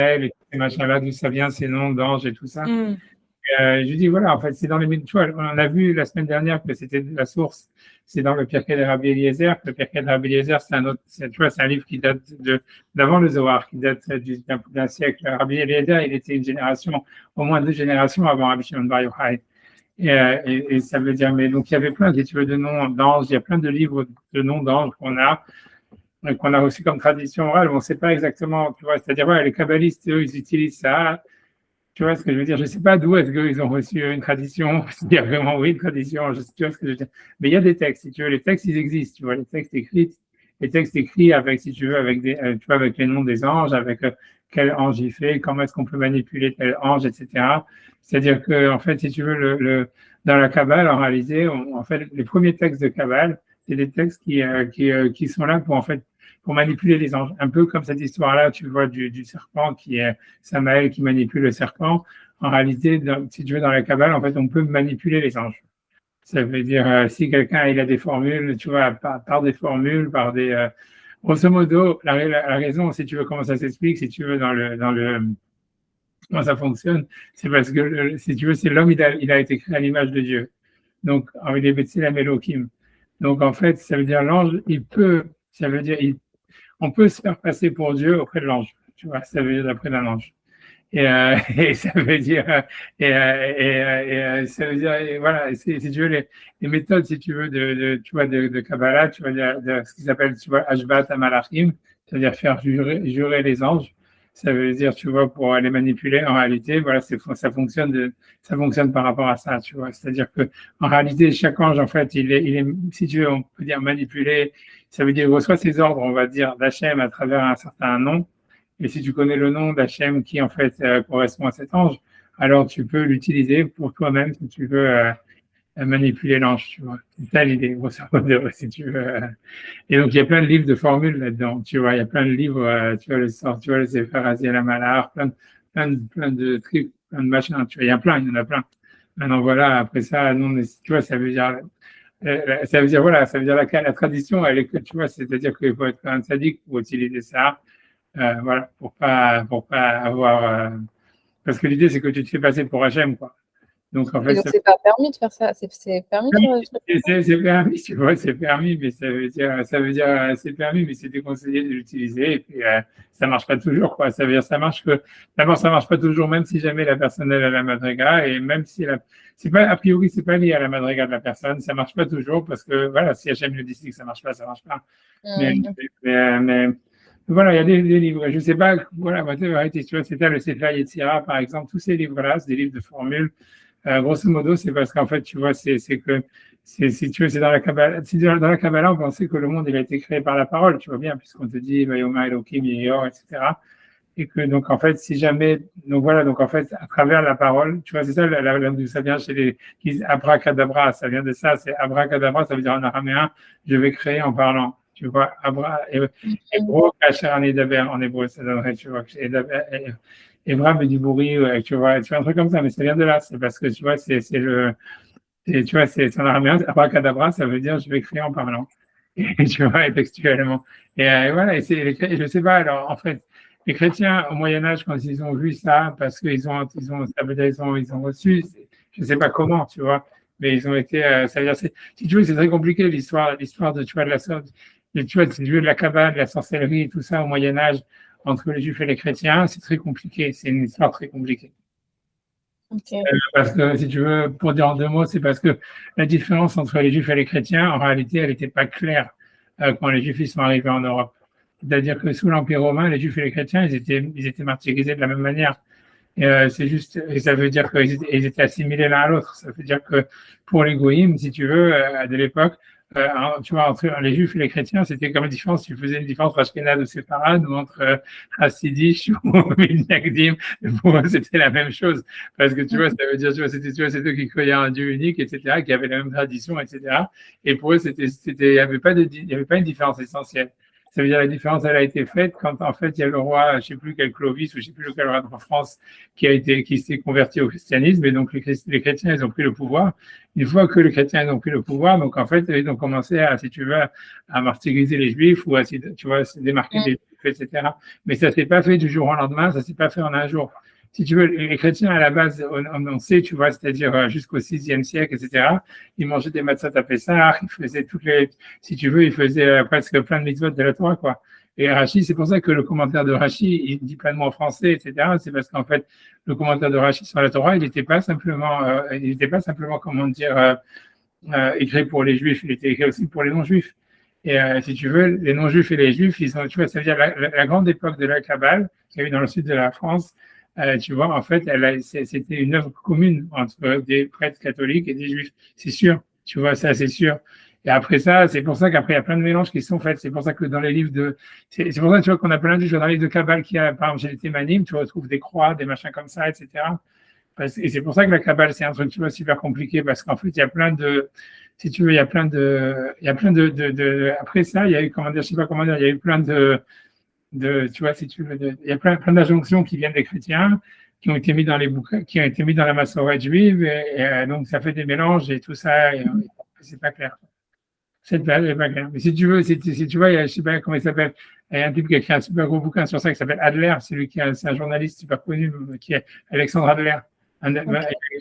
et ces machins-là, d'où ça vient, ces noms d'anges et tout ça. Mm. Je lui dis, voilà, en fait, c'est dans les tu vois, on a vu la semaine dernière que c'était la source, c'est dans le Pirkei de Rabbi Eliezer. Le Pirkei de Rabbi Eliezer, c'est un autre, tu vois, c'est un livre qui date d'avant le Zohar, qui date d'un siècle. Rabbi Eliezer, il était une génération, au moins 2 générations avant Rabbi Shimon Bar Yochai. Et ça veut dire, mais donc il y avait plein, si tu veux, de noms d'anges, il y a plein de livres de noms d'anges qu'on a reçus comme tradition orale, on ne sait pas exactement, tu vois, c'est-à-dire, ouais, les kabbalistes, eux, ils utilisent ça. Tu vois ce que je veux dire? Je ne sais pas d'où est-ce qu'ils ont reçu une tradition, s'il y a vraiment, oui, une tradition, tu vois ce que je veux dire? Mais il y a des textes, si tu veux, les textes, ils existent, tu vois, les textes écrits avec, si tu veux, avec tu vois, avec les noms des anges, avec quel ange il fait, comment est-ce qu'on peut manipuler tel ange, etc. C'est-à-dire que, en fait, si tu veux, dans la Kabbale, en réalité, en fait, les premiers textes de Kabbale, c'est des textes qui sont là pour, en fait, pour manipuler les anges. Un peu comme cette histoire-là, tu vois, du serpent qui est Samaël qui manipule le serpent. En réalité, si tu veux, dans la Kabbale, en fait, on peut manipuler les anges. Ça veut dire, si quelqu'un il a des formules, tu vois, par des formules, par des. Grosso modo, la raison, si tu veux, comment ça s'explique, si tu veux, comment ça fonctionne, c'est parce que, si tu veux, c'est l'homme, il a été créé à l'image de Dieu. Donc, avec des Betselam Elohim. Donc, en fait, ça veut dire l'ange, ça veut dire, on peut se faire passer pour Dieu auprès de l'ange. Tu vois, ça veut dire d'après d'un ange. Et ça veut dire, ça veut dire, voilà, si tu veux, les méthodes, si tu veux, tu vois, de Kabbalah, tu vois, de ce qu'ils appellent, tu vois, Ashbat Amalachim, c'est-à-dire faire jurer les anges. Ça veut dire, tu vois, pour les manipuler, en réalité, voilà, ça fonctionne par rapport à ça, tu vois. C'est-à-dire que, en réalité, chaque ange, en fait, il est, si tu veux, on peut dire manipulé, ça veut dire, il reçoit ses ordres, on va dire, d'Hachem à travers un certain nom. Et si tu connais le nom d'Hachem qui, en fait, correspond à cet ange, alors tu peux l'utiliser pour toi-même si tu veux manipuler l'ange, tu vois. C'est ça l'idée, grosso modo, si tu veux. Et donc, il y a plein de livres de formules là-dedans, tu vois. Il y a plein de livres, tu vois, tu vois, le Sefer Aziel Amalar, plein de trucs, plein de machins, tu vois. Il y en a plein. Maintenant, voilà, après ça, non, mais, tu vois, voilà, ça veut dire la tradition, elle est que, tu vois, c'est-à-dire qu'il faut être un sadique pour utiliser ça. Voilà, pour pas avoir. Parce que l'idée, c'est que tu te fais passer pour Hachem, quoi. Donc, en Et fait, donc, c'est pas permis de faire ça. C'est permis de faire ça. c'est permis, tu vois, c'est permis, mais c'est permis, mais c'est déconseillé de l'utiliser. Et puis, ça marche pas toujours, quoi. Ça veut dire, d'abord, ça marche pas toujours, même si jamais la personne elle a la madriga, et même si c'est pas, a priori, c'est pas lié à la madriga de la personne, ça marche pas toujours, parce que, voilà, si Hachem le dit que ça marche pas, ça marche pas. Mais, Mm. mais voilà, il y a des livres. Je sais pas, voilà, tu vois, c'était le Sefer Yetzira, par exemple, tous ces livres-là, c'est des livres de formules. Grosso modo, c'est parce qu'en fait, tu vois, si tu veux, c'est dans la Kabbalah, dans la Kabbalah, on pensait que le monde, il a été créé par la parole, tu vois bien, puisqu'on te dit, Vayoma Elohim, Yeyor, etc. Et que, donc, en fait, si jamais, donc voilà, donc, en fait, à travers la parole, tu vois, c'est ça, d'où ça vient chez qui disent abracadabra, ça vient de ça, c'est abracadabra, ça veut dire en araméen, je vais créer en parlant. Tu vois, et gros, kasher en hébreu, ça donnerait, tu vois, Evra Bediburi, tu vois, un truc comme ça, mais ça vient de là, c'est parce que, tu vois, tu vois, c'est en araméen, abracadabra, ça veut dire je vais créer en parlant. Et tu vois, et textuellement. Et voilà, je sais pas, alors, en fait, les chrétiens, au Moyen-Âge, quand ils ont vu ça, parce ça veut dire, ils ont reçu, je sais pas comment, tu vois, mais ils ont été, ça veut dire, si tu veux, c'est très compliqué, l'histoire de, tu vois, tu vois, si tu veux, de la Kabbale, de la sorcellerie, tout ça, au Moyen-Âge, entre les Juifs et les chrétiens, c'est très compliqué, c'est une histoire très compliquée. Okay. Parce que, si tu veux, pour dire en 2 mots, c'est parce que la différence entre les Juifs et les chrétiens, en réalité, elle n'était pas claire quand les Juifs ils sont arrivés en Europe. C'est-à-dire que sous l'Empire romain, les Juifs et les chrétiens, ils étaient martyrisés de la même manière. C'est juste, et ça veut dire qu'ils étaient assimilés l'un à l'autre. Ça veut dire que pour les goïms, si tu veux, de l'époque, tu vois, entre les juifs et les chrétiens, c'était comme une différence, tu faisais une différence entre Ashkenaz ou Séfarad ou entre Hassidish ou Minagdim. Pour eux, c'était la même chose. Parce que tu vois, ça veut dire, tu vois, c'est eux qui croyaient en un Dieu unique, etc., qui avaient la même tradition, etc. Et pour eux, il n'y avait pas une différence essentielle. Ça veut dire la différence, elle a été faite quand en fait il y a le roi, je ne sais plus quel Clovis ou je ne sais plus lequel roi en France qui s'est converti au christianisme et donc les chrétiens ils ont pris le pouvoir. Une fois que les chrétiens ils ont pris le pouvoir, donc en fait ils ont commencé à, si tu veux, à martyriser les juifs ou à, tu vois, se démarquer des juifs juifs, etc. Mais ça s'est pas fait du jour au lendemain, ça s'est pas fait en un jour. Si tu veux, les chrétiens, à la base, on sait, tu vois, c'est-à-dire jusqu'au 6e siècle, etc., ils mangeaient des matzot à Pessah, ils faisaient si tu veux, ils faisaient presque plein de mitzvot de la Torah, quoi. Et Rashi, c'est pour ça que le commentaire de Rashi, il dit plein de mots en français, etc. C'est parce qu'en fait, le commentaire de Rashi sur la Torah, il n'était pas simplement, comment dire, écrit pour les juifs, il était écrit aussi pour les non-juifs. Et si tu veux, les non-juifs et les juifs, ils sont, tu vois, ça veut dire la grande époque de la Kabbale, qu'il y a eu dans le sud de la France, tu vois, en fait, c'était une œuvre commune entre des prêtres catholiques et des juifs. C'est sûr, tu vois, ça, c'est sûr. Et après ça, c'est pour ça qu'après, il y a plein de mélanges qui sont faits. C'est pour ça que dans les livres c'est pour ça, tu vois, qu'on a plein de choses dans les livres de Kabbale qui a, par exemple, chez les Thémanim, tu retrouves des croix, des machins comme ça, etc. Et c'est pour ça que la Kabbale, c'est un truc, tu vois, super compliqué parce qu'en fait, il y a plein de, si tu veux, après ça, il y a eu, comment dire, je sais pas comment dire, il y a eu plein tu vois, si tu veux, il y a plein d'injonctions qui viennent des chrétiens, qui ont été mis dans les bouquins, qui ont été mis dans la massorette juive, et donc ça fait des mélanges et tout ça, et c'est pas clair. Cette période n'est pas claire. Mais si tu veux, si tu vois, je sais pas comment il s'appelle, il y a un type qui a écrit un super gros bouquin sur ça qui s'appelle Adler, c'est un journaliste super connu, qui est Alexandre Adler.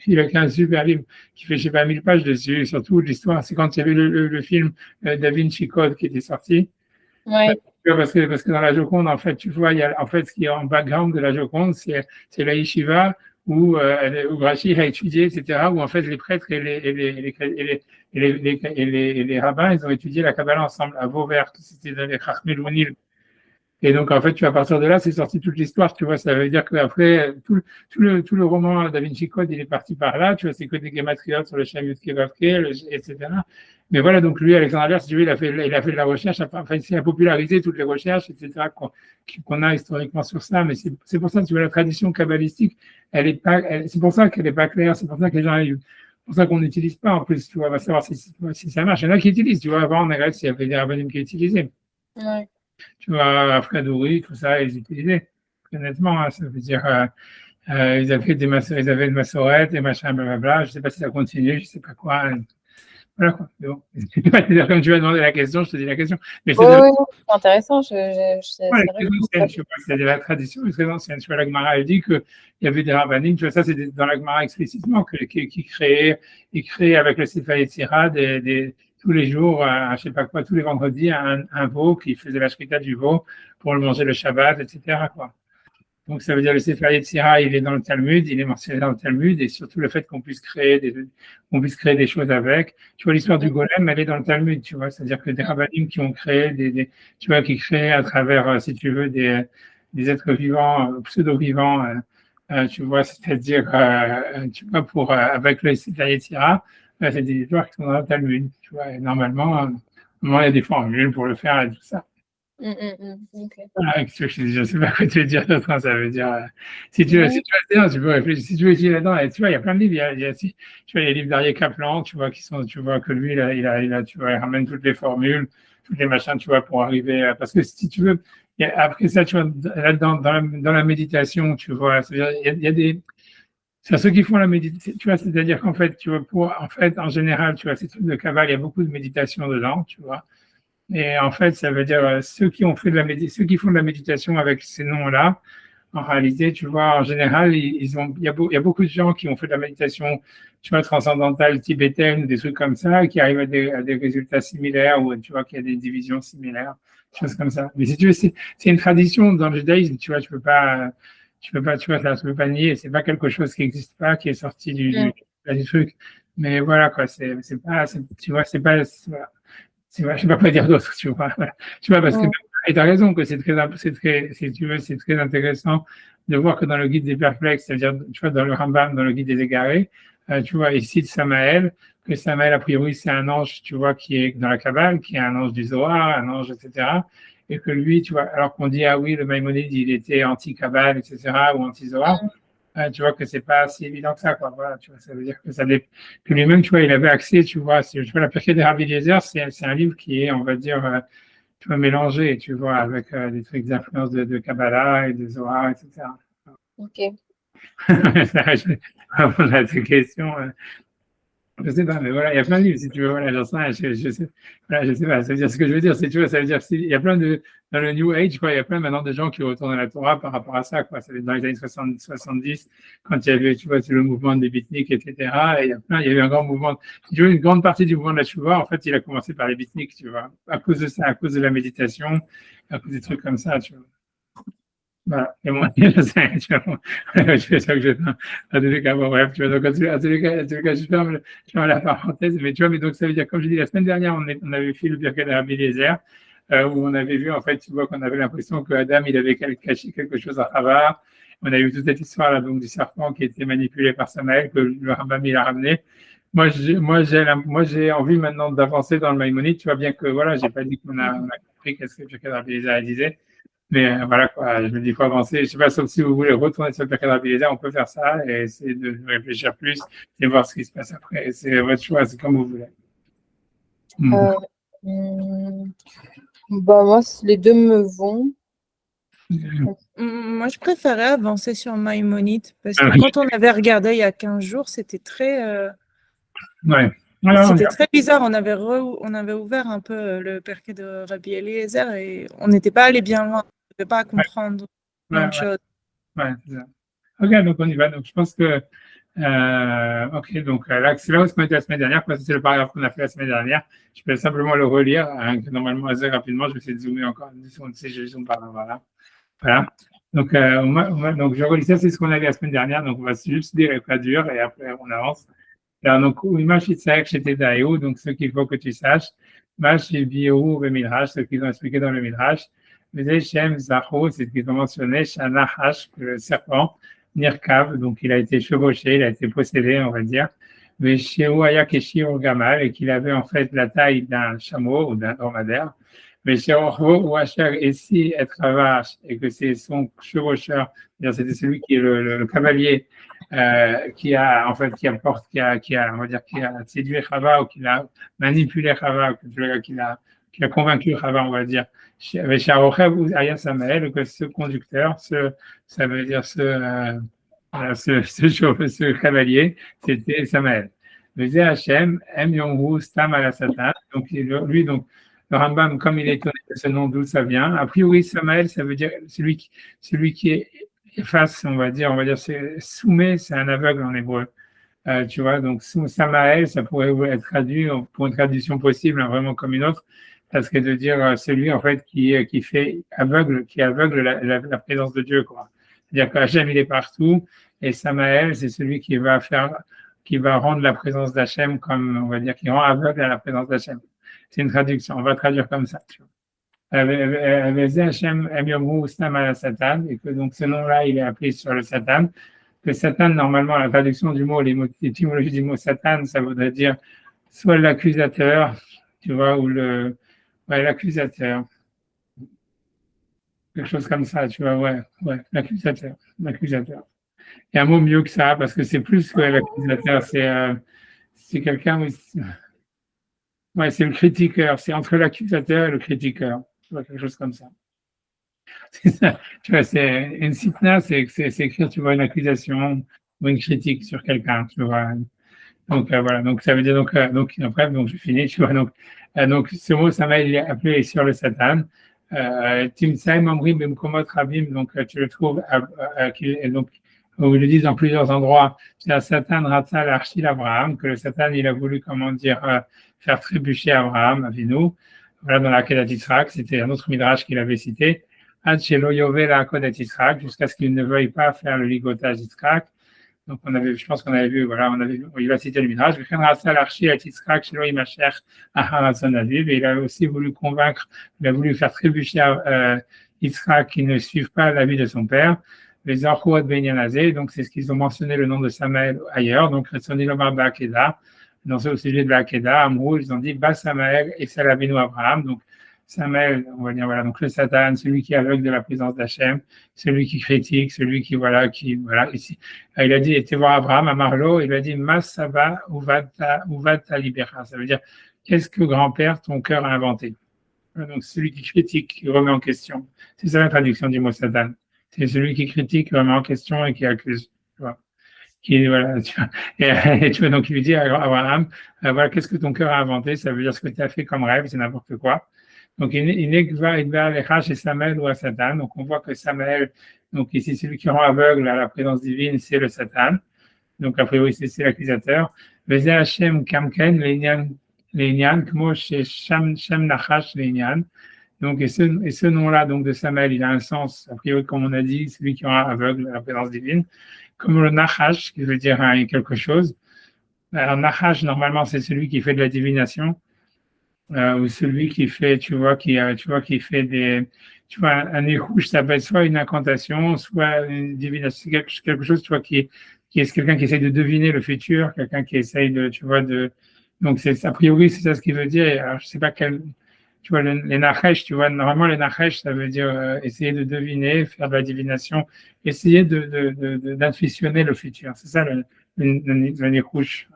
Il a écrit un super livre qui fait, je sais pas, 1000 pages dessus, surtout l'histoire. C'est quand il y avait le film Da Vinci Code qui était sorti. Ouais. Parce que dans la Joconde, en fait, tu vois, il y a, en fait, ce qui est en background de la Joconde, c'est la yeshiva où Rashi a étudié, etc., où en fait les prêtres et les rabbins, ils ont étudié la Kabbalah ensemble à Vauvert, c'était dans les Chachmel Ounil. Et donc, en fait, tu vois, à partir de là, c'est sorti toute l'histoire, tu vois. Ça veut dire qu'après, tout le roman Da Vinci Code, il est parti par là, tu vois, c'est que des gématriotes sur le Shem Yudke Vavke, etc. Mais voilà, donc lui, Alexandre Adler, si tu veux, il a fait de la recherche, enfin, il a popularisé toutes les recherches, etc., qu'on a historiquement sur ça. Mais c'est pour ça, tu vois, la tradition kabbalistique, c'est pour ça qu'elle n'est pas claire, c'est pour ça que les gens, c'est pour ça qu'on n'utilise pas, en plus, tu vois, on va savoir si ça marche. Il y en a qui utilisent, tu vois, avant, en Grèce, il y avait des rabbinim qui utilisaient. Ouais. Tu vois, Frédéric, tout ça, ils utilisaient. Honnêtement, hein, ça veut dire, ils avaient ils avaient une massorette, des machins, blablabla. Je sais pas si ça continue, je sais pas quoi. Voilà, quoi. Mais bon. Comme tu m'as demandé la question, je te dis la question. Mais c'est c'est intéressant. C'est vrai que c'est de la tradition très ancienne. Tu vois, la Gemara, elle dit qu'il y avait des rabbinim, tu vois, ça, c'est dans la Gemara explicitement, qui créaient avec le Sefer Yetzira tous les jours, je sais pas quoi, tous les vendredis, un veau qui faisait la shrita du veau pour le manger le Shabbat, etc., quoi. Donc, ça veut dire le Sefer Yetzira, il est dans le Talmud, il est mentionné dans le Talmud, et surtout le fait qu'on puisse créer des choses avec. Tu vois, l'histoire du golem, elle est dans le Talmud, tu vois. C'est-à-dire que des rabbinim qui ont créé tu vois, qui créent à travers, si tu veux, des êtres vivants, pseudo-vivants, tu vois, c'est-à-dire, tu vois, avec le Sefer Yetzira, c'est des histoires qui sont dans le Talmud, tu vois. Et normalement, il y a des formules pour le faire et tout ça. Okay. Je ne sais pas quoi te dire d'autre, hein, ça veut dire, si tu veux, tu peux réfléchir, si tu veux étudier là-dedans, tu vois, il y a plein de livres, tu vois, les livres d'Aryeh Kaplan, tu vois, tu vois que lui, tu vois, il ramène toutes les formules, toutes les machins, tu vois, pour arriver parce que si tu veux, après ça, tu vois, là-dedans, dans la méditation, tu vois, c'est-à-dire, il y a des, c'est ceux qui font la méditation, tu vois, c'est-à-dire qu'en fait, tu vois, en général, tu vois, ces trucs de Kabbalah, il y a beaucoup de méditation dedans, tu vois. Et en fait, ça veut dire ceux qui font de la méditation avec ces noms-là, en réalité, tu vois, en général, il y a beaucoup de gens qui ont fait de la méditation, tu vois, transcendantale tibétaine, des trucs comme ça, qui arrivent à des résultats similaires ou tu vois qu'il y a des divisions similaires, des choses comme ça. Mais si tu veux, c'est une tradition dans le judaïsme, tu vois, tu vois, tu peux pas nier, c'est pas quelque chose qui n'existe pas, qui est sorti du truc. Mais voilà, quoi, tu vois, voilà. Je sais pas quoi dire d'autre, tu vois. Tu vois, parce que, et tu as raison que si tu veux, c'est très intéressant de voir que dans le guide des perplexes, c'est-à-dire, tu vois, dans le Rambam, dans le guide des égarés, tu vois, il cite Samaël, que Samaël, a priori, c'est un ange, tu vois, qui est dans la Kabbale, qui est un ange du Zohar, un ange, etc. Et que lui, tu vois, alors qu'on dit, ah oui, le Maïmonide, il était anti-Kabbale, etc., ou anti-Zohar, tu vois que c'est pas si évident que ça, quoi. Voilà, tu vois, ça veut dire que lui-même, tu vois, il avait accès, tu vois, la Pirkei des Rabbi Eliezer, c'est un livre qui est, on va dire, tu vois, mélangé, tu vois, avec des trucs d'influence de Kabbalah et de Zohar, etc. Ok. Ça, je vais répondre à tes questions. Je sais pas, mais voilà, il y a plein de livres, si tu veux, voilà, j'en sais rien, je sais, voilà, je sais pas, ça veut dire ce que je veux dire, c'est, tu vois, ça veut dire, il y a plein de, dans le New Age, quoi, il y a plein maintenant de gens qui retournent à la Torah par rapport à ça, quoi, ça dans les années 60, 70, quand il y avait, tu vois, c'est le mouvement des beatniks, etc., et il y a eu un grand mouvement, tu vois, une grande partie du mouvement de la Shuvah, en fait, il a commencé par les beatniks, tu vois, à cause de ça, à cause de la méditation, à cause des trucs comme ça, tu vois. Voilà. Et moi, je sais, tu vois, je fais ça que je fais. En tous les cas, bon, bref, tu vois, donc, en tous les cas, je ferme la parenthèse, mais tu vois, mais donc, ça veut dire, comme je dis, la semaine dernière, on avait fait le Birkat de Rabbi Eliezer, où on avait vu, en fait, tu vois, qu'on avait l'impression que Adam, il avait caché quelque chose à Chava. On a eu toute cette histoire, là, donc, du serpent qui était manipulé par Samaël, que le Rambam, il a ramené. Moi, j'ai envie maintenant d'avancer dans le Maïmonide. Tu vois bien que, voilà, j'ai pas dit on a compris qu'est-ce que le Birkat de Rabbi Eliezer disait. Mais voilà, quoi, je me dis, il faut avancer. Je sais pas, sauf si vous voulez retourner sur le paquet rapidité, on peut faire ça et essayer de réfléchir plus et voir ce qui se passe après. C'est votre choix, c'est comme vous voulez. Bah, moi, les deux me vont. Moi, je préférais avancer sur Maïmonide parce que quand on avait regardé il y a 15 jours, c'était très, ouais. c'était très bizarre. On avait ouvert un peu le perquet de Rabbi Eliezer et on n'était pas allé bien loin. On ne pouvait pas comprendre plein de choses. Ouais, c'est ça. Ok, donc on y va. Donc je pense que, ok, donc là, c'est là où on était la semaine dernière, parce que c'est le paragraphe qu'on a fait la semaine dernière. Je peux simplement le relire, hein, normalement assez rapidement. Je vais essayer de zoomer encore une seconde, si je zoome par là, voilà. Voilà. Donc, donc je relis ça, c'est ce qu'on a vu la semaine dernière. Donc, on va juste dire et pas dur, et après, on avance. Alors, donc, Uima Shitzak chez Daïou, donc ce qu'il faut que tu saches. Mash Biou et Midrash, ce qu'ils ont expliqué dans le Midrash. Mais Shem Zaho, c'est ce qu'ils ont mentionné, Shanahash, le serpent, Nirkav, donc il a été chevauché, il a été possédé, on va dire. Mais Sheu Ayakeshi Gamal, et qu'il avait en fait la taille d'un chameau ou d'un dromadaire. Mais chez Orvo ou Asher, et si être vache, et que c'est son chevaucheur, c'était celui qui est le cavalier, qui a, en fait, on va dire, qui a séduit Chava ou qui a manipulé Chava, qui a convaincu Chava, on va dire. Avec Sharochev ou Aya Samael, que ce conducteur, ça veut dire ce cavalier, c'était Samael. Le Hachem, M. Yonghu, Stam ala Satan. Donc, lui, donc, le Rambam, comme il est étonné de ce nom, d'où ça vient. A priori, Samael, ça veut dire celui qui est efface, on va dire, c'est soumet, c'est un aveugle en hébreu. Tu vois, donc Samael, ça pourrait être traduit pour une traduction possible, hein, vraiment comme une autre, ça serait de dire celui en fait qui fait aveugle, qui aveugle la présence de Dieu, quoi. C'est-à-dire qu'Hachem il est partout et Samael c'est celui qui va rendre la présence d'Hachem comme on va dire qui rend aveugle à la présence d'Hachem. C'est une traduction, on va traduire comme ça. Tu vois. Hachem Satan et que donc ce nom-là il est appelé sur le Satan. Que Satan, normalement, la traduction du mot, l'étymologie du mot Satan, ça voudrait dire soit l'accusateur, tu vois, ou l'accusateur. Quelque chose comme ça, tu vois, ouais, l'accusateur. Il y a un mot mieux que ça, parce que c'est plus que l'accusateur, c'est quelqu'un, ouais, c'est le critiqueur, c'est entre l'accusateur et le critiqueur, tu vois, quelque chose comme ça. C'est ça, tu vois, c'est une sitna, c'est écrire, tu vois, une accusation ou une critique sur quelqu'un, tu vois. Donc voilà, donc ça veut dire donc après donc je finis, tu vois donc ce mot ça m'a appelé sur le Satan. Timsai Mamri Bemkomot Rabim, donc tu le trouves donc où ils le disent dans plusieurs endroits. C'est Satan Ratza l'Archil Abraham, que le Satan il a voulu comment dire faire trébucher Abraham, Avinu. Voilà dans la Kedat Yitzhak, c'était un autre midrash qu'il avait cité. Ad Shelo Yovel Akodat Yitzhak, jusqu'à ce qu'il ne veuille pas faire le ligotage d'Yitzhak. Donc, je pense qu'on avait vu, voilà, il va citer le Midrash. Et il a aussi voulu convaincre, il a voulu faire trébucher Yitzhak qui ne suive pas l'avis de son père. Les Archouot Benyanazé, donc c'est ce qu'ils ont mentionné le nom de Samaël ailleurs. Donc, Retsoni Lomar Ba'akeda, dans ce sujet de l'Akeda, Amrou, ils ont dit Bas Samaël et Salavinu Abraham. Donc, Samaël, on va dire, voilà, donc le Satan, celui qui est aveugle de la présence d'Hachem, celui qui critique, celui qui, voilà, ici. Il a dit, était voir Abraham à Marlo, il a dit, Masaba uvata libera. Ça veut dire, qu'est-ce que grand-père, ton cœur a inventé? Donc, celui qui critique, qui remet en question. C'est ça la traduction du mot Satan. C'est celui qui critique, qui remet en question et qui accuse. Tu vois. voilà, et tu vois, donc il lui dit à Abraham, voilà, qu'est-ce que ton cœur a inventé? Ça veut dire ce que tu as fait comme rêve, c'est n'importe quoi. Donc, chez Samaël ou à Satan. Donc, on voit que Samaël, donc ici, celui qui rend aveugle à la présence divine, c'est le Satan. Donc, a priori, c'est l'accusateur. Veze Hashem Kamken, Leinian, Kmo Shem Nachash Leinian. Donc, et ce nom-là, donc, de Samaël, il a un sens, a priori, comme on a dit, celui qui rend aveugle à la présence divine. Comme le Nachash, qui veut dire quelque chose. Alors, Nachash, normalement, c'est celui qui fait de la divination. Ou celui qui fait, tu vois, qui fait tu vois, un nez rouge, ça peut être soit une incantation, soit une divination, quelque chose, tu vois, qui est quelqu'un qui essaye de deviner le futur, quelqu'un qui essaye tu vois, donc a priori, c'est ça ce qu'il veut dire. Alors, je sais pas tu vois, les nachesh, tu vois, normalement, les nachesh, ça veut dire essayer de deviner, faire de la divination, essayer d'intuitionner le futur. C'est ça le nez rouge,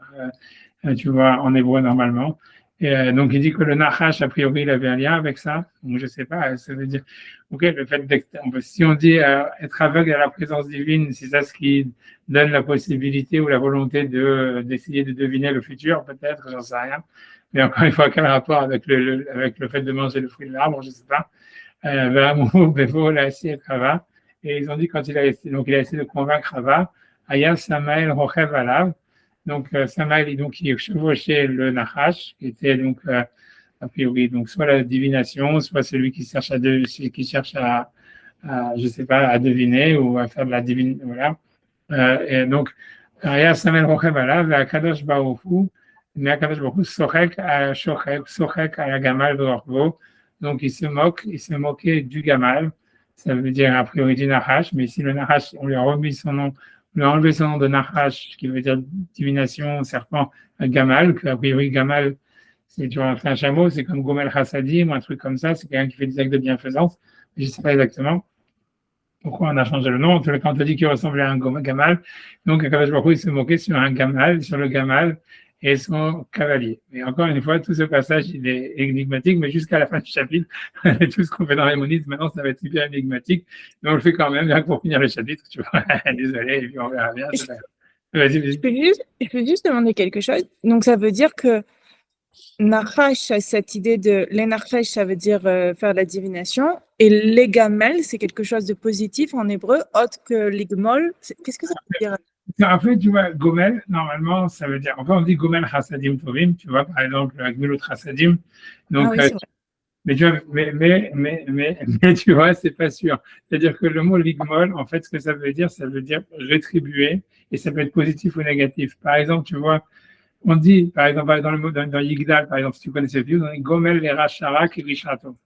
tu vois, en hébreu, normalement. Et donc, il dit que le Nachash, a priori, il avait un lien avec ça. Donc, je sais pas, ça veut dire, ok, le fait si on dit être aveugle à la présence divine, c'est ça ce qui donne la possibilité ou la volonté d'essayer de deviner le futur, peut-être, j'en sais rien. Mais encore une fois, quel rapport avec le fait de manger le fruit de l'arbre, je sais pas. Et ils ont dit quand il a essayé de convaincre Rava, Aya Samael Rochev Alav. Donc, Samaël, il chevauchait le Nachash, qui était donc, a priori, donc, soit la divination, soit celui qui cherche je sais pas, à deviner ou à faire de la divination, voilà. Et donc, Aya Samaël Rochev Alav, Akadosh Baruchu, mais Akadosh Baruchu, Sochek à la Gamal Vorvo. Donc, il se moquait du Gamal. Ça veut dire, a priori, du Nachash, mais ici, le Nachash, on lui a remis son nom. On lui a enlevé son nom de Nachash, qui veut dire divination, serpent, Gamal, que a priori Gamal, c'est tu vois, un chameau, c'est comme Gomel Chassadim, ou un truc comme ça, c'est quelqu'un qui fait des actes de bienfaisance. Je ne sais pas exactement pourquoi on a changé le nom. En tout cas, quand on dit qu'il ressemblait à un Gamal, donc Akadosh Baruch Hu, il se moquait sur le Gamal et son cavalier. Mais encore une fois, tout ce passage, il est énigmatique, mais jusqu'à la fin du chapitre, tout ce qu'on fait dans les monites, maintenant, ça va être hyper énigmatique. Mais on le fait quand même, bien pour finir le chapitre, tu vois. Désolé, et puis on verra bien. Vas-y. Je peux juste demander quelque chose. Donc, ça veut dire que Nachash a cette idée de les Nachash, ça veut dire faire la divination, et les gamel, c'est quelque chose de positif en hébreu, autre que l'igmol. Qu'est-ce que ça veut dire? En fait, tu vois, Gomel, normalement, ça veut dire, enfin, on dit Gomel Chassadim Tovim, tu vois, par exemple, Gmilut Chassadim. Donc, oui, c'est vrai. mais tu vois, mais tu vois, c'est pas sûr. C'est-à-dire que le mot ligmol, en fait, ce que ça veut dire rétribuer, et ça peut être positif ou négatif. Par exemple, tu vois, on dit, par exemple, dans le mot, dans Yigdal, par exemple, si tu connais ce vieux, on dit Gomel le Rachara Kirishato.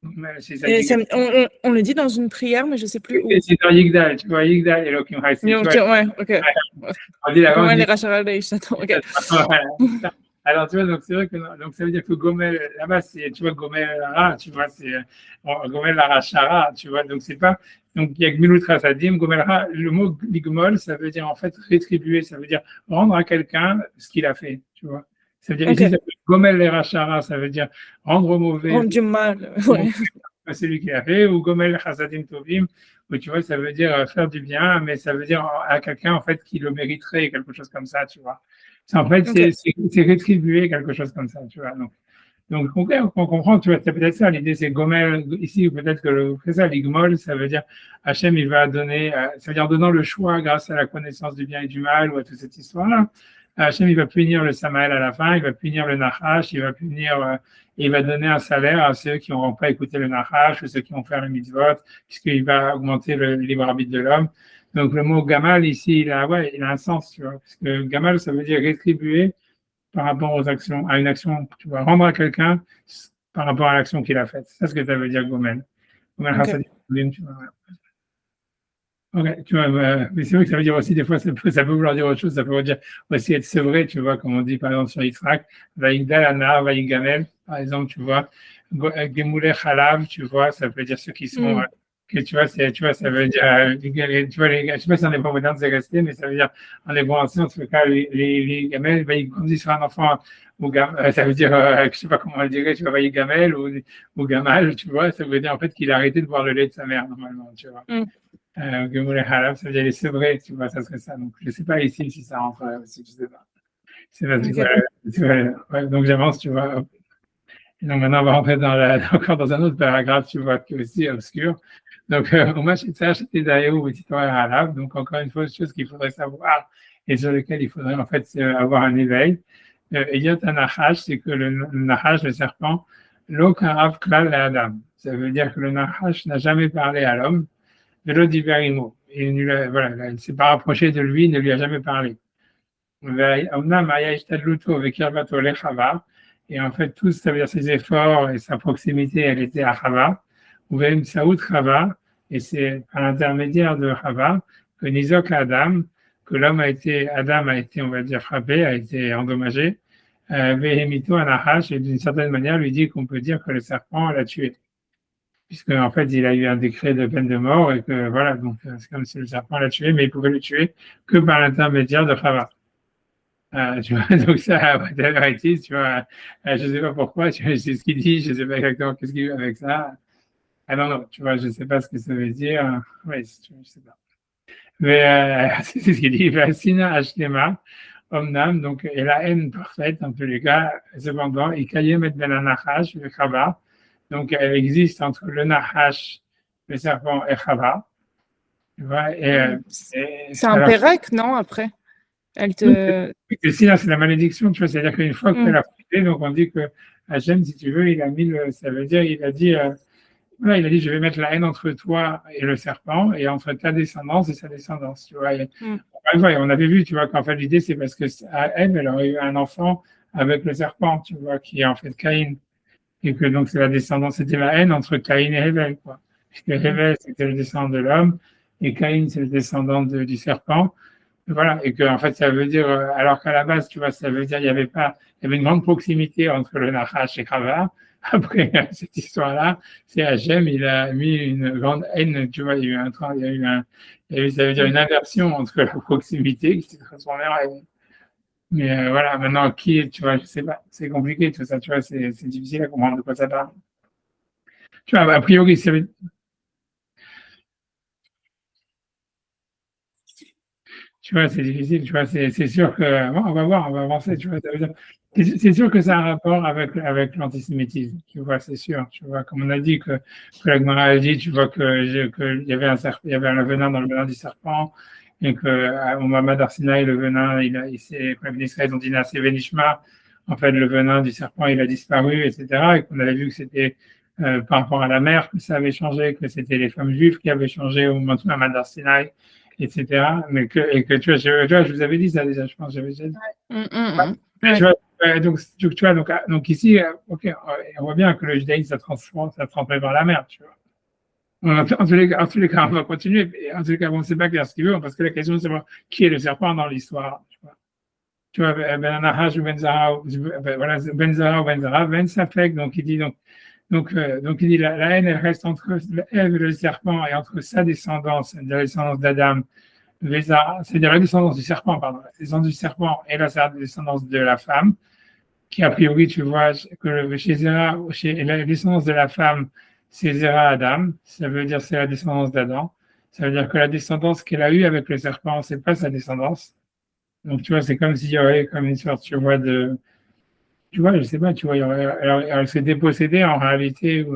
On le dit dans une prière, mais je ne sais plus où. C'est dans Yigdal, tu vois, Yigdal, Elohim Haïsé. Ouais, ok. On dit là-bas. Gomel le Rachara Kirishato, ok. Alors, tu vois, donc c'est vrai que donc ça veut dire que Gomel, là-bas, c'est, tu vois, Gomel Lara, tu vois, c'est Gomel Lara Shara, tu vois, donc c'est pas, donc il y a Gmilut Chassadim, Gomel Lara, le mot Ligmol, ça veut dire en fait rétribuer, ça veut dire rendre à quelqu'un ce qu'il a fait, tu vois. Ça veut dire ici, ça veut dire Gomel Lara Shara, ça veut dire rendre mauvais. Rendre du mal, ouais. C'est lui qui l'a fait, ou Gomel Chassadim Tovim, où tu vois, ça veut dire faire du bien, mais ça veut dire à quelqu'un en fait qui le mériterait, quelque chose comme ça, tu vois. En fait, c'est rétribuer quelque chose comme ça, tu vois. Donc on comprend, tu vois, c'est peut-être ça, l'idée, c'est Gomel, ici, peut-être que c'est ça, l'igmol, ça veut dire, Hachem, il va donner, ça veut dire donnant le choix grâce à la connaissance du bien et du mal, ou à toute cette histoire-là. Hachem, il va punir le Samaël à la fin, il va punir le Nachash, il va donner un salaire à ceux qui n'auront pas écouté le Nachash, ou ceux qui ont fait le mitzvot, puisqu'il va augmenter le libre arbitre de l'homme. Donc, le mot gamal, ici, il a un sens, tu vois, parce que gamal, ça veut dire rétribuer par rapport aux actions, à une action, tu vas rendre à quelqu'un par rapport à l'action qu'il a faite. C'est ça ce que ça veut dire, gomel. Okay. Tu vois, okay, tu vois, mais c'est vrai que ça veut dire aussi, des fois, ça peut vouloir dire autre chose, ça peut dire aussi être sevré, tu vois, comme on dit par exemple sur Yitzhak, Vaïgdal, Anar, Vaïgamel, par exemple, tu vois, Gemoulé, Chalav, tu vois, ça veut dire ceux qui sont. Que tu vois, ça veut dire, tu vois, je sais pas si en hébreu moderne c'est resté, mais ça veut dire, en hébreu ancien, en tout cas, les gamelles, ils grandissent sur un enfant, ou ça veut dire, je sais pas comment on le dirait, tu vois, gamel ou gamal, tu vois, ça veut dire en fait qu'il a arrêté de boire le lait de sa mère, normalement, tu vois. Gemoulé Halab, ça veut dire les sevrés, tu vois, ça serait ça. Donc, je sais pas ici si ça rentre aussi, je sais pas. C'est parce que, Ok. voilà, ouais, donc j'avance, tu vois. Et donc maintenant, on va rentrer encore dans un autre paragraphe, tu vois, qui est aussi obscur. Donc, moi, c'était Daéou, petit Halab. Donc, encore une fois, une chose qu'il faudrait savoir et sur lequel il faudrait, en fait, avoir un éveil. Ayot Nahash, c'est que le Nahash, le serpent, Lo Karav Klal Adam. Ça veut dire que le Nahash n'a jamais parlé à l'homme, de l'autre Iberimo. Voilà, il ne s'est pas rapproché de lui, il ne lui a jamais parlé. Et en fait, tout ça veut dire ses efforts et sa proximité, elle était à Chava. Ou même Saoud Chava, et c'est par l'intermédiaire de Chava que Nizok Adam, que Adam a été, on va dire, frappé, a été endommagé. Vehemito Anahash, et d'une certaine manière, lui dit qu'on peut dire que le serpent l'a tué. Puisque, en fait, il a eu un décret de peine de mort et que, voilà, donc, c'est comme si le serpent l'a tué, mais il pouvait le tuer que par l'intermédiaire de Chava. Tu vois, donc ça, whatever it is, tu vois, je sais pas pourquoi, tu vois, c'est ce qu'il dit, je sais pas exactement qu'est-ce qu'il veut avec ça. Ah non, non, tu vois, je sais pas ce que ça veut dire. Oui, je sais pas. Mais c'est ce qu'il dit, Sina Ashlema, Omnam, donc, et la haine parfaite, en tous les cas, cependant, et Kayem et Ben Anachash, le Chava, donc elle existe entre le Nahash, le serpent, et Chava, tu vois, C'est un pérec, non, après? Elle te. Et si là, c'est la malédiction, tu vois, c'est-à-dire qu'une fois qu'elle a fondé, donc on dit que Hachem, si tu veux, il a mis ça veut dire, il a dit, voilà, il a dit, je vais mettre la haine entre toi et le serpent et entre ta descendance et sa descendance, tu vois. On avait vu, tu vois, qu'en fait, l'idée, c'est parce que elle aurait eu un enfant avec le serpent, tu vois, qui est en fait Caïn. Et que donc, c'est la descendance, c'était la haine entre Caïn et Hével, quoi. Puisque Hével, c'était le descendant de l'homme et Caïn, c'est le descendant du serpent. Voilà, et que en fait, ça veut dire, alors qu'à la base, tu vois, ça veut dire, il y avait une grande proximité entre le Nahash et Chava. Après cette histoire-là, c'est Hachem, il a mis une grande haine, tu vois, il y a eu, ça veut dire une inversion entre la proximité qui s'est transformée en haine. Mais voilà, maintenant, tu vois, je sais pas, c'est compliqué tout ça, tu vois, c'est difficile à comprendre de quoi ça parle. Tu vois, a priori, tu vois, c'est difficile, tu vois, c'est sûr que, bon, on va voir, on va avancer, tu vois, c'est sûr que ça a un rapport avec l'antisémitisme, tu vois, c'est sûr, tu vois, comme on a dit que la Gemara a dit, tu vois, il y avait il y avait un venin dans le venin du serpent, et que au Mamad Arsinaï, le venin, les Israël ont dit Nasé Venishma, en fait, le venin du serpent, il a disparu, etc., et qu'on avait vu que c'était par rapport à la mer que ça avait changé, que c'était les femmes juives qui avaient changé au moment de Mamad Arsinaï, etc. Et que tu vois, je vous avais dit ça déjà, je pense, j'avais déjà dit. Tu vois, tu vois, donc ici, ok, on voit bien que le judaïsme, ça transmet vers la mer, tu vois. En tous les cas, on va continuer. En tous les cas, on ne sait pas clair ce qu'il veut, parce que la question, c'est qui est le serpent dans l'histoire, tu vois. Tu vois, Ben Anahash ou Ben Zara, voilà, Ben Zara ou Ben Zara, Ben Safek, donc il dit, donc il dit la haine, elle reste entre Ève et le serpent et entre sa descendance, la descendance d'Adam, c'est-à-dire la descendance du serpent, pardon, la descendance du serpent et la descendance de la femme, qui a priori, tu vois, que chez la descendance de la femme, c'est Zéra Adam, ça veut dire c'est la descendance d'Adam, ça veut dire que la descendance qu'elle a eue avec le serpent, c'est pas sa descendance. Donc, tu vois, c'est comme s'il y aurait comme une sorte, tu vois, tu vois, je sais pas, tu vois, elle s'est dépossédée en réalité,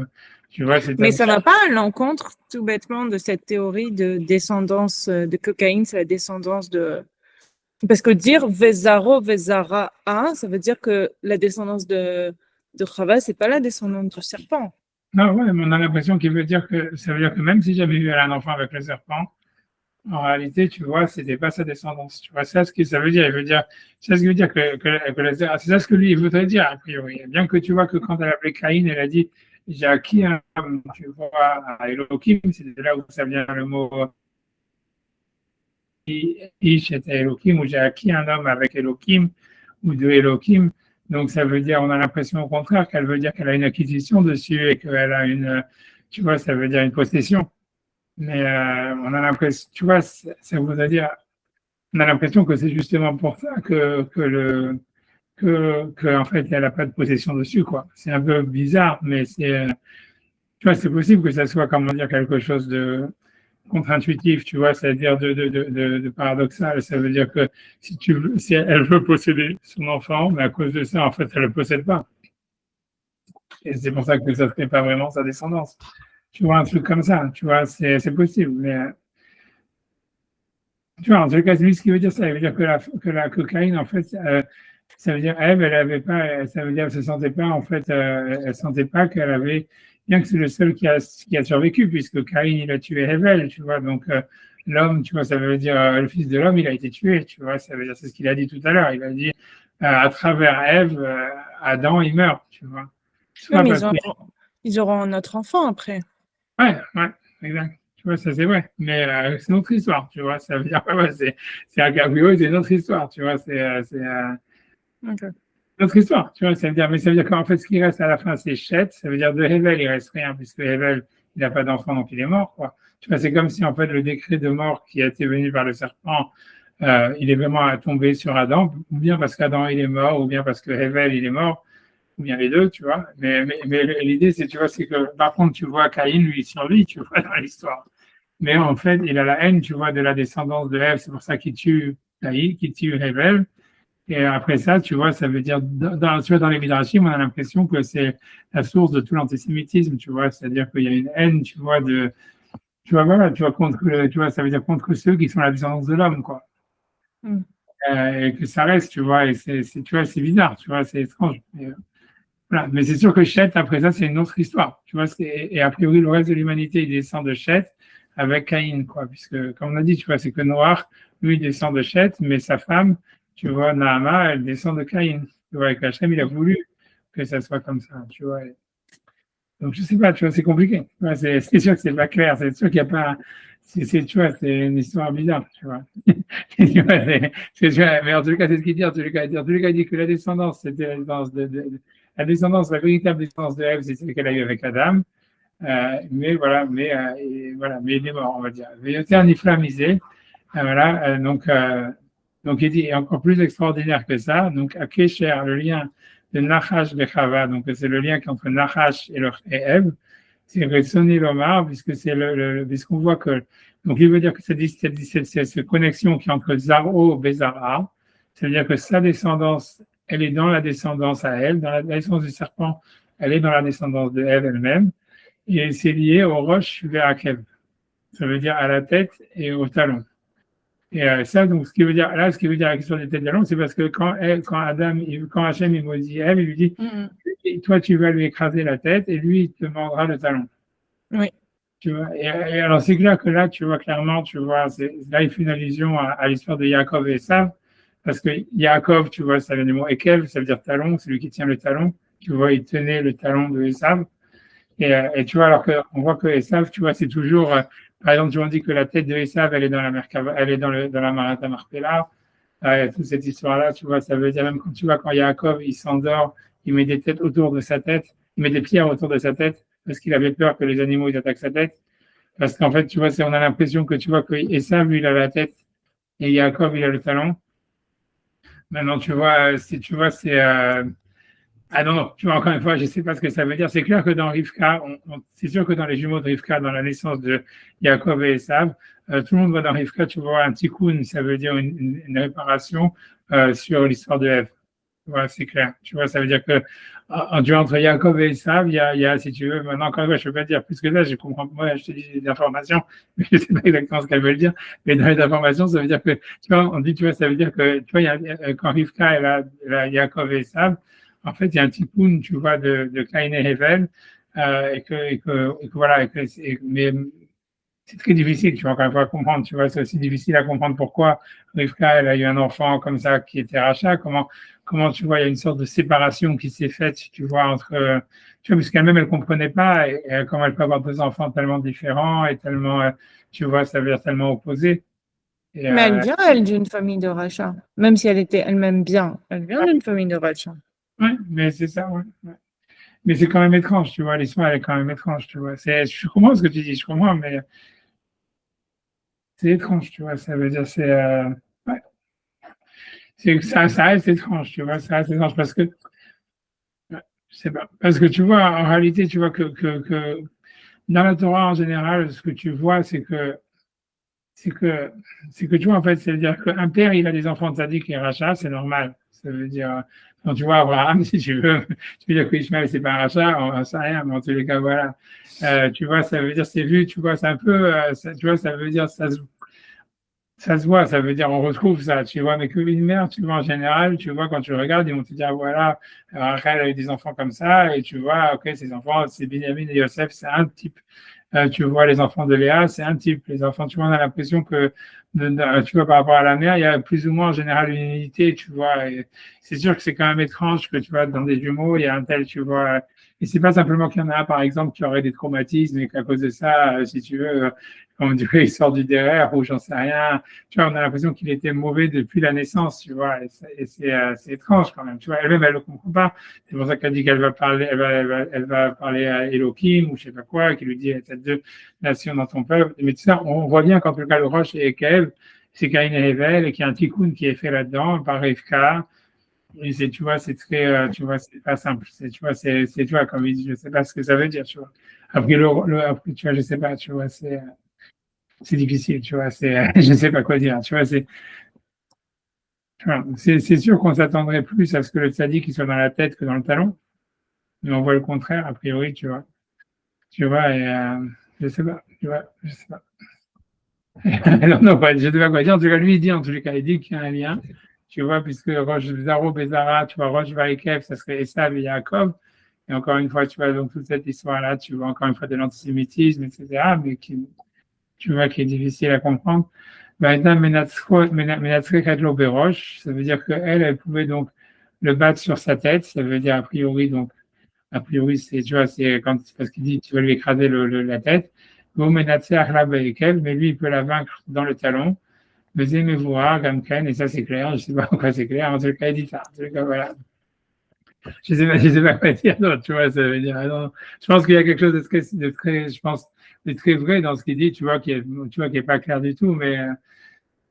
tu vois, Mais ça va pas à l'encontre, tout bêtement, de cette théorie de descendance de cocaïne, c'est la descendance de. Parce que dire Vezaro, Vezara A, ça veut dire que la descendance de Chava, c'est pas la descendance du serpent. Non, ouais, mais on a l'impression qu'il veut dire que ça veut dire que même si j'avais eu un enfant avec le serpent, en réalité, tu vois, c'était pas sa descendance. Tu vois, c'est ce que ça veut dire. Il veut dire, c'est ce que veut dire c'est ça ce que lui il voudrait dire, a priori. Bien que tu vois que quand elle appelait Caïn, elle a dit, j'ai acquis un homme, tu vois, à Elohim, c'est de là où ça vient le mot Ish et Elohim, où j'ai acquis un homme avec Elohim, ou de Elohim. Donc, ça veut dire, on a l'impression au contraire qu'elle veut dire qu'elle a une acquisition dessus et qu'elle a tu vois, ça veut dire une possession. Mais on a l'impression, tu vois, ça voudrait dire, on a l'impression que c'est justement pour ça en fait, elle n'a pas de possession dessus, quoi. C'est un peu bizarre, mais tu vois, c'est possible que ça soit, comment dire, quelque chose contre-intuitif, tu vois, c'est-à-dire de paradoxal. Ça veut dire que si elle veut posséder son enfant, mais à cause de ça, en fait, elle le possède pas. Et c'est pour ça que ça ne fait pas vraiment sa descendance. Tu vois, un truc comme ça, tu vois, c'est possible. Mais, tu vois, en tout cas, c'est lui ce qui veut dire ça. Il veut dire que Caïn, en fait, ça veut dire, elle avait pas, ça veut dire, elle se sentait pas, en fait, elle sentait pas qu'elle avait, bien que c'est le seul qui a survécu, puisque Caïn, il a tué Hével, tu vois, donc, l'homme, tu vois, ça veut dire, le fils de l'homme, il a été tué, tu vois, ça veut dire, c'est ce qu'il a dit tout à l'heure. Il a dit, à travers Ève, Adam, il meurt, tu vois. Oui, Soit mais parce que, ils auront un autre enfant après. ouais, exact. Tu vois, ça c'est vrai. Mais c'est notre histoire, tu vois. Ça veut dire, ouais, c'est un cabriole, c'est notre histoire, tu vois. C'est Ok. notre histoire, tu vois. Ça veut dire, mais ça veut dire qu'en fait, ce qui reste à la fin, c'est Chet. Ça veut dire de Hevel, il reste rien, puisque Hevel, il n'a pas d'enfant, donc il est mort, quoi. Tu vois, c'est comme si, en fait, le décret de mort qui a été venu par le serpent, il est vraiment tombé sur Adam, ou bien parce qu'Adam, il est mort, ou bien parce que Hevel, il est mort, ou bien les deux, tu vois. Mais l'idée, c'est, tu vois, c'est que, par contre, tu vois Caïn, lui, survit, tu vois, dans l'histoire. Mais en fait, il a la haine, tu vois, de la descendance de Ève. C'est pour ça qu'il tue Caïn, qu'il tue Hével. Et après ça, tu vois, ça veut dire, tu vois, dans les Midrashim, on a l'impression que c'est la source de tout l'antisémitisme, tu vois. C'est-à-dire qu'il y a une haine, tu vois, tu vois, voilà, tu vois, tu vois, ça veut dire contre ceux qui sont la descendance de l'homme, quoi. Mm. Et que ça reste, tu vois, et tu vois, c'est bizarre, tu vois, c'est étrange. Voilà. Mais c'est sûr que Chet, après ça, c'est une autre histoire. Tu vois, et a priori, le reste de l'humanité, il descend de Chet avec Caïn, quoi. Puisque, comme on a dit, tu vois, c'est que Noach, lui, il descend de Chet, mais sa femme, tu vois, Naama, elle descend de Caïn. Tu vois, et qu'Hachem, il a voulu que ça soit comme ça, tu vois. Donc, je sais pas, tu vois, c'est compliqué. Tu vois, c'est sûr que c'est pas clair. C'est sûr qu'il n'y a pas, tu vois, c'est une histoire bizarre, tu vois. Tu vois, mais en tout cas, c'est ce qu'il dit, en tout cas, il dit que la descendance, c'était la descendance la descendance, la véritable descendance de Ève, c'est celle qu'elle a eue avec Adam. Mais voilà, mais il est mort, on va dire. Véoter niflamisé, voilà, donc il dit encore plus extraordinaire que ça. Donc, à Kesher, le lien de Nachash et Chava, donc c'est le lien entre Nachash et Ève, c'est Retsoni Lomar, puisque puisqu'on voit que, donc il veut dire que cette connexion qui est entre Zaro et Zara, c'est-à-dire que sa descendance, elle est dans la descendance à elle, dans la descendance du serpent, elle est dans la descendance de Ève elle-même, et c'est lié au roche vers Akev. Ça veut dire à la tête et au talon. Et ça, donc, ce qui veut dire, là, ce qui veut dire la question des têtes de c'est parce que quand Hachem, il maudit Ève, il lui dit, toi, tu vas lui écraser la tête et lui, il te mordra le talon. Oui. Tu vois, et alors, c'est clair que là, tu vois clairement, tu vois, là, il fait une allusion à l'histoire de Yaakov et Esav, parce que Yaakov, tu vois, ça vient du mot Ekev, ça veut dire talon, c'est lui qui tient le talon. Tu vois, il tenait le talon de Esav. Et tu vois, alors qu'on voit que Esav, tu vois, c'est toujours, par exemple, tu vois, on dit que la tête de Esav, elle est dans la mer, elle est dans la Marata Marpella. Toute cette histoire-là, tu vois, ça veut dire même quand tu vois, quand Yaakov, il s'endort, il met des têtes autour de sa tête, il met des pierres autour de sa tête, parce qu'il avait peur que les animaux, ils attaquent sa tête. Parce qu'en fait, tu vois, on a l'impression que tu vois que Esav, lui, il a la tête, et Yaakov, il a le talon. Maintenant, tu vois, si tu vois, ah non, tu vois, encore une fois, je ne sais pas ce que ça veut dire. C'est clair que dans Rivka, c'est sûr que dans les jumeaux de Rivka, dans la naissance de Yaakov et Esav, tout le monde voit dans Rivka, tu vois, un tikkun, ça veut dire une réparation sur l'histoire de Ève. Voilà, c'est clair. Tu vois, ça veut dire que tu vois, entre Yaakov et Esav, il y a, si tu veux, maintenant, encore une fois, je ne peux pas dire plus que ça, je comprends, moi, je te dis des informations, mais je ne sais pas exactement ce qu'elle veut dire, mais dans les informations, ça veut dire que, tu vois, on dit, tu vois, ça veut dire que, tu vois, quand Rivka, elle a Yaakov et Esav, en fait, il y a un tikkun, tu vois, de Caïn et Hevel, voilà, mais c'est très difficile, tu vois, encore une fois, à comprendre, tu vois, c'est aussi difficile à comprendre pourquoi Rivka, elle a eu un enfant comme ça qui était Racha, comment, tu vois, il y a une sorte de séparation qui s'est faite, tu vois, entre, tu vois, puisqu'elle-même, elle comprenait pas, et comment elle peut avoir deux enfants tellement différents et tellement, tu vois, ça veut dire tellement opposés. Et, Mais elle vient, elle, d'une famille de rachat. Même si elle était elle-même bien, elle vient d'une famille de rachat. ouais, mais c'est ça, ouais. Mais c'est quand même étrange, tu vois, l'histoire, elle est quand même étrange, tu vois. Je comprends ce que tu dis, je comprends, mais c'est étrange, tu vois. Ça veut dire, ouais, ça reste étrange, tu vois, ça reste étrange parce que, ouais, je sais pas, parce que tu vois, en réalité, tu vois que dans la Torah en général, ce que tu vois, c'est que c'est que tu vois, en fait, c'est-à-dire qu'un père, il a des enfants tzaddik et rachat, c'est normal. Ça veut dire, quand tu vois Abraham, si tu veux dire que Ishmael, c'est pas un rachat, on sait rien, mais en tous les cas, voilà. Tu vois, ça veut dire, c'est vu, tu vois, c'est un peu, tu vois, ça veut dire, ça se voit, ça veut dire on retrouve ça, tu vois, mais qu'une mère, tu vois, en général, tu vois, quand tu regardes, ils vont te dire, voilà, Rachel a eu des enfants comme ça, et tu vois, ok, ces enfants, c'est Benjamin et Yosef, c'est un type. Tu vois, les enfants de Léa, c'est un type. Les enfants, tu vois, on a l'impression que, tu vois, par rapport à la mère, il y a plus ou moins en général une unité, tu vois. Et c'est sûr que c'est quand même étrange que, tu vois, dans des jumeaux, il y a un tel, tu vois. Et c'est pas simplement qu'il y en a un, par exemple, qui aurait des traumatismes et qu'à cause de ça, si tu veux, on dirait, il sort du derrière ou j'en sais rien. Tu vois, on a l'impression qu'il était mauvais depuis la naissance, tu vois. C'est étrange quand même, tu vois. Elle-même, elle le comprend pas. C'est pour ça qu'elle dit qu'elle va parler, elle va parler à Elohim ou je sais pas quoi, qui lui dit, t'as deux nations dans ton peuple. Mais tout ça, on voit bien quand le cas le Roche et Kev, c'est Caïn et Hevel, et qu'il y a un tikkun qui est fait là-dedans par Rivka. Et c'est, tu vois, c'est très, tu vois, c'est pas simple. C'est, tu vois, tu vois, comme il dit, je sais pas ce que ça veut dire, tu vois. Après, après, tu vois, je sais pas, tu vois, c'est difficile, tu vois, je sais pas quoi dire, tu vois, c'est sûr qu'on s'attendrait plus à ce que le tzaddik il soit dans la tête que dans le talon, mais on voit le contraire, a priori, tu vois, et je sais pas, tu vois, je sais pas. Non, non, je sais pas quoi dire. En tout cas, lui, il dit, en tous les cas, il dit qu'il y a un lien, tu vois, puisque Roche Zaro, Bezara, tu vois, Roche Vaïkev, ça serait Esav et Yaakov. Et encore une fois, tu vois, donc toute cette histoire-là, tu vois, encore une fois, de l'antisémitisme, etc., mais tu vois, qui est difficile à comprendre. Maintenant, Menatzrek Adlo Beroche, ça veut dire qu'elle, elle pouvait donc le battre sur sa tête, ça veut dire, a priori, donc, a priori, c'est, tu vois, c'est quand, parce qu'il dit, tu vas lui écraser la tête. Mais lui, il peut la vaincre dans le talon. Gamken, et ça, c'est clair. Je sais pas pourquoi c'est clair. En tout cas, il dit ça. En tout cas, voilà. Je sais pas quoi dire d'autre, tu vois, ça veut dire, ah non. Je pense qu'il y a quelque chose de très, je pense, de très vrai dans ce qu'il dit, tu vois, qui est pas clair du tout, mais,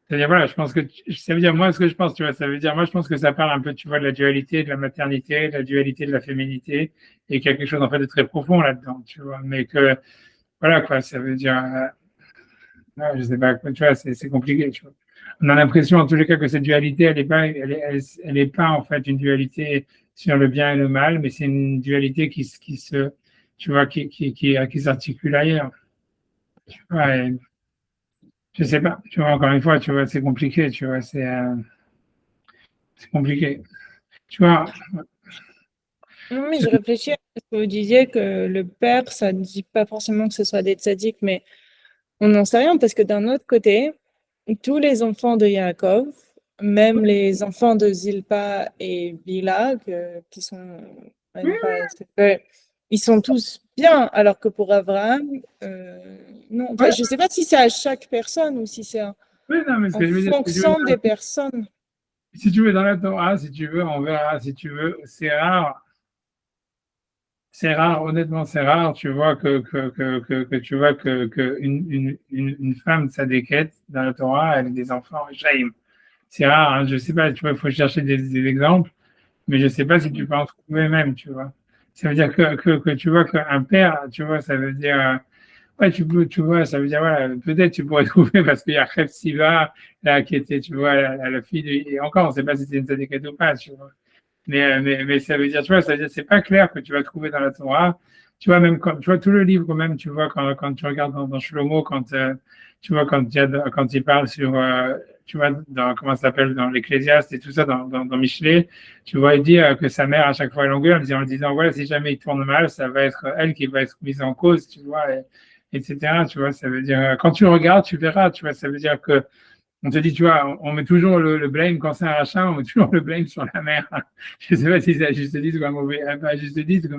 c'est-à-dire, voilà, je pense que, ça veut dire, moi, ce que je pense, tu vois, ça veut dire, moi, je pense que ça parle un peu, tu vois, de la dualité de la maternité, de la dualité de la féminité, et qu'il y a quelque chose, en fait, de très profond là-dedans, tu vois, mais que, voilà, quoi, ça veut dire, ouais, je sais pas, tu vois, c'est compliqué, tu vois. On a l'impression, en tous les cas, que cette dualité, elle est pas, en fait, une dualité sur le bien et le mal, mais c'est une dualité qui se, tu vois, qui s'articule ailleurs. Ouais, je sais pas, tu vois, encore une fois, tu vois, c'est compliqué, tu vois, c'est compliqué. Tu vois, Non, mais je réfléchis à ce que vous disiez que le père, ça ne dit pas forcément que ce soit des tzaddik, mais on n'en sait rien parce que d'un autre côté, tous les enfants de Yaakov, même les enfants de Zilpa et Bila, qui sont même pas, ils sont tous bien, alors que pour Abraham, non. Enfin, ouais, je ne sais pas si c'est à chaque personne ou si c'est ouais, non, mais ce en que je veux dire, fonction des personnes. si tu veux, dans la Torah, si tu veux, on verra, si tu veux, c'est rare, honnêtement, c'est rare, tu vois, que tu vois que une femme, ça déquête dans la Torah, elle a des enfants, jaïm. C'est rare, hein, je sais pas, tu vois, il faut chercher des exemples, mais je sais pas si tu peux en trouver même, tu vois. Ça veut dire que tu vois qu'un père, tu vois, ça veut dire, ouais, tu vois, ça veut dire, voilà, peut-être tu pourrais trouver parce qu'il y a Khef Siva, là, qui était, tu vois, la fille de, et encore, on ne sait pas si c'était une tzaddikat ou pas, tu vois. Mais ça veut dire, tu vois, ça veut dire, c'est pas clair que tu vas trouver dans la Torah. Tu vois, même quand, tu vois, tout le livre, même, tu vois, quand tu regardes dans Shlomo, tu vois, quand il parle sur, tu vois, comment ça s'appelle, dans l'Ecclésiaste et tout ça, dans Michelet, tu vois, il dit que sa mère, à chaque fois, elle engueule, en lui disant, voilà, si jamais il tourne mal, ça va être elle qui va être mise en cause, tu vois, etc. Tu vois, ça veut dire, quand tu regardes, tu verras, tu vois, ça veut dire que, on te dit, tu vois, on met toujours le blame quand c'est un rachat, on met toujours le blame sur la mère. Je sais pas si c'est à juste titre ou à mauvais, pas à juste titre,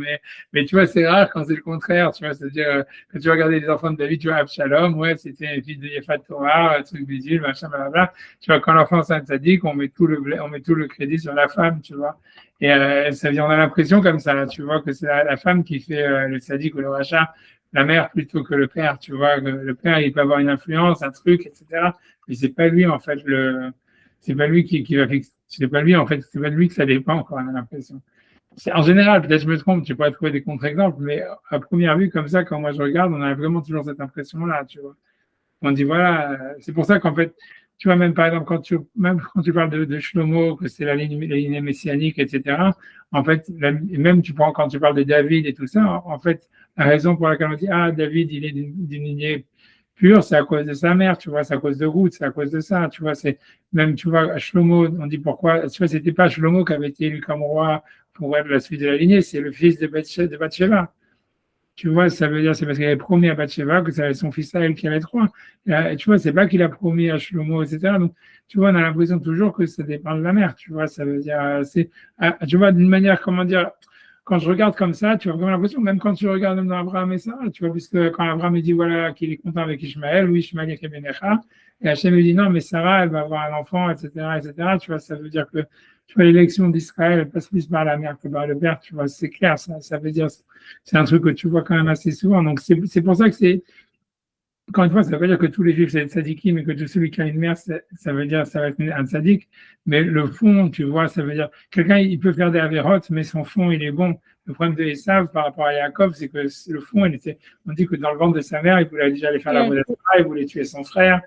mais tu vois, c'est rare quand c'est le contraire, tu vois, c'est-à-dire, quand tu vas regarder les enfants de David, tu vois, Absalom, ouais, c'était une fille de Yefat Torah, un truc bidule, machin, blablabla. Tu vois, quand l'enfant c'est un tzaddik, on met tout le crédit sur la femme, tu vois. Et ça veut dire, on a l'impression comme ça, tu vois, que c'est la femme qui fait le tzaddik ou le rachat, la mère plutôt que le père, tu vois, que le père, il peut avoir une influence, un truc, etc. Mais c'est pas lui, en fait, c'est pas lui qui va fixer, c'est pas lui, en fait, c'est pas de lui que ça dépend, quoi, on a l'impression. En général, peut-être je me trompe, tu pourrais trouver des contre-exemples, mais à première vue, comme ça, quand moi je regarde, on a vraiment toujours cette impression-là, tu vois. On dit voilà, c'est pour ça qu'en fait, tu vois, même par exemple, même quand tu parles de Shlomo, que c'est la lignée messianique, etc., en fait, même tu prends quand tu parles de David et tout ça, en fait, la raison pour laquelle on dit, ah, David, il est d'une lignée pure, c'est à cause de sa mère, tu vois, c'est à cause de Ruth, c'est à cause de ça, tu vois, c'est même, tu vois, Shlomo, on dit pourquoi, tu vois, c'était pas Shlomo qui avait été élu comme roi pour être la suite de la lignée, c'est le fils de Bathsheba. Tu vois, ça veut dire, c'est parce qu'il avait promis à Bathsheba que ça allait son fils à elle qui allait être roi. Et, tu vois, c'est pas qu'il a promis à Shlomo, etc. Donc, tu vois, on a l'impression toujours que ça dépend de la mère, tu vois, ça veut dire, tu vois, d'une manière, comment dire, quand je regarde comme ça, tu as vraiment l'impression, même quand tu regardes même dans Abraham et Sarah, tu vois, puisque quand Abraham dit, voilà, qu'il est content avec Ishmaël, oui, Ishmaël est Kebenecha, et Hachem lui dit, non, mais Sarah, elle va avoir un enfant, etc., etc., tu vois, ça veut dire que, tu vois, l'élection d'Israël, elle passe plus par la mère que par le père, tu vois, c'est clair, ça veut dire, c'est un truc que tu vois quand même assez souvent. Donc, c'est pour ça que c'est, encore une fois, ça veut pas dire que tous les juifs, c'est des tzadikim, mais que tout celui qui a une mère, ça veut dire, ça va être un tzadik. Mais le fond, tu vois, ça veut dire, quelqu'un, il peut faire des avérotes, mais son fond, il est bon. Le problème de Esav par rapport à Yaakov, c'est que le fond, on dit que dans le ventre de sa mère, il voulait déjà aller faire la voie il voulait tuer son frère,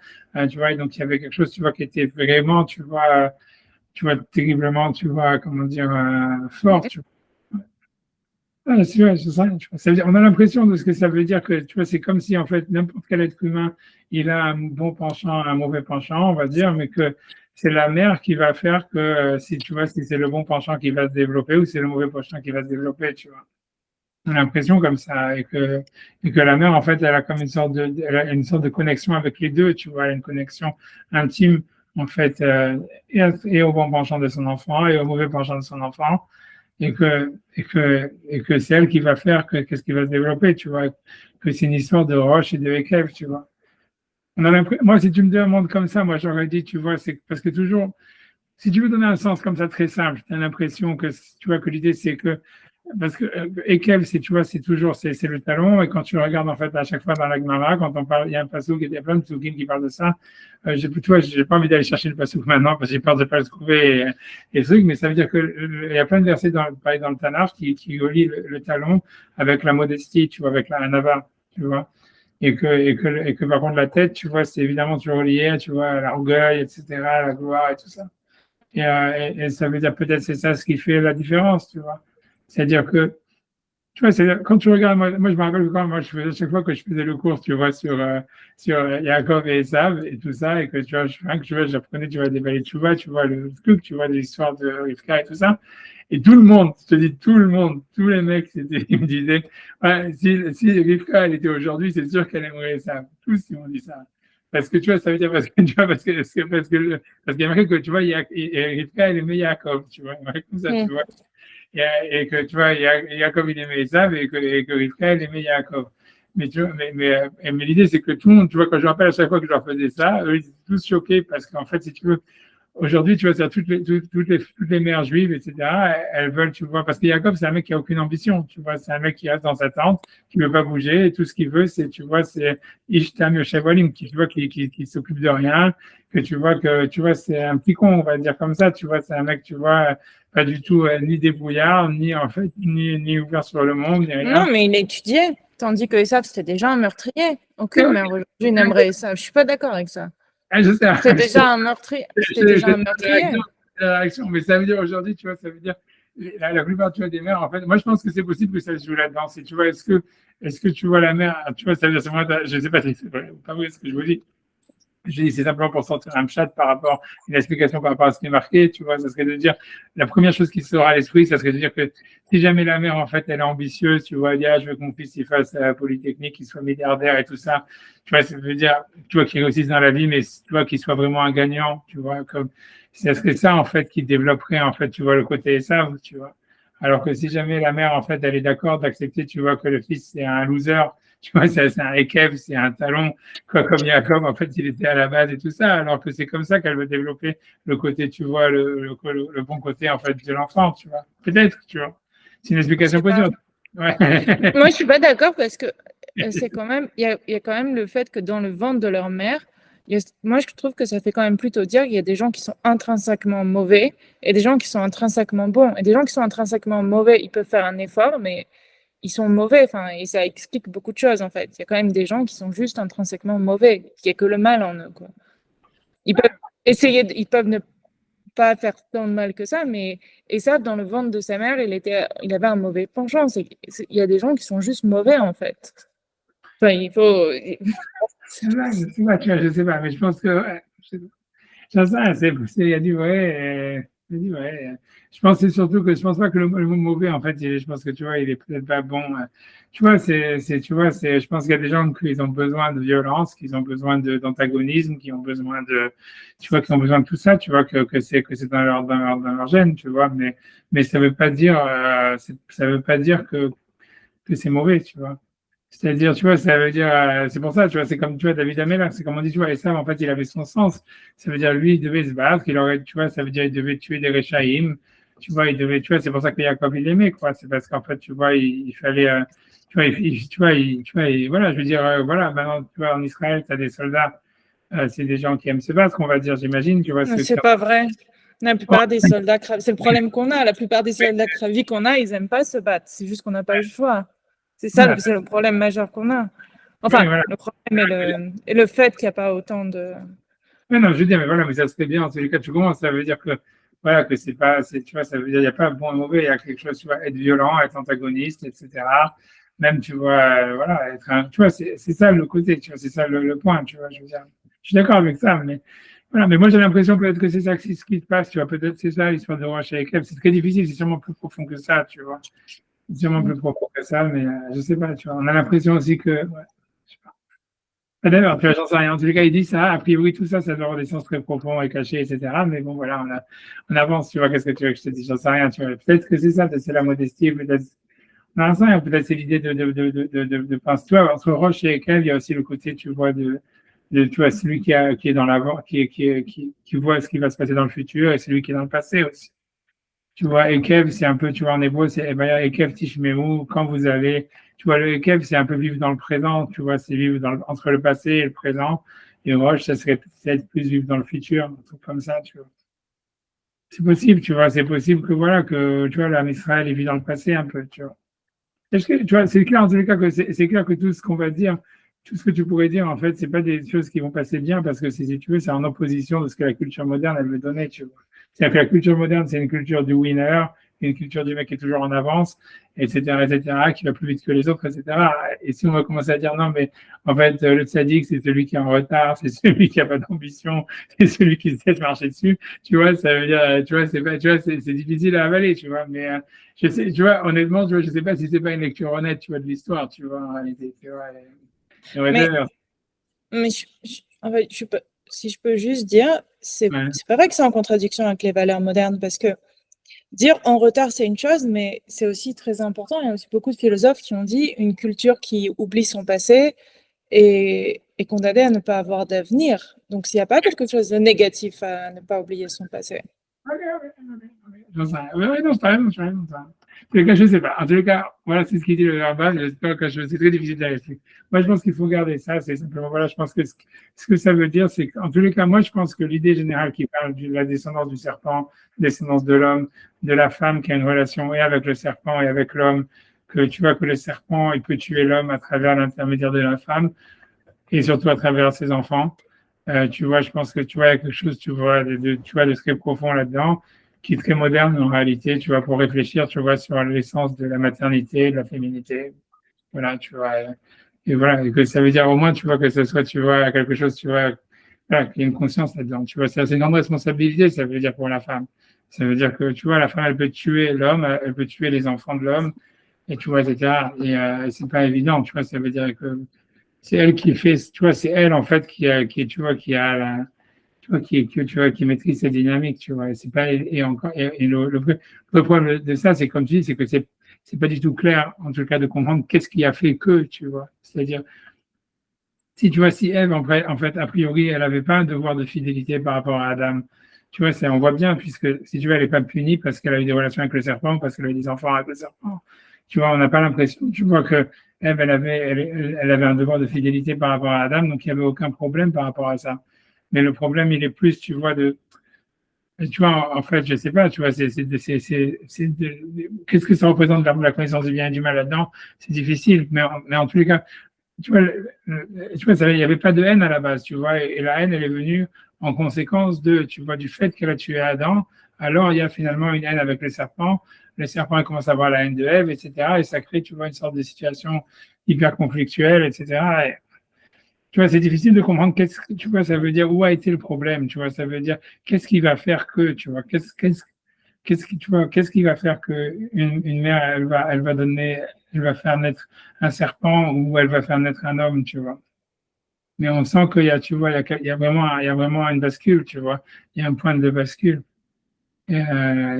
tu vois, et donc il y avait quelque chose, tu vois, qui était vraiment, tu vois, terriblement, tu vois, comment dire, fort, tu vois. Ah, c'est vrai, c'est ça. Tu vois. Ça veut dire, on a l'impression de ce que ça veut dire que, tu vois, c'est comme si, en fait, n'importe quel être humain, il a un bon penchant, un mauvais penchant, on va dire, mais que c'est la mère qui va faire que, si tu vois, si c'est le bon penchant qui va se développer ou c'est le mauvais penchant qui va se développer, tu vois. On a l'impression comme ça, et que la mère, en fait, elle a comme elle a une sorte de connexion avec les deux, tu vois, elle a une connexion intime, en fait, et au bon penchant de son enfant et au mauvais penchant de son enfant et que c'est elle qui va faire que qu'est-ce qui va se développer, tu vois, que c'est une histoire de roche et de équerre, tu vois. On a l'impression, moi, si tu me demandes comme ça, moi, j'aurais dit, tu vois, c'est parce que toujours, si tu veux donner un sens comme ça très simple, tu as l'impression que, tu vois, que l'idée, c'est que parce que Ekel, c'est, tu vois, c'est toujours, c'est le talon. Et quand tu regardes, en fait, à chaque fois dans la Gemara, quand on parle, il y a un passouk, il y a plein de psukim qui parlent de ça. Tu vois, j'ai pas envie d'aller chercher le passouk maintenant parce que j'ai peur de pas le trouver et truc, mais ça veut dire que il y a plein de versets dans le Tanakh qui relient le talon avec la modestie, tu vois, avec la hanava, tu vois. Et que par contre, la tête, tu vois, c'est évidemment toujours lié, tu vois, à l'orgueil, etc., à la gloire et tout ça. Et ça veut dire peut-être c'est ça ce qui fait la différence, tu vois. C'est-à-dire que, tu vois, quand tu regardes, moi je me rappelle quand moi je faisais chaque fois que je faisais le cours, tu vois, sur Yaakov et Esav et tout ça, et que tu vois, j'apprenais, tu vois, des balais de Chouva, tu vois, le truc, tu vois, l'histoire de Rivka et tout ça. Et tout le monde, je te dis tout le monde, tous les mecs, ils me disaient, ouais, si Rivka, elle était aujourd'hui, c'est sûr qu'elle aimerait Esav. Tous, ils m'ont dit ça. Parce que tu vois, ça veut dire parce que tu vois, parce qu'il y a marqué que tu vois, Rivka, elle aimait Yaakov, tu vois, il y a marqué comme ça, tu vois. Et que tu vois, Jacob il aimait Esav et que Rivka elle aimait Jacob. Mais, tu vois, mais l'idée c'est que tout le monde, tu vois, quand je me rappelle à chaque fois que je leur faisais ça, eux ils étaient tous choqués parce qu'en fait, si tu veux, aujourd'hui, tu vois, c'est toutes les mères juives, etc., elles veulent, tu vois, parce que Jacob, c'est un mec qui a aucune ambition, tu vois, c'est un mec qui reste dans sa tente, qui veut pas bouger, et tout ce qu'il veut, c'est, tu vois, c'est Ishtam Yoshevolim, tu vois, qui s'occupe de rien, que, tu vois, c'est un petit con, on va dire comme ça, tu vois, c'est un mec, tu vois, pas du tout, ni débrouillard, ni, en fait, ni ouvert sur le monde, ni rien. Non, mais il étudiait, tandis que Esav, c'était déjà un meurtrier. Aucune mère aujourd'hui n'aimerait Esav. Je suis pas d'accord avec ça. Je sais, C'est déjà un meurtrier. C'était déjà un meurtrier. la réaction, mais ça veut dire aujourd'hui, tu vois, ça veut dire la plupart tu vois, des mères, en fait, moi je pense que c'est possible que ça se joue là-dedans. Tu vois, est-ce que tu vois la mère, tu vois, ça veut dire, moi, je sais pas si c'est vrai ou pas vrai ce que je vous dis. Je dis, c'est simplement pour sortir un chat par rapport, une explication par rapport à ce qui est marqué, tu vois, ça serait de dire, la première chose qui sera à l'esprit, ça serait de dire que si jamais la mère, en fait, elle est ambitieuse, tu vois, elle dit, ah, je veux que mon fils, il fasse la Polytechnique, qu'il soit milliardaire et tout ça, tu vois, ça veut dire, tu vois, qu'il réussisse dans la vie, mais tu vois, qu'il soit vraiment un gagnant, tu vois, comme, ça serait ça, en fait, qui développerait, en fait, tu vois, le côté ça, tu vois. Alors que si jamais la mère, en fait, elle est d'accord d'accepter, tu vois, que le fils, c'est un loser, tu vois, c'est un ékev, c'est un talon, quoi, comme Jacob, en fait, il était à la base et tout ça, alors que c'est comme ça qu'elle veut développer le côté, tu vois, le bon côté, en fait, de l'enfant, tu vois. Peut-être, tu vois. C'est une explication possible. Ouais. Moi, je suis pas d'accord parce que c'est quand même, il y a quand même le fait que dans le ventre de leur mère, moi, je trouve que ça fait quand même plutôt dire qu'il y a des gens qui sont intrinsèquement mauvais et des gens qui sont intrinsèquement bons. Et des gens qui sont intrinsèquement mauvais, ils peuvent faire un effort, mais ils sont mauvais, enfin, et ça explique beaucoup de choses, en fait. Il y a quand même des gens qui sont juste intrinsèquement mauvais, qu'il n'y a que le mal en eux, quoi. Ils peuvent ils peuvent ne pas faire tant de mal que ça, mais Esav, dans le ventre de sa mère, il avait un mauvais penchant. Il y a des gens qui sont juste mauvais, en fait. Enfin, il faut. C'est vrai, tu vois, je sais pas, mais je pense que, ouais, j'en sais rien, il y a du vrai, il y a du vrai. Je pense que c'est surtout que je pense pas que le mot mauvais, en fait, je pense que tu vois, il est peut-être pas bon. Tu vois, tu vois, je pense qu'il y a des gens qui ont besoin de violence, qui ont besoin d'antagonisme, qui ont besoin tu vois, qui ont besoin de tout ça, tu vois, que c'est dans leur gène, tu vois, mais ça veut pas dire, ça veut pas dire que c'est mauvais, tu vois. C'est-à-dire, tu vois, ça veut dire, c'est pour ça, tu vois, c'est comme, tu vois, David Ameller, c'est comme on dit, tu vois, et ça, en fait, il avait son sens. Ça veut dire, lui, il devait se battre, il aurait, tu vois, ça veut dire, il devait tuer des Réchaïm, tu vois, il devait, tu vois, c'est pour ça que Jacob, il l'aimait, quoi. C'est parce qu'en fait, tu vois, il fallait, tu vois, voilà, je veux dire, voilà, maintenant, tu vois, en Israël, tu as des soldats, c'est des gens qui aiment se battre, on va dire, j'imagine, tu vois, ceux qui C'est pas vrai. La plupart des soldats, c'est le problème qu'on a. La plupart des soldats Kravi qu'on a, ils n'aiment pas se battre. C'est juste qu'on n'a pas le choix. C'est ça, voilà. c'est le problème majeur qu'on a. Oui, Enfin, voilà. le problème et le fait qu'il n'y a pas autant de. Mais non, je veux dire, mais voilà, mais ça serait bien, en tous les cas, tu commences, ça veut dire que, voilà, que c'est pas, tu vois, ça veut dire, il n'y a pas bon et mauvais, il y a quelque chose, tu vois, être violent, être antagoniste, etc. Même, tu vois, voilà, tu vois, c'est ça le côté, tu vois, c'est ça le point, tu vois, je veux dire. Je suis d'accord avec ça, mais, voilà, mais moi, j'ai l'impression peut-être que c'est ça, c'est ce qui se passe, tu vois, peut-être c'est ça, l'histoire de Roche avec Eve, c'est très difficile, c'est sûrement plus profond que ça, tu vois. C'est sûrement plus profond que ça, mais, je sais pas, tu vois, on a l'impression aussi que, ouais, je sais pas. D'ailleurs, tu vois, j'en sais rien. En tout cas, il dit ça. A priori, tout ça, ça doit avoir des sens très profonds et cachés, etc. Mais bon, voilà, on avance. Tu vois, qu'est-ce que tu veux que je te dise? J'en sais rien. Tu vois, peut-être que c'est ça, peut-être c'est la modestie, peut-être. On n'en sait rien. Peut-être c'est l'idée de penser. Tu vois, entre Roche et Kev, il y a aussi le côté, tu vois, tu vois, celui qui est dans l'avant, qui voit ce qui va se passer dans le futur et celui qui est dans le passé aussi. Tu vois, Ekev, c'est un peu, tu vois, en hébreu, c'est Ekev Tishmemu, quand vous allez, tu vois, le Ekev, c'est un peu vivre dans le présent, tu vois, c'est vivre entre le passé et le présent. Et Roche, ça serait peut-être plus vivre dans le futur, un truc comme ça, tu vois. C'est possible, tu vois, c'est possible que, voilà, que, tu vois, l'âme Israël, il vit dans le passé un peu, tu vois. Est-ce que, tu vois, c'est clair, en tous les cas, que c'est clair que tout ce qu'on va dire, tout ce que tu pourrais dire, en fait, c'est pas des choses qui vont passer bien parce que, si tu veux, c'est en opposition de ce que la culture moderne, elle veut donner, tu vois. C'est-à-dire que la culture moderne, c'est une culture du winner, une culture du mec qui est toujours en avance, etc., qui va plus vite que les autres, etc. Et si on va commencer à dire non, mais en fait, le tzaddik, c'est celui qui est en retard, c'est celui qui a pas d'ambition, c'est celui qui se laisse marcher dessus, tu vois, ça veut dire, tu vois, c'est pas, tu vois, c'est difficile à avaler, tu vois, mais, je sais, tu vois, honnêtement, tu vois, je sais pas si c'est pas une lecture honnête, tu vois, de l'histoire, tu vois, en réalité, tu vois. Mais, mais en fait, si je peux juste dire, c'est pas vrai que c'est en contradiction avec les valeurs modernes parce que dire en retard, c'est une chose, mais c'est aussi très important. Il y a aussi beaucoup de philosophes qui ont dit une culture qui oublie son passé est condamnée à ne pas avoir d'avenir. Donc, s'il n'y a pas quelque chose de négatif à ne pas oublier son passé. J'en sais rien. Ouais, non, t'as raison, t'as raison. En tous les cas, je sais pas. En tous les cas, voilà, c'est ce qu'il dit le verbal. J'espère que c'est très difficile à expliquer. Moi, je pense qu'il faut garder ça. C'est simplement, voilà, je pense que ce que ça veut dire, c'est qu'en tous les cas, moi, je pense que l'idée générale qui parle de la descendance du serpent, descendance de l'homme, de la femme qui a une relation et avec le serpent et avec l'homme, que tu vois que le serpent, il peut tuer l'homme à travers l'intermédiaire de la femme et surtout à travers ses enfants. Tu vois, je pense que tu vois, il y a quelque chose, tu vois, tu vois, de très profond là-dedans, qui est très moderne en réalité, tu vois, pour réfléchir, tu vois, sur l'essence de la maternité, de la féminité. Voilà, tu vois. Et voilà, et que ça veut dire au moins, tu vois, que ce soit, tu vois, quelque chose, tu vois, voilà, qu'il y ait une conscience là-dedans. Tu vois, c'est une grande responsabilité, ça veut dire pour la femme. Ça veut dire que, tu vois, la femme, elle peut tuer l'homme, elle peut tuer les enfants de l'homme, et tu vois, etc. Et c'est pas évident, tu vois, ça veut dire que c'est elle qui fait, tu vois, c'est elle en fait tu vois, qui a la, tu vois, tu vois, qui maîtrise cette dynamique, tu vois. Et c'est pas, et encore, et le problème de ça, c'est comme tu dis, c'est que c'est pas du tout clair, en tout cas, de comprendre qu'est-ce qui a fait que, tu vois. C'est-à-dire, si tu vois, si Ève, en fait, a priori, elle avait pas un devoir de fidélité par rapport à Adam. Tu vois, on voit bien, puisque si tu vois, elle est pas punie parce qu'elle a eu des relations avec le serpent, parce qu'elle a eu des enfants avec le serpent. Tu vois, on n'a pas l'impression, tu vois, que Ève, elle avait un devoir de fidélité par rapport à Adam, donc il n'y avait aucun problème par rapport à ça. Mais le problème, il est plus, tu vois, Tu vois, en fait, je sais pas, tu vois, qu'est-ce que ça représente la connaissance du bien et du mal là-dedans? C'est difficile, mais en tous les cas, tu vois, tu vois, il n'y avait pas de haine à la base, tu vois, et la haine, elle est venue en conséquence tu vois, du fait qu'elle a tué Adam. Alors, il y a finalement une haine avec le serpent. Le serpent, il commence à avoir la haine de Ève, etc. Et ça crée, tu vois, une sorte de situation hyper conflictuelle, etc. Et, tu vois, c'est difficile de comprendre qu'est-ce que, tu vois, ça veut dire où a été le problème, tu vois, ça veut dire qu'est-ce qui va faire que, tu vois, tu vois, qu'est-ce qui va faire que une mère, elle va donner, elle va faire naître un serpent ou elle va faire naître un homme, tu vois. Mais on sent qu'il y a, tu vois, il y a vraiment une bascule, tu vois. Il y a un point de bascule. Et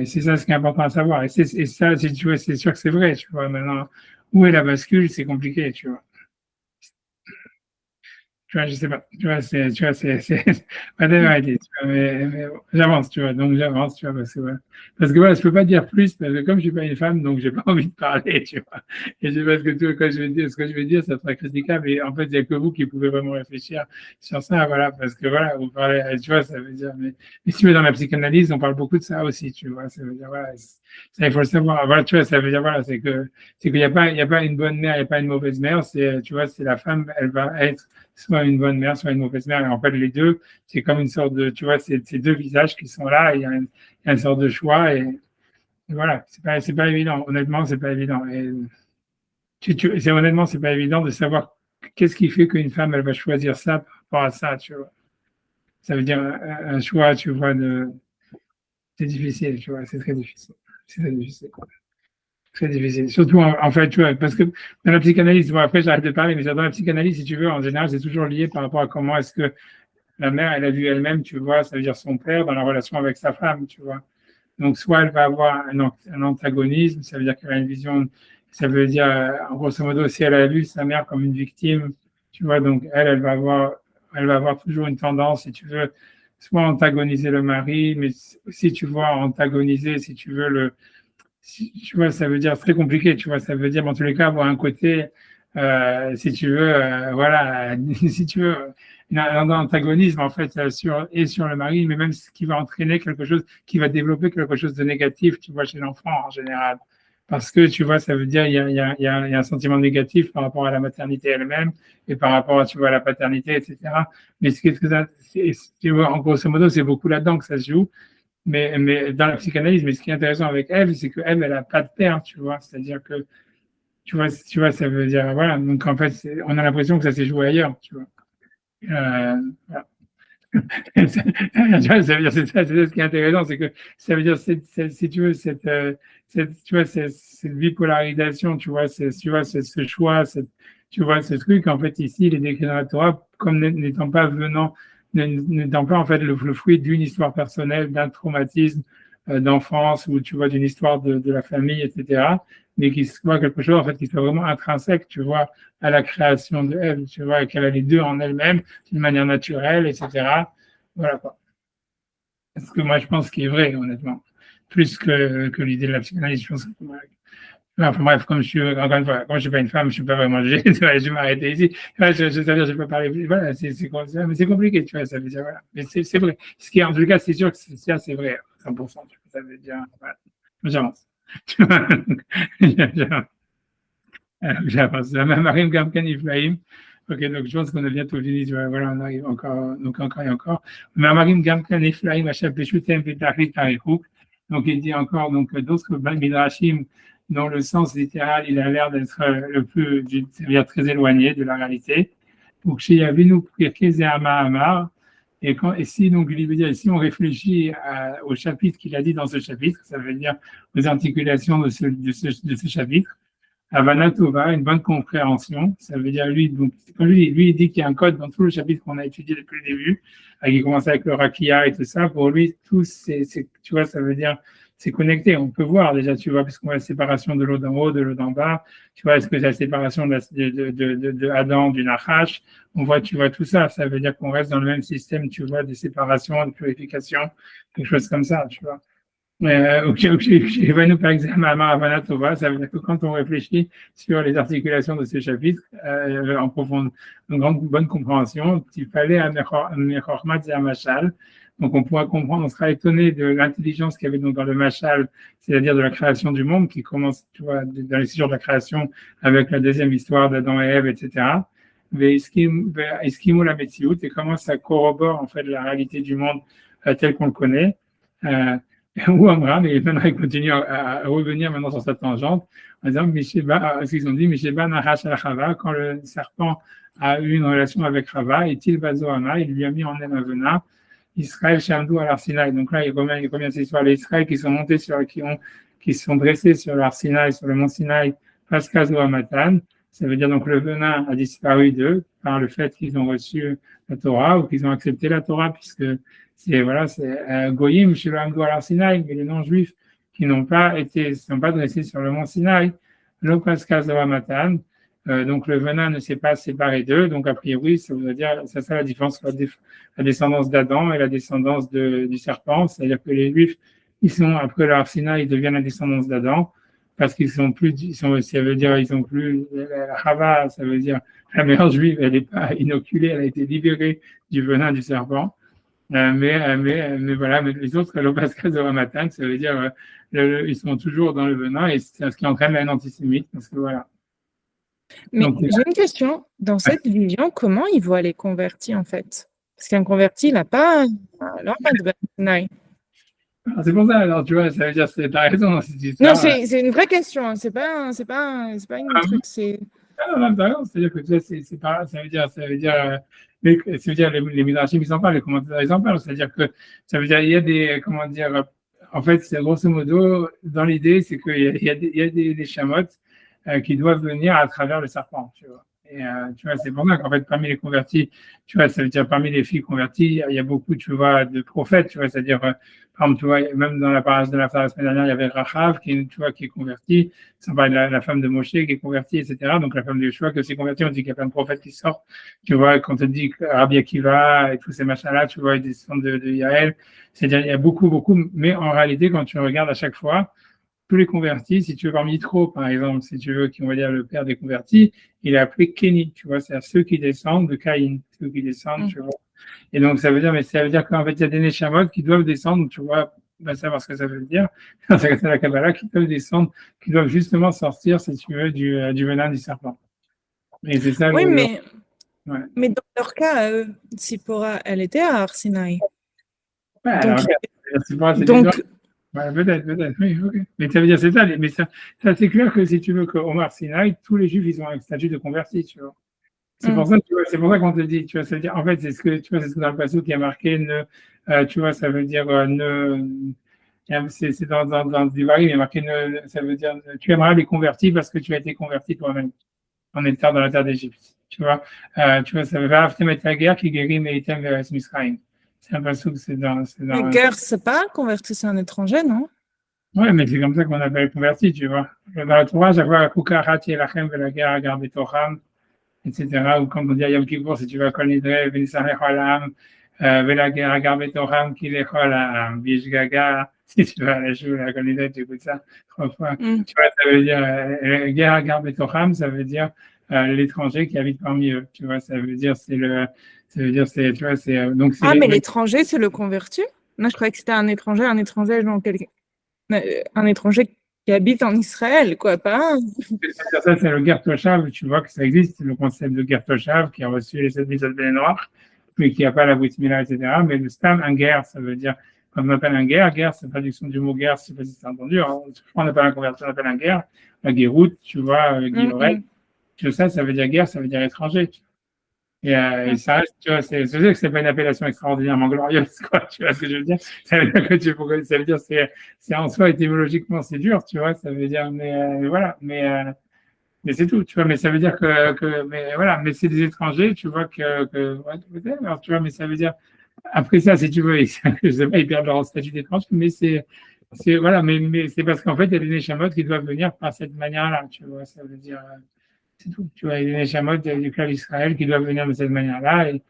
c'est ça ce qui est important à savoir. Et ça, tu vois, c'est sûr que c'est vrai, tu vois. Maintenant, où est la bascule, c'est compliqué, tu vois. Tu vois, je sais pas. Tu vois, c'est pas de vérité, tu vois, mais bon, j'avance, tu vois. Donc, j'avance, tu vois, parce que voilà, je peux pas dire plus, parce que comme je suis pas une femme, donc j'ai pas envie de parler, tu vois. Et je sais pas ce que quand je vais dire, ce que je vais dire, ça sera critiquable. Et en fait, il y a que vous qui pouvez vraiment réfléchir sur ça, voilà, parce que voilà, vous parlez, tu vois, ça veut dire, mais si tu veux, dans la psychanalyse, on parle beaucoup de ça aussi, tu vois. Ça veut dire, voilà, ça, il faut le savoir. Voilà, tu vois, ça veut dire, voilà, c'est qu'il y a pas une bonne mère, il n'y a pas une mauvaise mère, c'est, tu vois, c'est la femme, elle va être soit une bonne mère, soit une mauvaise mère. Et en fait, les deux, c'est comme une sorte de, tu vois, c'est deux visages qui sont là. Et il y a une sorte de choix. Et voilà, c'est pas évident. Honnêtement, c'est pas évident. Et honnêtement, c'est pas évident de savoir qu'est-ce qui fait qu'une femme, elle va choisir ça par rapport à ça, tu vois. Ça veut dire un choix, tu vois, c'est difficile, tu vois, c'est très difficile. C'est très difficile. Très difficile. Surtout, en fait, tu vois, parce que dans la psychanalyse, bon, après, j'arrête de parler, mais dans la psychanalyse, si tu veux, en général, c'est toujours lié par rapport à comment est-ce que la mère, elle a vu elle-même, tu vois, ça veut dire son père dans la relation avec sa femme, tu vois. Donc, soit elle va avoir un antagonisme, ça veut dire qu'elle a une vision, ça veut dire, en grosso modo, si elle a vu sa mère comme une victime, tu vois, donc elle elle va avoir toujours une tendance, si tu veux, soit antagoniser le mari, mais si tu vois antagoniser, si tu veux, tu vois, ça veut dire très compliqué, tu vois, ça veut dire, en tous les cas, avoir un côté, si tu veux, voilà, si tu veux, un antagonisme, en fait, sur le mari, mais même ce qui va entraîner quelque chose, qui va développer quelque chose de négatif, tu vois, chez l'enfant en général. Parce que, tu vois, ça veut dire, il y a un sentiment négatif par rapport à la maternité elle-même et par rapport à, tu vois, à la paternité, etc. Mais ce qui est, tu vois, en grosso modo, c'est beaucoup là-dedans que ça se joue. Mais dans la psychanalyse, mais ce qui est intéressant avec Ève, c'est que Ève, elle n'a pas de père, tu vois. C'est-à-dire que, tu vois, ça veut dire, voilà. Donc, en fait, on a l'impression que ça s'est joué ailleurs, tu vois. Voilà. Tu vois, ça veut dire, c'est ça, ce qui est intéressant, c'est que ça veut dire, si tu veux, tu vois, cette bipolarisation, tu vois, c'est ce choix, tu vois, ce truc, en fait, ici, il est décrit dans la Torah comme n'étant pas n'étant pas, en fait, le fruit d'une histoire personnelle, d'un traumatisme d'enfance ou, tu vois, d'une histoire de la famille, etc., mais qui soit quelque chose, en fait, qui soit vraiment intrinsèque, tu vois, à la création de Ève, tu vois, et qu'elle a les deux en elle-même, d'une manière naturelle, etc. Voilà quoi. C'est ce que moi je pense qui est vrai, honnêtement. Plus que l'idée de la psychanalyse, je pense que enfin bref, comme je suis, encore une fois, comme je suis pas une femme, je suis pas vraiment jugé, je vais m'arrêter ici. Je peux parler plus. Voilà, mais c'est compliqué, tu vois, ça veut dire, voilà. Mais c'est vrai. Ce qui est, en tout cas, c'est sûr que c'est vrai, 100%, tu vois, ça veut dire, voilà. J'avance. J'avance. Marim Gamken Iflaim. Ok, donc je pense qu'on a bientôt fini. Voilà, on arrive encore, donc encore et encore. Marim Gamken Iflaim, Hachem Peshutem Petachit Tarichouk. Donc il dit encore, donc d'autres midrashim, dont le sens littéral, il a l'air d'être le plus, c'est-à-dire très éloigné de la réalité. Donc chez Yavinu Pirkei Amar. Et si donc il veut dire, si on réfléchit au chapitre qu'il a dit dans ce chapitre, ça veut dire aux articulations de ce chapitre. Havana Tova, une bonne compréhension. Ça veut dire, lui, donc, quand lui, il dit qu'il y a un code dans tout le chapitre qu'on a étudié depuis le début, qui commence avec le Rakia et tout ça. Pour lui, tout, tu vois, ça veut dire, c'est connecté. On peut voir déjà, tu vois, puisqu'on a la séparation de l'eau d'en haut, de l'eau d'en bas. Tu vois, est-ce que c'est la séparation de Adam, du Nachash? On voit, tu vois, tout ça. Ça veut dire qu'on reste dans le même système, tu vois, de séparation, de purification, quelque chose comme ça, tu vois. Par exemple, à Maravana Tova, ça veut dire que quand on réfléchit sur les articulations de ce chapitre, en profonde, une grande bonne compréhension, il fallait un Mechormat Machal, Donc, on pourra comprendre, on sera étonné de l'intelligence qu'il y avait donc dans le Machal, c'est-à-dire de la création du monde, qui commence, tu vois, dans les 6 jours de la création, avec la deuxième histoire d'Adam et Ève, etc. Mais Eskimo la Metsiout, et comment ça corrobore, en fait, la réalité du monde tel qu'on le connaît. Ou Amram, et maintenant il continue à revenir maintenant sur cette tangente, en disant, ce qu'ils ont dit, Misheba Nahash al Chava, quand le serpent a eu une relation avec Chava, et Tilbazo Ama, il lui a mis en elle un venin, Israël Shamdou à l'Arsinaï. Donc là, il revient cette histoire, les Israël qui sont montés qui sont dressés sur l'Arsinaï, sur le mont Sinaï, Paskazo Amatan. Ça veut dire donc le venin a disparu d'eux par le fait qu'ils ont reçu la Torah ou qu'ils ont accepté la Torah, puisque c'est Goyim, Shelo Amdou al Sinaï, mais les non-juifs qui n'ont pas dressés sur le mont Sinaï, Lo Paskazo Amatan. Donc le venin ne s'est pas séparé d'eux, donc a priori ça voudrait dire, c'est ça la différence entre la descendance d'Adam et la descendance du serpent, c'est-à-dire que les Juifs, ils sont après leur Sinaï, ils deviennent la descendance d'Adam parce qu'ils sont plus, ça veut dire ils ont plus la Chava, ça veut dire la mère juive, elle n'est pas inoculée, elle a été libérée du venin du serpent. Mais voilà, mais les autres, l'Opaska Zoramatan, ça veut dire ils sont toujours dans le venin et c'est ce qui entraîne la haine antisémite, parce que voilà. Mais Donc, j'ai une question. Dans cette vision, comment il voit les convertis, en fait? Parce qu'un converti, il n'a pas alors pas de Sinai. c'est pour ça, alors tu vois, ça veut dire, t'as raison dans cette Non, histoire. c'est une vraie question. Hein. C'est pas une truc. C'est Non, t'as raison, c'est-à-dire que tu vois, c'est pas, ça veut dire, les Midrashim, ils en parlent, les commentateurs, ils en parlent, c'est-à-dire que, ça veut dire, il y a des, comment dire, en fait, c'est grosso modo, dans l'idée, c'est qu'il y a des chamottes qui doivent venir à travers le serpent, tu vois. Et tu vois, c'est pour ça qu'en fait, parmi les convertis, tu vois, ça veut dire parmi les filles converties, il y a beaucoup, tu vois, de prophètes, tu vois, c'est-à-dire, par exemple, tu vois, même dans la parage de la semaine dernière, il y avait Rachav tu vois, qui est convertie, sans parler de la femme de Moshe qui est convertie, etc. Donc la femme de Yeshua qui est aussi convertie, on dit qu'il y a plein de prophètes qui sortent, tu vois, quand on dit que Rabbi Akiva et tous ces machins-là, tu vois, ils descendent de Yael, c'est-à-dire, il y a beaucoup, mais en réalité, quand tu regardes à chaque fois, tous les convertis, si tu veux, parmi Yitro, par exemple, si tu veux, qui on va dire le père des convertis, il est appelé Kéni, tu vois, c'est-à-dire ceux qui descendent de Caïn, ceux qui descendent, tu vois. Et donc, ça veut dire qu'en fait, il y a des Neshamot qui doivent descendre, tu vois, va savoir ce que ça veut dire, c'est la Kabbalah, qui doivent descendre, qui doivent justement sortir, si tu veux, du venin du serpent. Et c'est ça oui, ouais. mais dans leur cas, Tsipora, elle était à Arsinaï. Ouais, Donc, ouais, peut-être, oui, ok. Mais ça veut dire, c'est ça, mais ça c'est clair que si tu veux qu'Omar Sinaï, tous les juifs, ils ont un statut de converti, tu vois. C'est pour ça, tu vois, c'est pour ça qu'on te dit, tu vois, ça veut dire, en fait, c'est ce que dans le passage qui a marqué, tu vois, ça veut dire, c'est dans le Divarim, il y a marqué, ça veut dire, tu aimeras les convertis parce que tu as été converti toi-même, en étant dans la terre d'Égypte, tu vois, ça veut dire, mettre la guerre qui guérit Meitem vers Misraïm. C'est un passage, c'est dans. La guerre, c'est pas convertir un étranger, non? Ouais, mais c'est comme ça qu'on appelle converti, tu vois. Dans la Torah, chaque fois, Kukarat Yelachem, la guerre à garder Toram, etc. Ou quand on dit à Yom Kippour, si tu vas Kol Nidre, Venisarech Olam, la guerre à garder Toram, Kilechol Am, Bishgaga, si tu vas à la joue, à Kol Nidre, tu écoutes ça 3 fois. Tu vois, ça veut dire, guerre à garder Toram, ça veut dire l'étranger qui habite parmi eux. Tu vois, ça veut dire, tu vois, donc c'est. Ah, mais l'étranger, c'est le converti? Moi, je croyais que c'était un étranger qui habite en Israël, quoi, pas. Ça, c'est le Ger Toshav, tu vois que ça existe, le concept de Ger Toshav qui a reçu les 7 mitzvot ben noirs, mais qui n'a pas la Brit Mila, etc. Mais le Stam, un guerre, ça veut dire, quand on appelle un guerre, c'est la traduction du mot guerre, je ne sais pas si c'est entendu, hein. On appelle un converti, on appelle un guerre, la guéroute, tu vois, guillerette. Tout ça, ça veut dire guerre, ça veut dire étranger. Et ça reste, tu vois, c'est sûr que c'est pas une appellation extraordinairement glorieuse, quoi, tu vois ce que je veux dire? Ça veut dire c'est en soi, étymologiquement, c'est dur, tu vois, ça veut dire, mais voilà, mais c'est tout, tu vois, mais ça veut dire mais voilà, mais c'est des étrangers, tu vois, ouais, peut-être, alors, tu vois, mais ça veut dire, après ça, si tu veux, je sais pas, ils perdent leur statut d'étranger, mais voilà, mais c'est parce qu'en fait, il y a des Neshamot qui doivent venir par cette manière-là, tu vois, ça veut dire, c'est tout. Tu vois, il y a des Neshamot du clan d'Israël qui doivent venir de cette manière-là. Et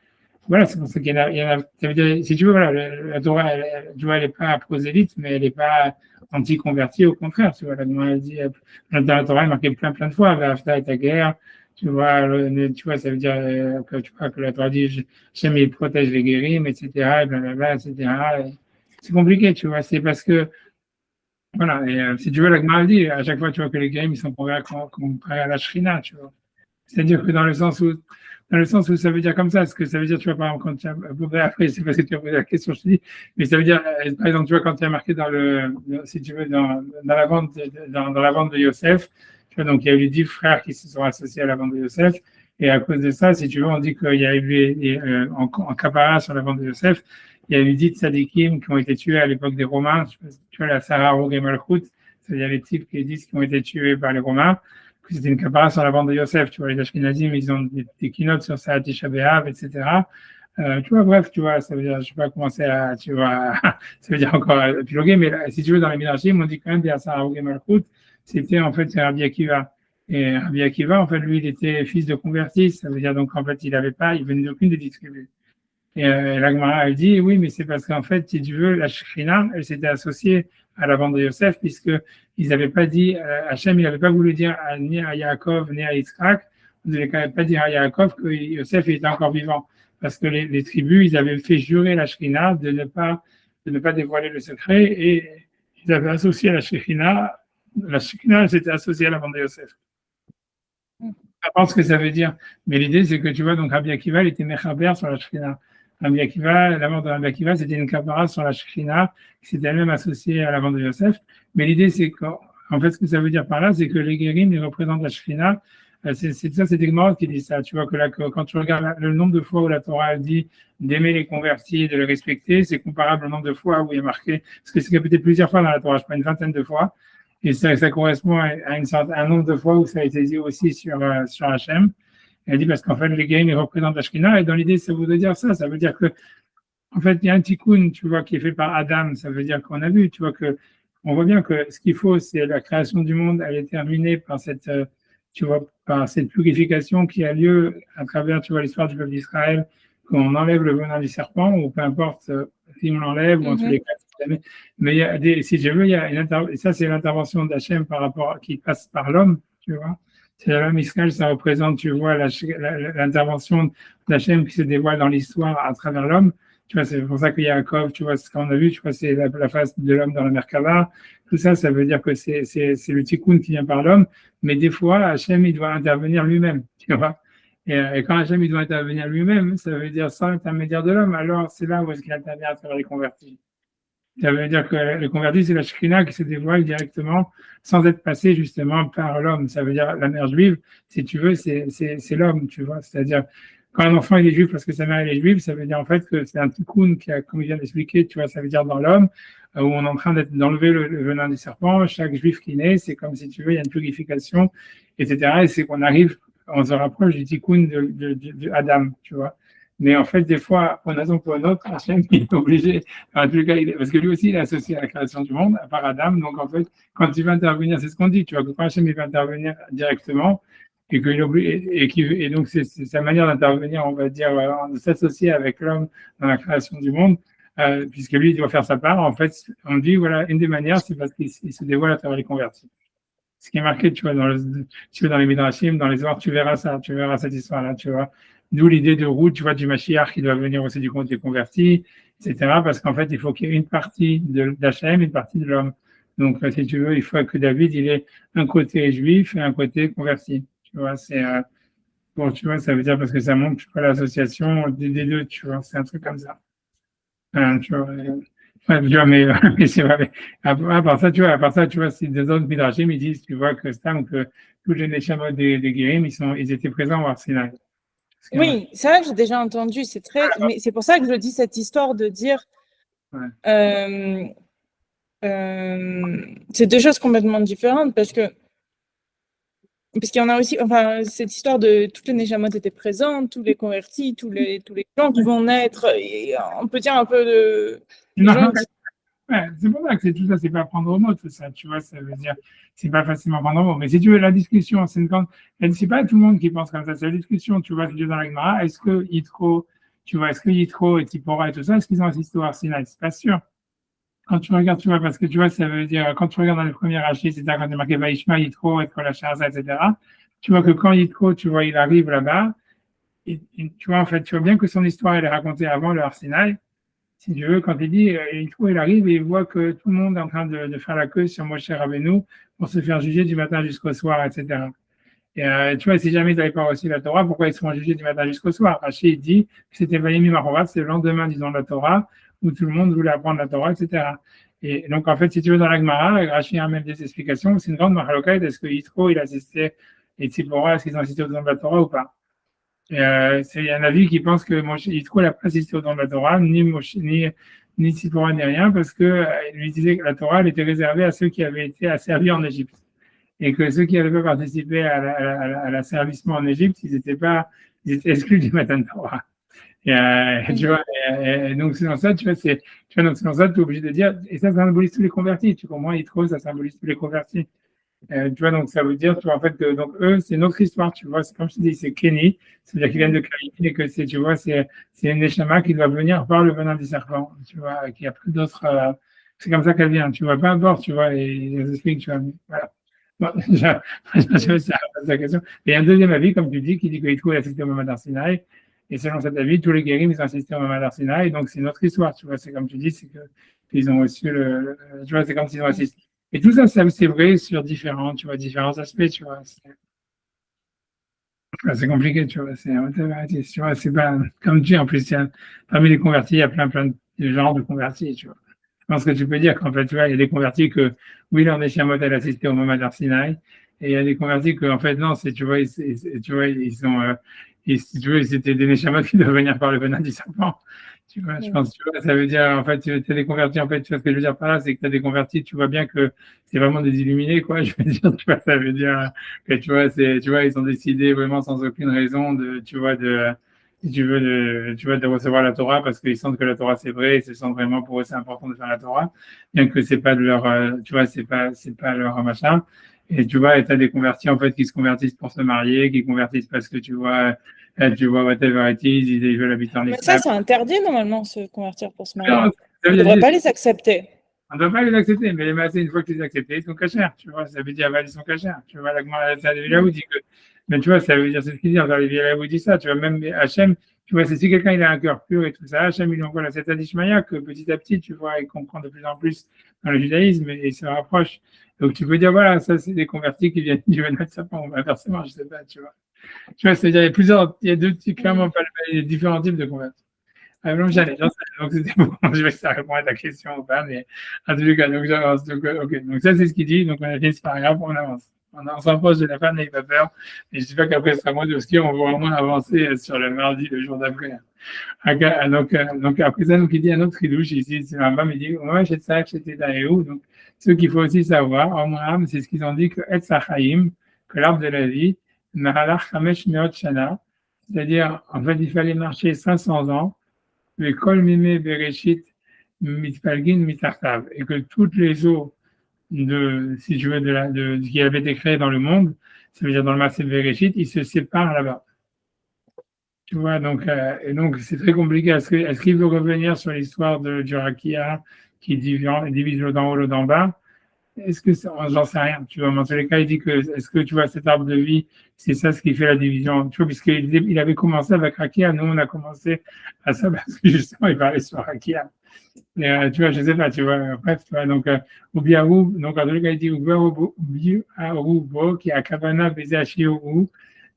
voilà, c'est pour ça qu'il y en a. Ça veut dire, si tu veux, voilà, la Torah, tu vois, elle n'est pas prosélyte, mais elle n'est pas anti-convertie, au contraire. Tu vois, la Torah, elle dit, dans la Torah, elle est marquée plein de fois, Vafta et ta guerre, Tu vois, ça veut dire que tu vois que la Torah dit Hachem il protège les guérims, etc. Et blablabla, etc. Et c'est compliqué, tu vois. C'est parce que voilà. Et si tu veux, la Gemara dit à chaque fois, tu vois que les guérims ils sont comparés à la Shrina, tu vois. C'est-à-dire que dans le sens où ça veut dire comme ça, ce que ça veut dire, tu vois, par exemple, quand tu as, après, c'est parce que tu as posé la question, je te dis, mais ça veut dire, par exemple, tu vois, quand tu as marqué si tu veux, dans la vente, dans la vente de Yosef, tu vois, donc il y a eu 10 frères qui se sont associés à la vente de Yosef, et à cause de ça, si tu veux, on dit qu'il y a eu, en Kapara sur la vente de Yosef, il y a eu 10 tzadikim qui ont été tués à l'époque des Romains, tu vois, la Sarah Rogue et Malchut, c'est-à-dire les types qui ont été tués par les Romains, que c'était une capara sur la vente de Yosef, tu vois, les Ashkenazim, ils ont des keynotes sur ça, Tisha B'Av, etc. Tu vois, bref, tu vois, ça veut dire, je sais pas comment c'est, tu vois, ça veut dire encore épiloguer, mais là, si tu veux, dans les Midrashim, on dit quand même, des Asar Malchut, c'était, en fait, c'est Rabbi Akiva. Et Rabbi Akiva, en fait, lui, il était fils de convertis, ça veut dire, donc, en fait, il venait d'aucune des 10 tribus. Et la Gemara, elle dit, oui, mais c'est parce qu'en fait, si tu veux, la Shekhinah, elle s'était associée à la vente de Yosef, puisque ils n'avaient pas dit, Hachem, il n'avait pas voulu dire ni à Yaakov, ni à Yitzhak, ils n'avaient quand même pas dire à Yaakov que Yosef était encore vivant. Parce que les tribus, ils avaient fait jurer la Shekhinah de ne pas dévoiler le secret, et ils avaient associé la Shekhinah, elle s'était associée à la vente de Yosef. Je pense ce que ça veut dire. Mais l'idée, c'est que tu vois, donc Rabbi Akiva, il était Mechaber sur la Shekhinah. Rabbi Akiva, la mort de Rabbi Akiva, c'était une kapara sur la Shekhinah, qui s'était elle-même associée à la vente de Yosef. Mais l'idée, c'est qu'en fait, ce que ça veut dire par là, c'est que les guérim, ils représentent la Shekhinah. C'est Gemara qui dit ça. Tu vois que là, quand tu regardes le nombre de fois où la Torah dit d'aimer les convertis, de les respecter, c'est comparable au nombre de fois où il est marqué, parce que c'est répété plusieurs fois dans la Torah, je crois une vingtaine de fois. Et ça correspond à un nombre de fois où ça a été dit aussi sur Hachem. Elle dit parce qu'en fait, les guérim, ils représentent la Shekhinah. Et dans l'idée, ça voudrait dire ça. Ça veut dire que, en fait, il y a un tikkun, tu vois, qui est fait par Adam. Ça veut dire qu'on a vu, tu vois, on voit bien que ce qu'il faut, c'est la création du monde. Elle est terminée par tu vois, par cette purification qui a lieu à travers, tu vois, l'histoire du peuple d'Israël, qu'on enlève le venin du serpent, ou peu importe si on l'enlève, ou en tous les cas, mais il y a si je veux, il y a et ça, c'est l'intervention d'Hachem qui passe par l'homme, tu vois. C'est l'homme Israël, ça représente, tu vois, l'intervention d'Hachem qui se dévoile dans l'histoire à travers l'homme. Tu vois, c'est pour ça qu'il y a Yaakov, tu vois, ce qu'on a vu, tu vois, c'est la face de l'homme dans la Merkava. Tout ça, ça veut dire que c'est le tikkun qui vient par l'homme. Mais des fois, Hachem, il doit intervenir lui-même, tu vois. Et quand Hachem, il doit intervenir lui-même, ça veut dire sans l'intermédiaire de l'homme, alors c'est là où est-ce qu'il intervient à travers les convertis. Ça veut dire que le converti, c'est la Shekhinah qui se dévoile directement sans être passé justement par l'homme. Ça veut dire la mère juive, si tu veux, c'est l'homme, tu vois. C'est-à-dire, quand un enfant il est juif parce que sa mère est juive, ça veut dire en fait que c'est un tikkun qui a, comme il vient d'expliquer, tu vois, ça veut dire dans l'homme, où on est en train d'enlever le venin du serpent. Chaque juif qui naît, c'est comme si tu veux, il y a une purification, etc. Et c'est qu'on arrive, on se rapproche du tikkun de Adam, tu vois. Mais en fait, des fois, pour une raison ou pour une autre, Hachem est obligé, en tout cas, parce que lui aussi, il est associé à la création du monde, à part Adam. Donc, en fait, quand il va intervenir, c'est ce qu'on dit, tu vois, que quand Hachem il va intervenir directement, et donc, c'est sa manière d'intervenir, on va dire, de s'associer avec l'homme dans la création du monde, puisque lui, il doit faire sa part. En fait, on dit, voilà, une des manières, c'est parce qu'il se dévoile à travers les convertis. Ce qui est marqué, tu vois, dans les Midrashim, dans les Zohar, tu verras cette histoire-là, tu vois. D'où l'idée de route, tu vois, du Mashiach qui doit venir aussi du compte des convertis, etc. Parce qu'en fait, il faut qu'il y ait une partie d'Hachem et une partie de l'homme. Donc, si tu veux, il faut que David, il ait un côté juif et un côté converti. Tu vois, bon, tu vois, ça veut dire parce que ça montre, tu vois, l'association des deux, tu vois, c'est un truc comme ça. Tu vois, tu vois, mais c'est vrai. À part ça, tu vois, c'est des autres midrashim, ils disent, tu vois, que tous les neshamot des guérim, ils étaient présents au Har Sinaï. Oui, ça, j'ai déjà entendu. Mais c'est pour ça que je dis cette histoire de dire. Ouais. C'est deux choses complètement différentes parce qu'il y en a aussi, enfin, cette histoire de toutes les Neshamot étaient présentes, tous les convertis, tous les gens qui vont naître, et on peut dire un peu de. Ouais, c'est pour ça que tout ça, c'est pas prendre au mot, tout ça, tu vois, ça veut dire, c'est pas facilement prendre au mot. Mais si tu veux, la discussion, c'est pas tout le monde qui pense comme ça, c'est la discussion, tu vois, dans la Gemara, est-ce que Yitro, tu vois, est-ce que Yitro et Tipora et tout ça, est-ce qu'ils ont assisté au Har Sinaï? C'est pas sûr. Quand tu regardes, tu vois, parce que tu vois, ça veut dire, quand tu regardes dans les premiers rachis, c'est-à-dire quand il est marqué Vaishma, Yitro, et Kolacharza, etc., tu vois que quand Yitro, tu vois, il arrive là-bas, tu vois, en fait, tu vois bien que son histoire, elle est racontée avant le Har Sinaï. Si tu veux, quand il dit, Yitro, il arrive et il voit que tout le monde est en train de faire la queue sur Moshe Rabbeinu pour se faire juger du matin jusqu'au soir, etc. Et tu vois, si jamais ils n'avaient pas reçu la Torah, pourquoi ils seront jugés du matin jusqu'au soir? Rachid dit que c'était Vayemi Marovat, c'est le lendemain, disons, de la Torah, où tout le monde voulait apprendre la Torah, etc. Et donc, en fait, si tu veux, dans la Gemara, Rachid a même des explications, c'est une grande marloquette, est-ce que Yitro, il assistait, et Tzipora, est-ce qu'ils ont assisté au don de la Torah ou pas? Et il y a un avis qui pense que Yitro n'a pas assisté au don de la Torah, ni Tzipora, ni rien, parce que il lui disait que la Torah, elle était réservée à ceux qui avaient été asservis en Égypte. Et que ceux qui n'avaient pas participé à l'asservissement en Égypte, ils étaient exclus du Matan Torah. Tu vois, et donc c'est dans ça, tu vois, tu vois, donc c'est dans ça, tu es obligé de dire, et ça symbolise tous les convertis, tu comprends, Yitro, ça symbolise tous les convertis. Tu vois, donc ça veut dire, tu vois, en fait, que donc eux, c'est notre histoire, tu vois, c'est comme je te dis, c'est Kenny, c'est-à-dire qu'ils viennent de Kaïn, et que c'est, tu vois, c'est une Neshama qui doit venir par le venin du serpent, tu vois, qui a plus d'autres, c'est comme ça qu'elle vient, tu vois, peu importe, tu vois, et ils expliquent, tu vois, voilà. Bon, je vais la question. Et il y a un deuxième avis, comme tu dis, qui dit que Yitro a assisté au Mamad Arsinaï. Et selon cet avis, tous les guérim, ils ont assisté au Mamad Arsinaï. Donc, c'est notre histoire, tu vois. C'est comme tu dis, c'est qu'ils ont reçu tu vois, c'est comme s'ils ont assisté. Et tout ça, c'est vrai sur différents, tu vois, différents aspects, tu vois. C'est compliqué, tu vois. Tu vois, c'est pas, comme tu dis, en plus, parmi les convertis, il y a plein de genres de convertis, tu vois. Je pense que tu peux dire qu'en fait, tu vois, il y a des convertis que, oui, là, on est chez un modèle assisté au moment d'Arsinaï, et il y a des convertis que, en fait, non, c'est, tu vois, tu vois, ils sont, si tu veux, c'était des Neshamot qui doivent venir par le venin du serpent. Tu vois, je pense, tu vois, ça veut dire, en fait, tu as des convertis, en fait, tu vois, ce que je veux dire par là, c'est que tu as des convertis, tu vois bien que c'est vraiment des illuminés, quoi, je veux dire, tu vois, ça veut dire que, tu vois, ils ont décidé vraiment sans aucune raison tu vois, si tu veux, tu vois, de recevoir la Torah parce qu'ils sentent que la Torah c'est vrai, et ils se sentent vraiment pour eux c'est important de faire la Torah, bien que c'est pas de leur, tu vois, c'est pas leur machin. Et tu vois, et t'as des convertis en fait qui se convertissent pour se marier, qui convertissent parce que tu vois, whatever it is, ils veulent habiter en Mais ça, islam. c'est interdit normalement, se convertir pour se marier. Non, ça On veut ne devrait dire, pas les accepter. on ne doit pas les accepter, mais les massés, une fois que tu les acceptes, ils sont cachers, tu vois, ça veut dire, ils sont cachers, tu vois, ça vous dit que, mais tu vois, ça veut dire, c'est ce qu'il dit, la vous dit ça, tu vois, même Hachem, tu vois, c'est si quelqu'un il a un cœur pur et tout ça, Hachem, il envoie la cette Ishmaïa que petit à petit, tu vois, il comprend de plus en plus dans le judaïsme et il se rapproche. Donc tu peux dire, voilà, ça c'est des convertis qui viennent du Venat Sapon, inversement, je sais pas, tu vois. Tu vois, c'est-à-dire, il y a deux types, clairement, pas il y a différents types de convertis. Donc, c'était bon. Je vais ça répondre à ta question ou pas, mais en tout cas, donc j'avance. Donc, ok. Donc, ça, c'est ce qu'il dit. Donc, on a fini ce paragraphe, on avance. On s'approche de la fin, n'ayez pas peur. Et je ne sais pas qu'après ce sera moi de ski, on va vraiment avancer sur le mardi, le jour d'après. Donc, après ça, donc, il dit un autre ridouche ici, c'est Rambam, il dit, ouais, j'ai ça, j'étais d'ailleurs. Donc, ce qu'il faut aussi savoir, Omram, c'est ce qu'ils ont dit que Et Sachaim, que l'arbre de la vie, Nahalach Hamesh Meot Shana, c'est-à-dire, en fait, il fallait marcher 500 ans l'école Mimé Bereshit Mitpalgin Mitartav, et que toutes les eaux si tu veux, qui avaient été créées dans le monde, ça veut dire dans le Massé Bereshit, ils se séparent là-bas. Tu vois, donc, et donc c'est très compliqué. Est-ce qu'il veut revenir sur l'histoire du Rakia qui divise l'eau d'en haut, l'eau d'en bas? Est-ce que j'en sais rien, tu vois, mais en tous les cas, il dit que, est-ce que tu vois, cet arbre de vie, c'est ça ce qui fait la division, tu vois, puisqu'il avait commencé avec Rakia, nous, on a commencé à ça parce que justement, il parlait sur Rakia. Tu vois, je sais pas, tu vois, bref, tu vois, donc, Ubiaru, donc, en tous les cas, il dit Ubiaru, qui a Kavana, Bezashi,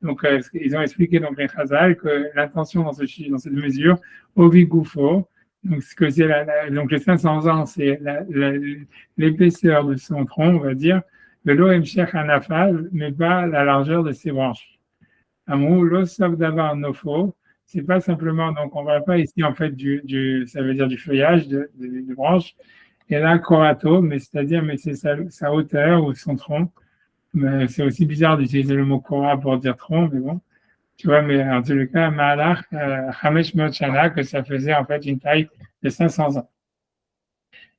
donc, ils ont expliqué, donc, les Chazal, que l'intention dans cette mesure, Ovi Gufo, donc, ce que c'est donc les 500 ans, c'est l'épaisseur de son tronc, on va dire, de l'OM Sheikh Anafal, mais pas la largeur de ses branches. Amrou, l'osov d'avoir nofo, c'est pas simplement, donc on ne voit pas ici en fait ça veut dire du feuillage de branches, et là, corato, mais c'est-à-dire, mais c'est sa hauteur ou son tronc. Mais c'est aussi bizarre d'utiliser le mot kora pour dire tronc, mais bon. Tu vois, mais en tout cas, Ma'alach, Hamesh Shana, que ça faisait en fait une taille de 500 ans.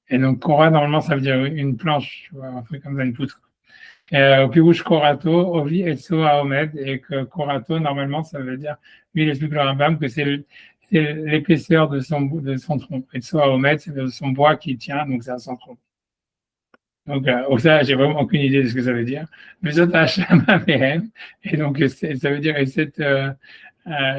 Et donc, Kora, normalement, ça veut dire une planche, tu vois, un truc comme ça, une poutre. Au Pirouche Korato, Ovi Etso Aomed, et que Korato, normalement, ça veut dire, lui, il explique le Rambam que c'est l'épaisseur de son tronc. Etso Aomed, c'est son bois qui tient, donc c'est à son tronc. Donc, ça, j'ai vraiment aucune idée de ce que ça veut dire. Mais ça, et donc, ça veut dire,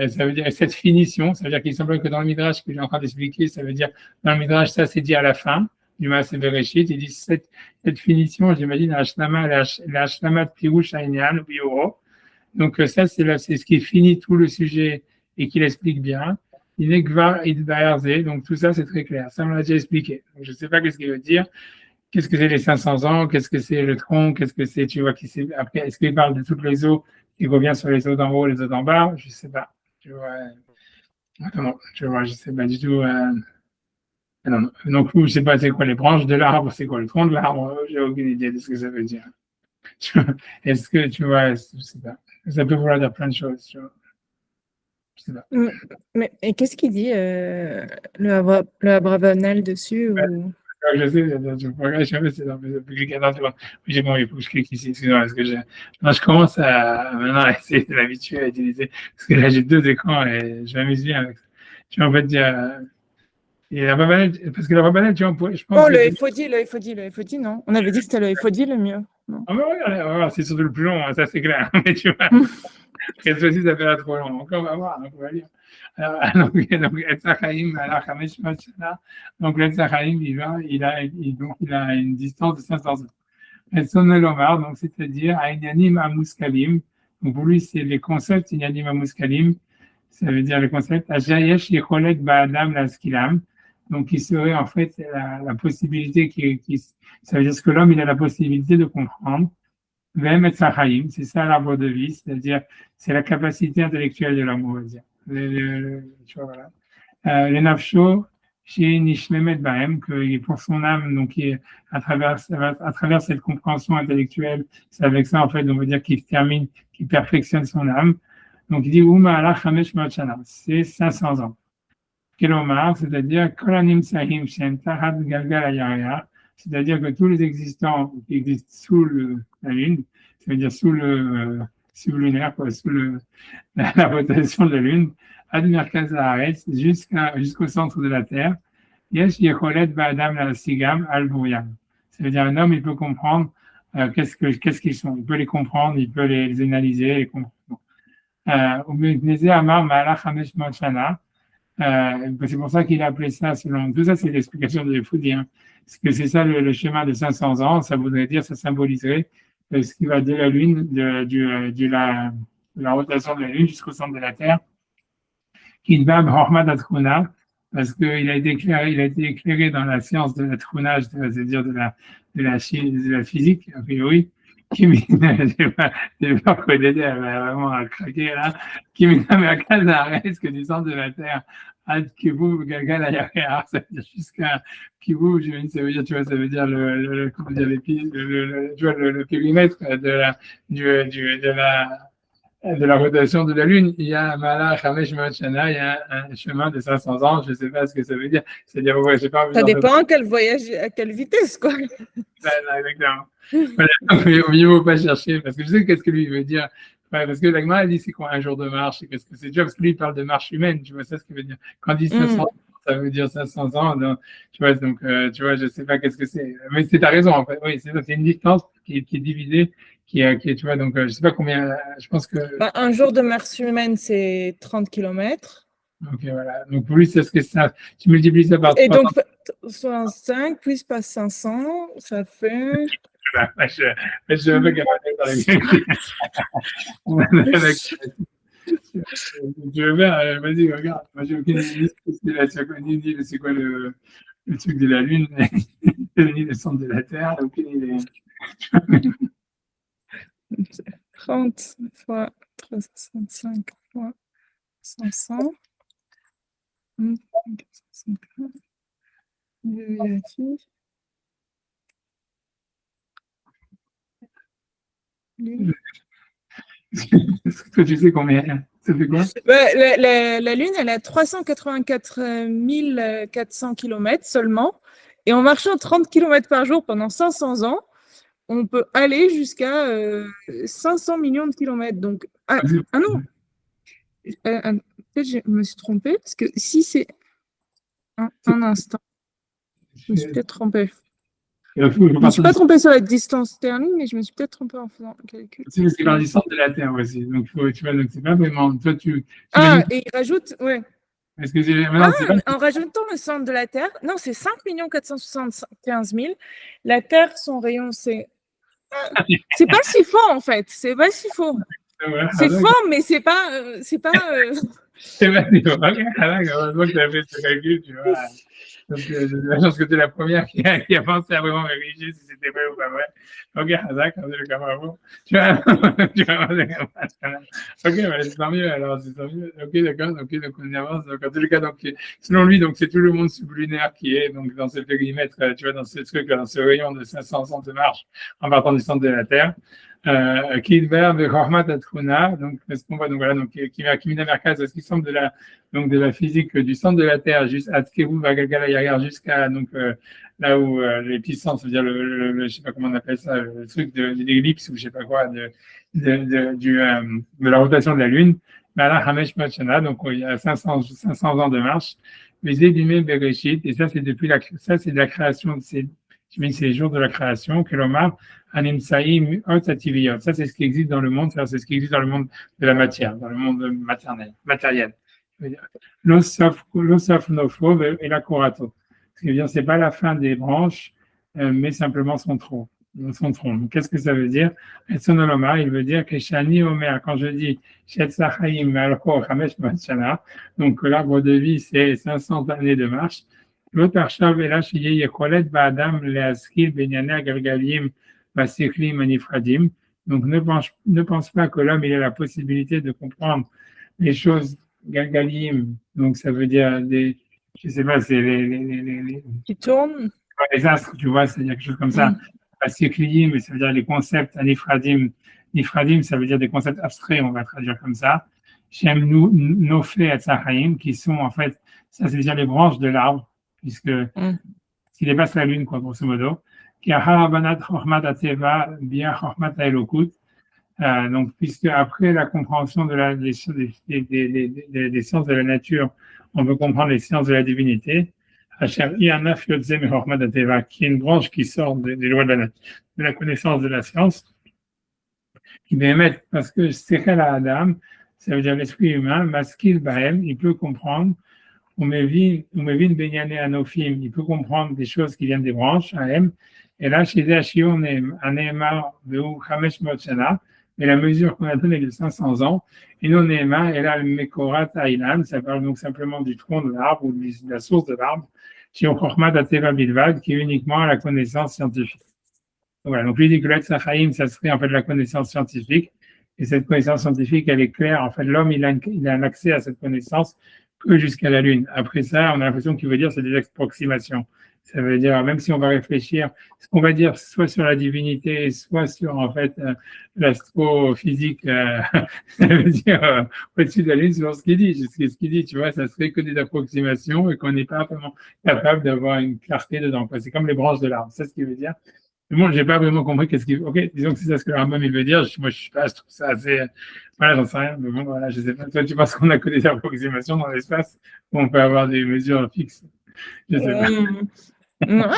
ça veut dire cette finition, ça veut dire qu'il semble que dans le Midrash que j'ai en train d'expliquer, ça veut dire, dans le Midrash, ça c'est dit à la fin du Maaseh Bereshit, il dit cette finition, j'imagine, la Hashlama de Pirouche Aïnian, ou Bioro. Donc, ça, c'est ce qui finit tout le sujet et qui l'explique bien. Il est Gvar Idbaerze, donc tout ça, c'est très clair. Ça, on l'a déjà expliqué. Donc, je ne sais pas qu'est-ce qu'il veut dire. Qu'est-ce que c'est les 500 ans? Qu'est-ce que c'est le tronc? Qu'est-ce que c'est, tu vois, après, est-ce qu'il parle de toutes les eaux? Il revient sur les eaux d'en haut, les eaux d'en bas? Je sais pas. Tu vois, non, tu vois, je sais pas du tout. Non, non. Donc, je sais pas c'est quoi les branches de l'arbre, c'est quoi le tronc de l'arbre? J'ai aucune idée de ce que ça veut dire. Est-ce que, tu vois, je sais pas. Ça peut vouloir dire plein de choses, tu vois. Je sais pas. Mais et qu'est-ce qu'il dit le Abravanel dessus ou... Je sais, je regarde, je sais, non, mais j'ai bon, il faut que je clique ici, excusez-moi, parce que je commence à maintenant à essayer de l'habituer à utiliser, parce que là j'ai deux écrans et je m'amuse bien avec ça. Tu vois, en fait, il y a, et la Rabanel, parce que la Rabanel, tu vois, je pense Oh, que. le FOD, non? On avait dit que c'était le FOD le mieux. Non. Ah, mais regarde, c'est surtout le plus long, hein, ça c'est clair, mais tu vois, cette fois-ci ça fait trop long, encore on va voir, donc on va lire. Alors, donc, Etzachaim, alors, Hamesh Machana, donc l'Etzachaim, il a une distance de 500 ans. Et son Elomar, donc c'est-à-dire Aïnanim Amouskalim, donc pour lui c'est les concepts Aïnanim Amouskalim, ça veut dire le concept Ajayesh Yecholet Ba'adam Laskilam, donc il serait en fait la possibilité ça veut dire que l'homme il a la possibilité de comprendre. Vem et Sachaim, c'est ça l'arbre de vie, c'est-à-dire c'est la capacité intellectuelle de l'homme, on va dire. Tu vois, voilà. Le nafsho, chez Nishlemet Bahem, que pour son âme, donc à travers cette compréhension intellectuelle, c'est avec ça en fait, on va dire qu'il termine, qu'il perfectionne son âme. Donc il dit Uma ala chamesh ma'achana, c'est 500 ans. Kelomar, c'est-à-dire Kolanim Sahim Shen Tahat Galgal Ayarya, c'est-à-dire que tous les existants qui existent sous la Lune, ça veut dire sous le lunaire, quoi, sous la rotation de la Lune, Ad Merkaz Haaretz, jusqu'au centre de la Terre, Yesh Yecholet Ba'adam la Sigam al Bouyam. Ça veut dire un homme, il peut comprendre qu'est-ce qu'ils sont. Il peut les comprendre, il peut les analyser, les comprendre. Amar Ma'alach Hamesh Mochana. C'est pour ça qu'il a appelé ça, selon tout ça, c'est l'explication de Foudi, hein. Parce que c'est ça le schéma de 500 ans, ça voudrait dire, ça symboliserait ce qui va de la Lune, de la rotation de la Lune jusqu'au centre de la Terre, qui va Hormad Atruna, parce qu'il a été éclairé dans la science de la trunage, c'est-à-dire de la physique, a priori, qui j'ai peur que Dédé elle va vraiment craquer là, qui met à Kazares que du centre de la Terre, à Kivu, Gagal, Ayahar, ça veut dire jusqu'à Kivu, ça veut dire, tu vois, ça veut dire comment dire, tu vois, le périmètre de la rotation de la Lune, il y a un Malach Hamesh Machana, il y a un chemin de 500 ans, je ne sais pas ce que ça veut dire. C'est-à-dire, ouais, je sais pas. Ça dépend à quel voyage, à quelle vitesse, quoi. Exactement. Voilà, mieux vaut pas chercher, parce que je sais qu'est-ce que lui veut dire. Ouais, parce que l'Agma, elle dit c'est quoi un jour de marche, qu'est-ce que c'est déjà, parce que lui, il parle de marche humaine, tu vois, ça, ce qu'il veut dire. Quand il dit 500 ans, ça veut dire 500 ans, donc, tu vois, tu vois, je sais pas qu'est-ce que c'est. Mais c'est ta raison, en fait. Oui, c'est une distance qui est divisée, qui est, tu vois, donc, je sais pas combien, je pense que. Un jour de marche humaine, c'est 30 km. Ok, voilà. Donc, pour lui, c'est ce que ça, tu multiplies ça par 300. Et donc, 65 plus pas 500, ça fait. Je suis un peu capable Je veux bien, vas-y, regarde. Moi, j'ai aucune idée c'est quoi le truc de la Lune, ni le centre de la Terre, aucune idée. 30 fois 365 fois 500. Je vérifie. Est-ce que toi, tu sais combien ça fait quoi? La Lune, elle a 384 400 km seulement. Et en marchant 30 km par jour pendant 500 ans, on peut aller jusqu'à 500 millions de kilomètres. Donc, non. Peut-être je me suis trompée, parce que si c'est un instant, je me suis peut-être trompée. Et donc, Je ne me suis pas trompée sur la distance sterling, mais je me suis peut-être trompée en faisant le calcul. C'est parce qu'il parle du centre de la Terre aussi. Donc, tu vois, donc c'est pas vraiment. Toi, Ah, et il rajoute, ouais. Est-ce que maintenant, c'est pas. En rajoutant le centre de la Terre, non, c'est 5 475 000. La Terre, son rayon, c'est pas si faux, en fait. C'est pas si faux. Voilà, C'est faux, mais c'est pas. c'est pas si faux. Ok, heureusement que tu as fait ce calcul, tu vois. Donc, j'ai la chance que tu es la première qui a pensé à vraiment vérifier si c'était vrai ou pas vrai. Ok, Hazak, on est le camarade. Tu vois, ok, c'est tant mieux alors, c'est tant mieux. Ok, d'accord, ok, donc on y avance. Donc, en tous les cas, donc, selon lui, donc, c'est tout le monde sublunaire qui est donc, dans ce périmètre, tu vois, dans ce truc, dans ce rayon de 500 ans de marche en partant du centre de la Terre. Kidver de Hormat Atruna, donc, ce qu'on voit, donc voilà, donc, Kimina Merkaz, ce qui semble de la physique du centre de la Terre jusqu'à Tkeru Vagalgala jusqu'à donc là où les puissances, c'est-à-dire je sais pas comment on appelle ça, le truc de l'ellipse ou je sais pas quoi, de la rotation de la Lune. Mais là, Hamesh Machana, donc il y a 500 ans de marche. Les Édumé Bereshit, et ça c'est c'est de la création, c'est les jours de la création, que l'Omar, Animsaïm, Otativiyot. Ça c'est ce qui existe dans le monde, c'est ce qui existe dans le monde de la matière, dans le monde matériel. L'osaf nofo et la corato. Ce qui veut dire, c'est pas la fin des branches, mais simplement son tronc. Son tronc. Donc, qu'est-ce que ça veut dire? Et son oloma, il veut dire que Shani Omer, quand je dis Shetzachaim Alko Hamesh Machana, donc l'arbre de vie, c'est 500 années de marche. L'autre archav est là, chez Yekolet Ba'adam Leaskil Benyana Galgalim Basiklim Anifradim. Donc, ne pense pas que l'homme, il a la possibilité de comprendre les choses Galgalim, donc ça veut dire je sais pas, c'est qui tournent. Les astres, tu vois, c'est quelque chose comme ça. Basiklim, ça veut dire les concepts, Anifradim. Nifradim, ça veut dire des concepts abstraits, on va traduire comme ça. Shem Nofé et Tsachaim, qui sont en fait, ça c'est déjà les branches de l'arbre, puisque s'il dépasse la lune, quoi, grosso modo. Qui a Harabanat Chormat Ateva, bien Chormat Elokut. Donc, puisque après la compréhension des sciences de la nature, on veut comprendre les sciences de la divinité, qui est une branche qui sort des lois de la connaissance de la science, qui permet, parce que Sechel Adam, ça veut dire l'esprit humain, Maskil Bahem, il peut comprendre, Umevin Benyane Anofim, il peut comprendre des choses qui viennent des branches, AM, et là, chez Ashion, Aneemar, Veu, Hamesh Motsana, mais la mesure qu'on a donnée de 500 ans, et non Neema, et là, le Mekorat Ailan, ça parle donc simplement du tronc de l'arbre ou de la source de l'arbre, qui ont Chormat Ateva Bilvad, qui est uniquement la connaissance scientifique. Voilà, donc lui dit que l'Etzachaim, ça serait en fait la connaissance scientifique, et cette connaissance scientifique, elle est claire. En fait, l'homme, il a un accès à cette connaissance que jusqu'à la Lune. Après ça, on a l'impression qu'il veut dire c'est des approximations. Ça veut dire, même si on va réfléchir, ce qu'on va dire soit sur la divinité, soit sur, en fait, l'astrophysique, ça veut dire, au-dessus de la Lune, selon ce qu'il dit. Ce qu'il dit, tu vois, ça serait que des approximations et qu'on n'est pas vraiment capable d'avoir une clarté dedans, quoi. C'est comme les branches de l'arbre. C'est ce qu'il veut dire. Moi, j'ai pas vraiment compris qu'est-ce qu'il. Ok, disons que c'est ça ce que le Rambam il veut dire. Moi, je suis pas, je trouve ça assez. Voilà, j'en sais rien. Mais bon, voilà, je sais pas. Toi, tu penses qu'on a que des approximations dans l'espace où on peut avoir des mesures fixes? Je sais pas. Non,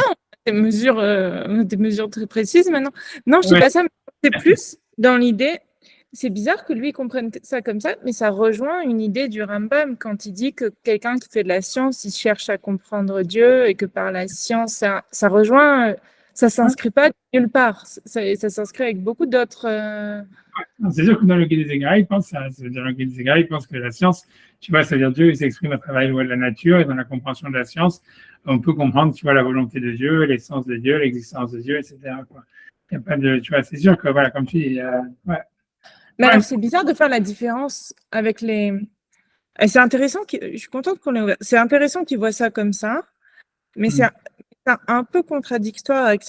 des mesures très précises maintenant. Non, je sais pas ça, mais c'est plus dans l'idée. C'est bizarre que lui comprenne ça comme ça, mais ça rejoint une idée du Rambam quand il dit que quelqu'un qui fait de la science, il cherche à comprendre Dieu et que par la science, ça rejoint. Ça ne s'inscrit pas nulle part. Ça s'inscrit avec beaucoup d'autres. C'est sûr que dans le Guide des Égards, il pense ça. Dans le Guide des Égards, il pense que la science, tu vois, c'est-à-dire Dieu, il s'exprime à travers les lois de la nature et dans la compréhension de la science, on peut comprendre, tu vois, la volonté de Dieu, l'essence de Dieu, l'existence de Dieu, etc. Quoi. Il y a pas de, tu vois, c'est sûr que, voilà, comme tu dis, ouais. Mais alors, c'est bizarre de faire la différence avec les. Et c'est intéressant, je suis contente qu'on ait ouvert. C'est intéressant qu'ils voient ça comme ça, mais c'est un peu contradictoire avec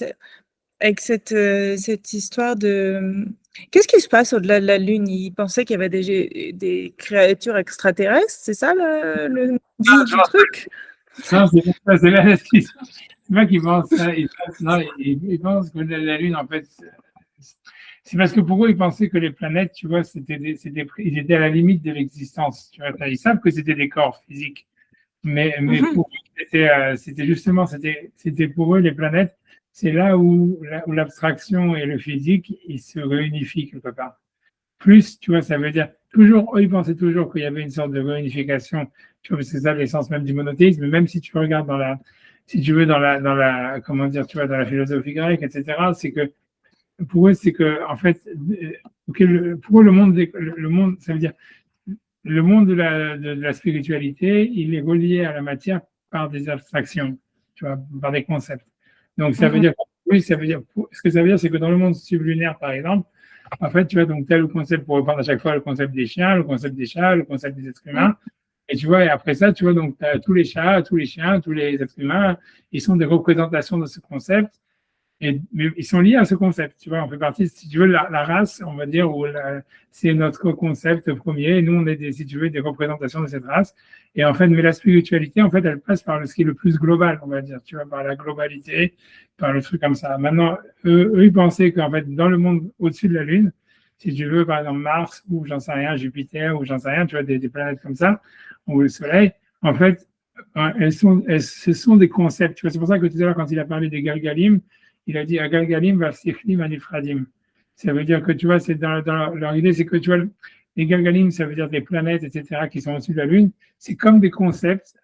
cette histoire de. Qu'est-ce qui se passe au-delà de la Lune? Ils pensaient qu'il y avait des créatures extraterrestres, c'est ça le but du truc? Non, c'est là ce qui se passe. C'est pas qu'ils pensent ça. Ils pensent que la Lune, en fait, c'est parce que pour eux, ils pensaient que les planètes, tu vois, ils étaient à la limite de l'existence. Tu vois, ils savent que c'était des corps physiques. Mais pour eux, c'était justement, c'était pour eux, les planètes, c'est là où l'abstraction et le physique, ils se réunifient quelque part. Plus, tu vois, ça veut dire toujours, eux, ils pensaient toujours qu'il y avait une sorte de réunification, tu vois, parce que c'est ça l'essence même du monothéisme, même si tu regardes si tu veux, comment dire, tu vois, dans la philosophie grecque, etc., c'est que, pour eux, c'est que, en fait, pour eux, le monde, ça veut dire, le monde de la spiritualité, il est relié à la matière par des abstractions, tu vois, par des concepts. Donc, ça veut dire, oui, ça veut dire, ce que ça veut dire, c'est que dans le monde sublunaire, par exemple, en fait, tu vois, donc tel concept pour reprendre à chaque fois le concept des chiens, le concept des chats, le concept des êtres humains. Et tu vois, et après ça, tu vois, donc tu as tous les chats, tous les chiens, tous les êtres humains, ils sont des représentations de ce concept. Mais ils sont liés à ce concept, tu vois, on fait partie, si tu veux, la race, on va dire, c'est notre concept premier, et nous, on est, si tu veux, des représentations de cette race. Et en fait, mais la spiritualité, en fait, elle passe par ce qui est le plus global, on va dire, tu vois, par la globalité, par le truc comme ça. Maintenant, eux ils pensaient qu'en fait, dans le monde au-dessus de la Lune, si tu veux, par exemple, Mars, ou j'en sais rien, Jupiter, ou j'en sais rien, tu vois, des planètes comme ça, ou le Soleil, en fait, ce sont des concepts. Tu vois, c'est pour ça que tout à l'heure, quand il a parlé des Galgalim, il a dit Agalgalim va sikhlim anifradim. Ça veut dire que tu vois, c'est leur idée, c'est que tu vois, les Galgalim, ça veut dire des planètes, etc., qui sont au-dessus de la Lune. C'est comme des concepts,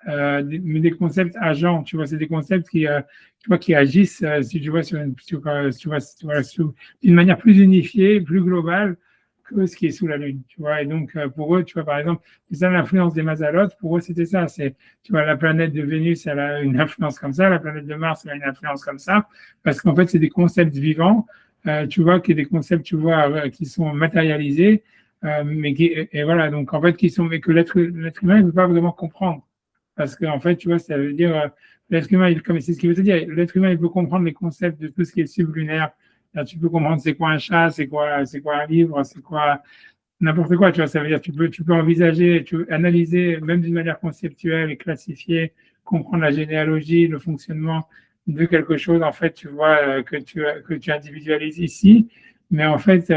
mais des concepts agents. Tu vois, c'est des concepts tu vois, qui agissent, si tu vois, d'une manière plus unifiée, plus globale que ce qui est sous la Lune. Tu vois, et donc pour eux, tu vois, par exemple, c'est ça l'influence des Mazalotes. Pour eux, c'était ça. C'est, tu vois, la planète de Vénus, elle a une influence comme ça, la planète de Mars, elle a une influence comme ça, parce qu'en fait, c'est des concepts vivants. Tu vois, qui des concepts, tu vois, qui sont matérialisés, mais et voilà, donc en fait, mais que l'être humain ne peut pas vraiment comprendre. Parce qu'en fait, tu vois, ça veut dire, l'être humain, comme c'est ce qu'il veut te dire, l'être humain, il peut comprendre les concepts de tout ce qui est sublunaire. Alors, tu peux comprendre c'est quoi un chat, c'est quoi un livre, c'est quoi n'importe quoi, tu vois, ça veut dire tu peux envisager, tu peux analyser, même d'une manière conceptuelle et classifier, comprendre la généalogie, le fonctionnement de quelque chose, en fait, tu vois, que tu individualises ici. Mais en fait,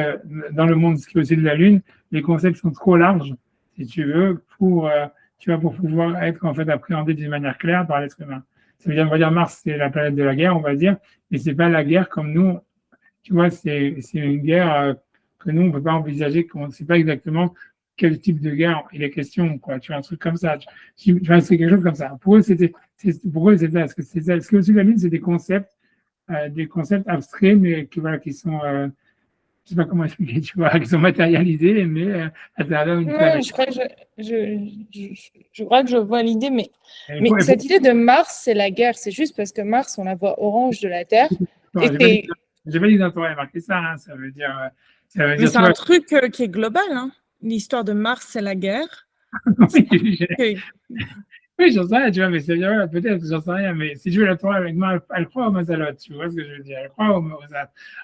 dans le monde qui est au-dessus de la Lune, les concepts sont trop larges, si tu veux, tu vois, pour pouvoir être, en fait, appréhendés d'une manière claire par l'être humain. Ça veut dire, on va dire, Mars, c'est la planète de la guerre, on va dire, mais c'est pas la guerre comme nous, tu vois, c'est une guerre que nous, on ne peut pas envisager, qu'on ne sait pas exactement quel type de guerre il est question, quoi. Tu vois, un truc comme ça. Tu vois, c'est quelque chose comme ça. Pour eux, c'était ça. Ce que au-dessus de la Lune, c'est des concepts abstraits, mais voilà, qui sont, je sais pas comment expliquer, tu vois, qui sont matérialisés, mais à travers une planète. Je crois que je vois l'idée, mais cette idée de Mars, c'est la guerre. C'est juste parce que Mars, on la voit orange de la Terre. J'ai pas dit dans ton marqué ça, hein, ça veut dire. Mais c'est un truc qui est global, hein. L'histoire de Mars, c'est la guerre. Oui, j'en sais rien, tu vois, mais c'est bien, peut-être, j'en sais rien, mais si tu veux, la Torah, avec moi, elle croit aux Mazalot, tu vois ce que je veux dire, elle croit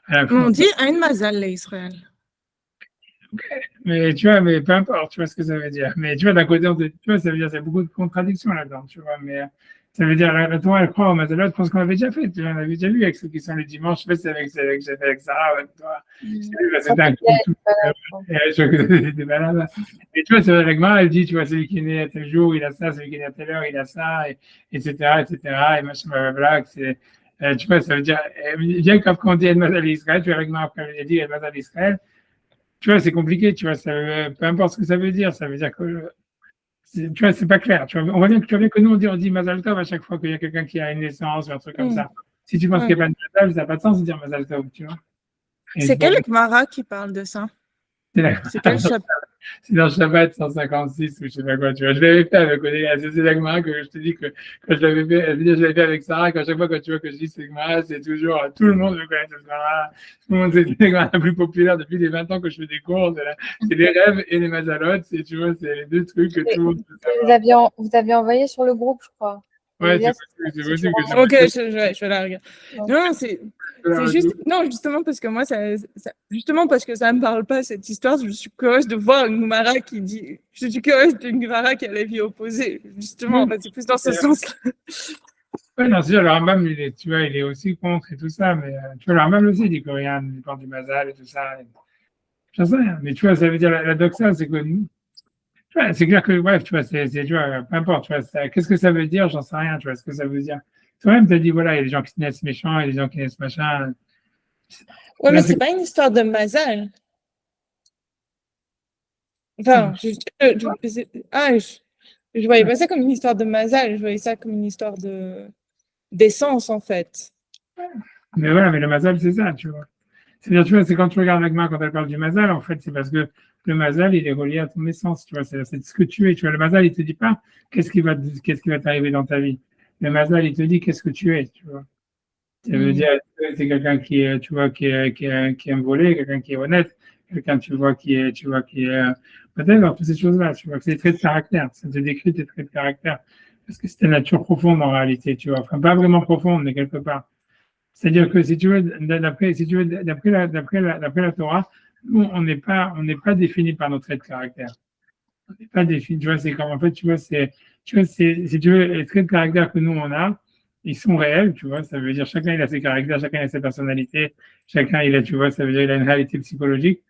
à la On dit un Mazal, Israël. Mais tu vois, mais peu importe, tu vois ce que ça veut dire. Mais tu vois, d'un côté, tu vois, ça veut dire qu'il y a beaucoup de contradictions là-dedans, tu vois, mais ça veut dire, la Torah, elle croit au Mazalot, je pense qu'on l'avait déjà fait, tu vois, on avait déjà vu avec ceux qui sont les dimanches, je sais pas si c'est avec Sarah, avec toi. C'était un coup, c'était malade. Et tu vois, c'est avec moi, elle dit, tu vois, celui qui est né à tel jour, il a ça, celui qui est né à telle heure, il a ça, etc., et machin, blablabla, tu vois, ça veut dire, bien quand on dit Edmazal Israël, tu vois, avec moi, après, elle dit Edmazal Israël, tu vois, c'est compliqué, tu vois, peu importe ce que ça veut dire que, tu vois, c'est pas clair. Tu vois, tu vois bien que nous, on dit Mazal Tov à chaque fois qu'il y a quelqu'un qui a une naissance ou un truc comme ça. Si tu penses qu'il n'y a pas de Mazal, ça n'a pas de sens de dire Mazal Tov, tu vois. C'est quel Gemara qui parle de ça? C'est quel chapitre? C'est dans Shabbat 156 ou je sais pas quoi, tu vois. Je l'avais fait avec Odélia. C'est la Gemara que je te dis que quand je l'avais fait avec Sarah, qu'à chaque fois que tu vois que je dis cette Gemara, c'est toujours, tout le monde le connaît cette Gemara. Tout le monde, c'est la Gemara la plus populaire depuis les 20 ans que je fais des cours. C'est les rêves et les mazalotes. Tu vois, c'est les deux trucs que tout le monde peut savoir. Vous avez envoyé sur le groupe, je crois. Ouais, c'est possible que ok, je vais la regarder. Non, c'est juste, non, justement parce que moi, justement parce que ça me parle pas cette histoire, je suis curieuse de voir une Gemara qui dit, je suis curieuse d'une Gemara qui a l'avis opposé, justement, c'est plus dans ce sens-là. Oui, non, c'est sûr, le Rambam, tu vois, il est aussi contre et tout ça, mais tu vois, le Rambam aussi dit que rien ne dépend du Mazal et tout ça. J'en sais rien, mais tu vois, ça veut dire la doxa, c'est que c'est clair que, bref, tu vois, tu vois, peu importe, tu vois, qu'est-ce que ça veut dire, j'en sais rien, tu vois, ce que ça veut dire. toi-même, tu as dit, voilà, il y a des gens qui naissent méchants, il y a des gens qui naissent machin. Ouais, mais Là, c'est pas une histoire de mazal. Enfin, je voyais pas ça comme une histoire de mazal, je voyais ça comme une histoire d'essence, en fait. mais voilà, mais le mazal, c'est ça, tu vois. C'est-à-dire, tu vois, c'est quand tu regardes l'agma, quand elle parle du mazal, en fait, c'est parce que le mazal, il est relié à ton essence, tu vois, c'est ce que tu es, tu vois. Le mazal, il te dit pas qu'est-ce qui va t'arriver dans ta vie. Le mazal, il te dit qu'est-ce que tu es, tu vois. Ça veut dire, c'est quelqu'un qui est, tu vois, qui aime voler, quelqu'un qui est honnête, quelqu'un, qui est, peut-être dans toutes ces choses-là, tu vois, que c'est des traits de caractère. Ça te décrit tes traits de caractère. Parce que c'est ta nature profonde en réalité, tu vois. Enfin, pas vraiment profonde, mais quelque part. C'est-à-dire que si tu veux, d'après la Torah, nous, on n'est pas défini par nos traits de caractère. On n'est pas défini, tu vois, c'est comme, en fait, si tu veux, les traits de caractère que nous, on a, ils sont réels, tu vois, ça veut dire chacun, il a ses caractères, chacun a sa personnalité, chacun, tu vois, ça veut dire, il a une réalité psychologique,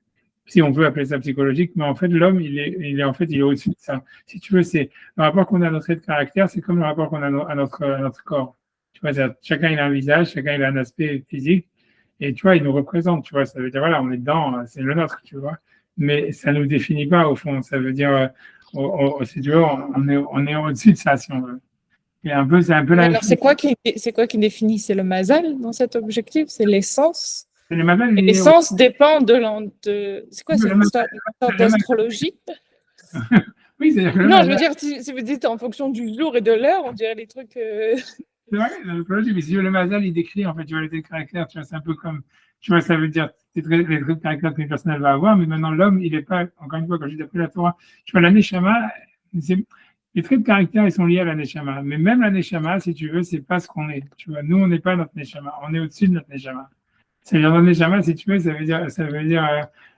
si on veut appeler ça psychologique, mais en fait, l'homme, il est au-dessus de ça. Si tu veux, c'est le rapport qu'on a à notre trait de caractère, c'est comme le rapport qu'on a à notre corps. Tu vois, chacun il a un visage, chacun il a un aspect physique, et tu vois, il nous représente, tu vois, ça veut dire, voilà, on est dedans, c'est le nôtre, tu vois, mais ça ne nous définit pas, au fond, ça veut dire, si tu veux, on est au-dessus de ça, si on veut. C'est un peu la Mais même alors, chose. c'est quoi qui définit? C'est le mazal dans cet objectif? C'est l'essence? C'est le mazal, Et l'essence dépend c'est quoi? C'est une le histoire d'astrologie? oui, c'est-à-dire que le Non, je veux mazal, dire, si vous dites en fonction du jour et de l'heure, on dirait les trucs. c'est vrai, mais si tu veux, le mazal, il décrit, en fait, tu vois, les traits de caractère, tu vois, c'est un peu comme, tu vois, ça veut dire les traits de caractère qu'une personne va avoir, mais maintenant, l'homme, il n'est pas, encore une fois, quand je dis d'après la Torah, tu vois, la neshama, les traits de caractère, ils sont liés à la neshama, mais même la neshama, si tu veux, c'est pas ce qu'on est, tu vois, nous, on n'est pas notre neshama, on est au-dessus de notre neshama. C'est-à-dire, notre neshama, si tu veux, ça veut dire,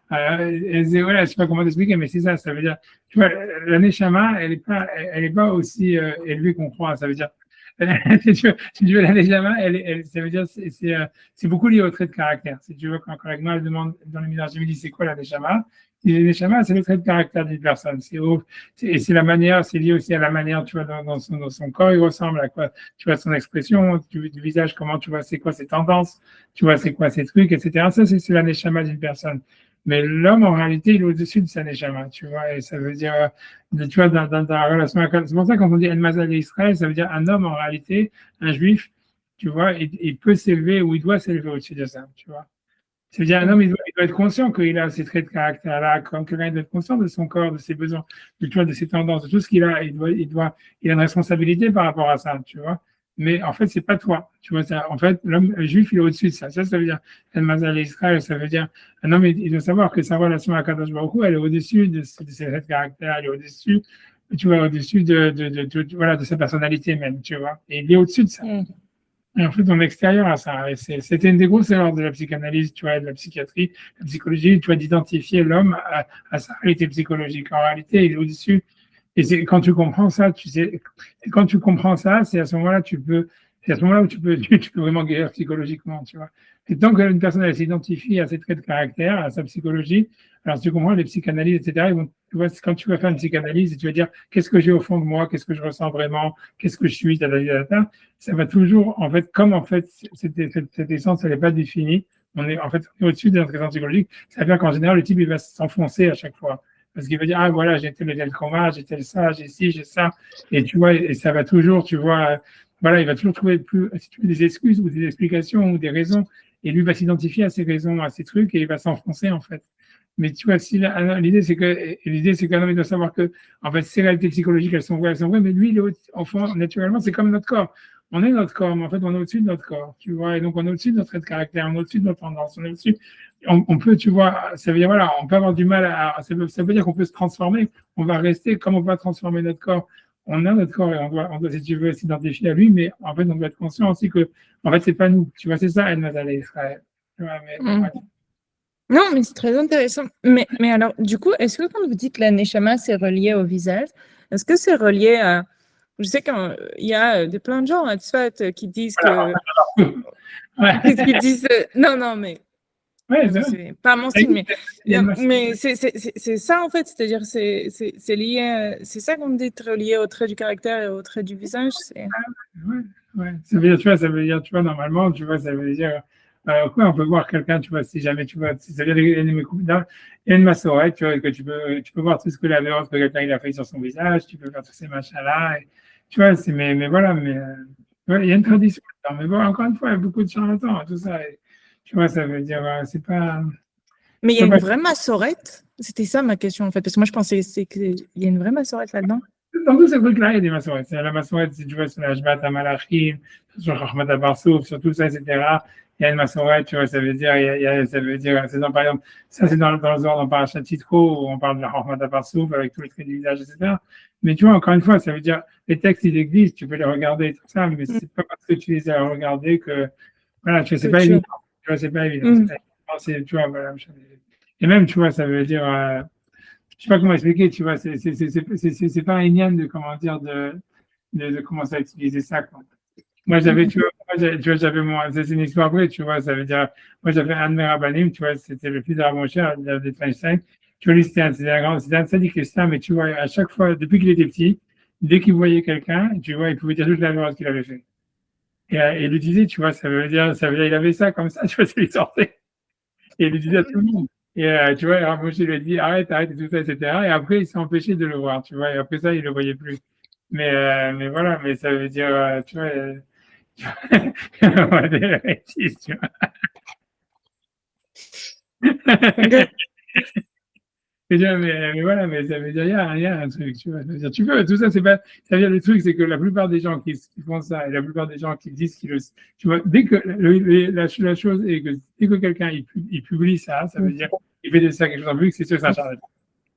voilà, je sais pas comment t'expliquer, mais c'est ça, ça veut dire, tu vois, la neshama, elle est pas aussi élevée qu'on croit, ça veut dire, si tu veux la neshama, ça veut dire, c'est beaucoup lié au trait de caractère. Si tu veux, quand la Gemara demande dans le Midrash, je me dis, c'est quoi la neshama? La neshama, c'est le trait de caractère d'une personne. Et c'est la manière, c'est lié aussi à la manière, tu vois, dans son corps, il ressemble à quoi, tu vois, son expression, du visage, comment, tu vois, c'est quoi ses tendances, tu vois, c'est quoi ces trucs, etc. Ça, c'est la neshama d'une personne. Mais l'homme, en réalité, il est au-dessus de sa neshama, tu vois, et ça veut dire, tu vois, dans la relation avec, c'est pour ça quand on dit El Mazal Israël, ça veut dire un homme, en réalité, un juif, tu vois, il peut s'élever ou il doit s'élever au-dessus de ça, tu vois. Ça veut dire un homme, il doit être conscient qu'il a ces traits de caractère-là, comme quelqu'un doit être conscient de son corps, de ses besoins, tu vois, de ses tendances, de tout ce qu'il a. Il a une responsabilité par rapport à ça, tu vois. Mais en fait, c'est pas toi, tu vois. En fait, l'homme juif, il est au-dessus de ça. Ça veut dire El Mazal Israël, ça veut dire un homme, il doit savoir que sa relation à Kadosh Baruch Hu, elle est au-dessus de ses traits de caractère, elle est au-dessus, tu vois, au-dessus voilà, de sa personnalité même, tu vois. Et il est au-dessus de ça. Et en fait, on est extérieur à ça. Et c'était une des grosses erreurs de la psychanalyse, tu vois, de la psychiatrie, de la psychologie, tu vois, d'identifier l'homme à sa réalité psychologique. En réalité, il est au-dessus. Et c'est quand tu comprends ça, tu sais, quand tu comprends ça, c'est à ce moment-là, c'est à ce moment-là où tu peux vraiment guérir psychologiquement, tu vois. Et tant qu'une personne, elle s'identifie à ses traits de caractère, à sa psychologie, alors tu comprends les psychanalyses, etc. Tu vois, quand tu vas faire une psychanalyse et tu vas dire, qu'est-ce que j'ai au fond de moi, qu'est-ce que je ressens vraiment, qu'est-ce que je suis, ça va toujours, en fait, comme en fait, cette essence, elle n'est pas définie, on est au-dessus de notre essence psychologique, ça veut dire qu'en général, le type, il va s'enfoncer à chaque fois. Parce qu'il va dire, ah voilà, j'ai tel trauma, j'ai tel ça, j'ai ci, j'ai ça. Et tu vois, et ça va toujours, tu vois, voilà, il va toujours trouver si tu veux, des excuses ou des explications ou des raisons. Et lui va s'identifier à ces raisons, à ces trucs, et il va s'enfoncer, en fait. Mais tu vois, l'idée, c'est qu'un homme doit savoir que, en fait, ces réalités psychologiques, elles sont vraies, mais lui, au fond, naturellement, c'est comme notre corps. On est notre corps, mais en fait, on est au-dessus de notre corps, tu vois, et donc on est au-dessus de notre trait de caractère, on est au-dessus de notre tendance, on est au-dessus. On peut, tu vois, ça veut dire, voilà, on peut avoir du mal ça veut dire qu'on peut se transformer, on va rester comme on va transformer notre corps. On a notre corps et on doit, si tu veux, s'identifier à lui, mais en fait, on doit être conscient aussi que, en fait, c'est pas nous, tu vois, c'est ça, El Mazal Israël. Tu vois, mais, Non, mais c'est très intéressant. Mais alors, du coup, est-ce que quand vous dites que la neshama, c'est relié au visage, est-ce que c'est relié à... Je sais qu'il y a plein de gens à Tzfat qui disent que... Ouais. Qu'est-ce qu'ils disent? Non, mais Ouais, c'est vrai. C'est pas mon style, mais c'est ça en fait, c'est-à-dire c'est lié, c'est ça qu'on dit lié au trait du caractère et au trait du visage. Ouais, ouais. Ça veut dire, tu vois, ça veut dire, tu vois, normalement, tu vois, ça veut dire, quoi, on peut voir quelqu'un, tu vois, si jamais, tu vois, ça veut dire, il y a une massorette, tu vois, que tu peux voir tout ce que la violence que quelqu'un il a fait sur son visage, tu peux faire tous ces machins-là, tu vois, mais voilà, ouais, il y a une tradition, mais bon, encore une fois, il y a beaucoup de charlatans, tout ça, tu vois, ça veut dire, c'est pas, Mais il y a c'est une pas vraie massorette? C'était ça ma question en fait, parce que moi je pensais qu'il y a une vraie massorette là-dedans. dans tous ces trucs-là, il y a des massorettes. C'est la massorette, si tu vois, sur la Jbat à Malachim, sur Rahmat Abarsouf, sur tout ça, etc. Il y a une massorette, tu vois, ça veut dire, ça veut dire, c'est dans, par exemple, ça c'est dans le Zohar, dans Parashat Yitro, où on parle de la Rahmat Abarsouf avec tous les traits du visage, etc. Mais tu vois, encore une fois, ça veut dire, les textes, ils existent, tu peux les regarder et tout ça, mais c'est pas parce que tu les as regardés que, voilà, tu vois, c'est pas évident. Tu vois, c'est pas évident. C'est pas évident, tu vois, voilà. Et même, tu vois, ça veut dire, je sais pas comment expliquer, tu vois, c'est pas un ignan de, comment dire, de commencer à utiliser ça, quoi. Moi, j'avais, tu vois, j'avais c'est une histoire vraie, tu vois, ça veut dire, moi, j'avais un de mes rabbinim, tu vois, c'était le fils de Rabbi Moshe, David Feinstein. Tu vois, lui, c'était un sadique islam, mais tu vois, à chaque fois, depuis qu'il était petit, dès qu'il voyait quelqu'un, tu vois, il pouvait dire toute la violence qu'il avait fait. Et il lui disait, tu vois, ça veut dire, il avait ça comme ça, tu vois, ça lui sortait. Et il le disait à tout le monde. Et tu vois, Rav Moshe lui a dit arrête, arrête, et tout ça, etc. Et après, il s'est empêché de le voir, tu vois. Et après ça, il le voyait plus. Mais voilà, mais ça veut dire, tu vois, on va dire la bêtise, tu vois. Ok. Mais voilà, mais ça veut dire, il y a un truc, tu vois. Ça veut dire, tu peux, tout ça, c'est pas, ça veut dire, le truc, c'est que la plupart des gens qui font ça, et la plupart des gens qui disent qu'ils le, tu vois, dès que, la chose est que, dès que quelqu'un, il publie ça, ça veut dire, il fait de ça quelque chose en public, c'est sûr que c'est un charlatan.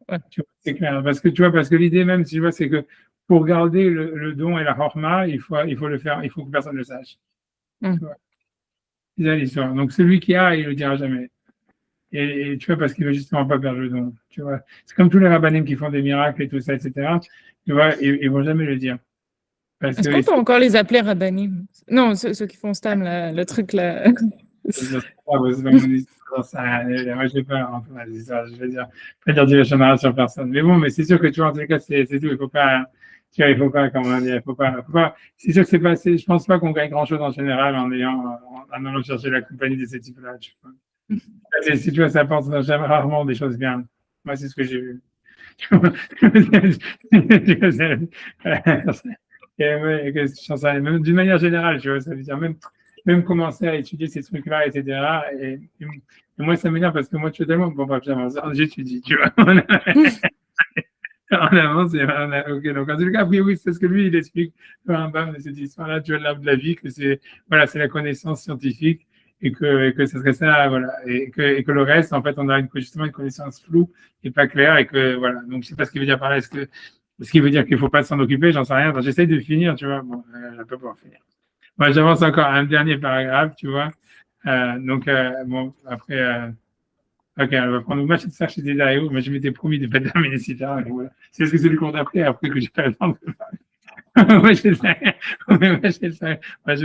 Ouais. Tu vois, c'est clair. Parce que l'idée même, tu vois, c'est que pour garder le don et la horma, il faut le faire, il faut que personne ne le sache. Tu vois. C'est ça l'histoire. Donc celui qui a, il le dira jamais. Et tu vois, parce qu'il veut justement pas perdre le don. Tu vois. C'est comme tous les rabbinim qui font des miracles et tout ça, etc. Tu vois, ils vont jamais le dire. Parce Est-ce que qu'on peut encore les appeler rabbinim? Non, ceux qui font Stam, le truc là. c'est pas mon histoire, moi, je vais pas rentrer dans les histoires, je vais dire, pas dire du Lachon sur personne. Mais bon, mais c'est sûr que tu vois, en tout cas, c'est tout. Il faut pas, tu vois, il faut pas, comment dire, faut pas, c'est sûr que c'est pas, je pense pas qu'on gagne grand chose en général en allant chercher la compagnie de ces types-là, tu vois. Si tu vois, ça apporte rarement des choses bien. Moi, c'est ce que j'ai vu. Et ouais, même d'une manière générale, tu vois, ça veut dire même commencer à étudier ces trucs-là, etc. Et moi, ça m'énerve parce que moi, tu es tellement bon, bref, j'étudie, tu vois. En avance, ok. Donc, en tout cas, oui, c'est ce que lui, il explique dans un bam de cette histoire-là, tu vois, l'arbre de la vie, que c'est, voilà, c'est la connaissance scientifique et que ce serait ça, voilà. Et que le reste, en fait, on a justement une connaissance floue et pas claire et que, voilà. Donc, je sais pas ce qu'il veut dire par là. Ce qui veut dire qu'il faut pas s'en occuper, j'en sais rien. Donc, j'essaie de finir, tu vois. Bon, je peux pas finir. Moi, j'avance encore un dernier paragraphe, tu vois. Bon, après, ok, on va prendre le match de ça chez Dario, mais je m'étais promis de ne pas terminer si tard. Voilà. C'est ce que c'est le cours d'après, après que j'ai pas le temps de parler. Moi, je sais,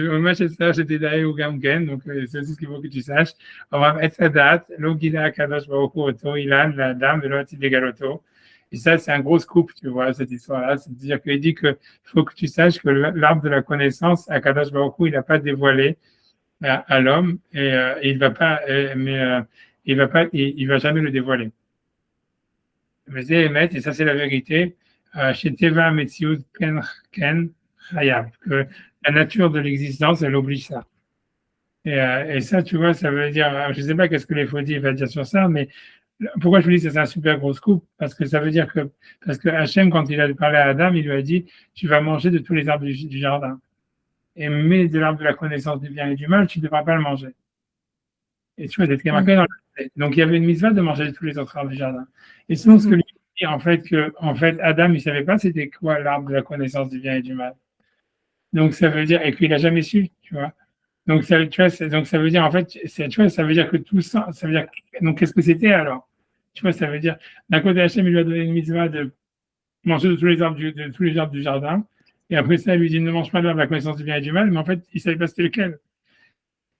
au match de ça, j'étais Dario au Gamken, donc c'est aussi ce qu'il faut que tu saches. On va mettre sa date, l'Ogila Kadosh Baruch Hu Oto, Ilan, la dame de l'Oti Begaloto. Et ça, c'est un gros scoop, tu vois, cette histoire-là. C'est-à-dire qu'il dit qu'il faut que tu saches que l'arbre de la connaissance, à Kadosh Baruch Hu, il n'a pas dévoilé à l'homme et il va pas, il va pas, il va jamais le dévoiler. Mais c'est émet, et ça c'est la vérité, chez Teva Metziut Ken Hayab, que la nature de l'existence, elle oblige ça. Et ça, tu vois, ça veut dire, je ne sais pas qu'est-ce que les Fodis va dire sur ça, mais pourquoi je vous dis que c'est un super gros scoop? Parce que ça veut dire parce que Hachem, quand il a parlé à Adam, il lui a dit, tu vas manger de tous les arbres du jardin. Mais de l'arbre de la connaissance du bien et du mal, tu ne devras pas le manger. Et tu vois, c'est marqué dans le... Donc, il y avait une mitzvah de manger de tous les autres arbres du jardin. Et selon ce que lui dit, en fait, Adam, il ne savait pas c'était quoi l'arbre de la connaissance du bien et du mal. Donc, ça veut dire, et qu'il n'a jamais su, tu vois. Donc, ça, tu vois, donc, ça veut dire, en fait, tu vois, ça veut dire que tout ça, ça veut dire, donc, qu'est-ce que c'était alors? Tu vois, ça veut dire, d'un côté, Hachem, il lui a donné une mitzvah de manger de tous les arbres de tous les arbres du jardin. Et après ça, il lui dit, ne mange pas de l'arbre de la connaissance du bien et du mal, mais en fait, il ne savait pas c'était lequel.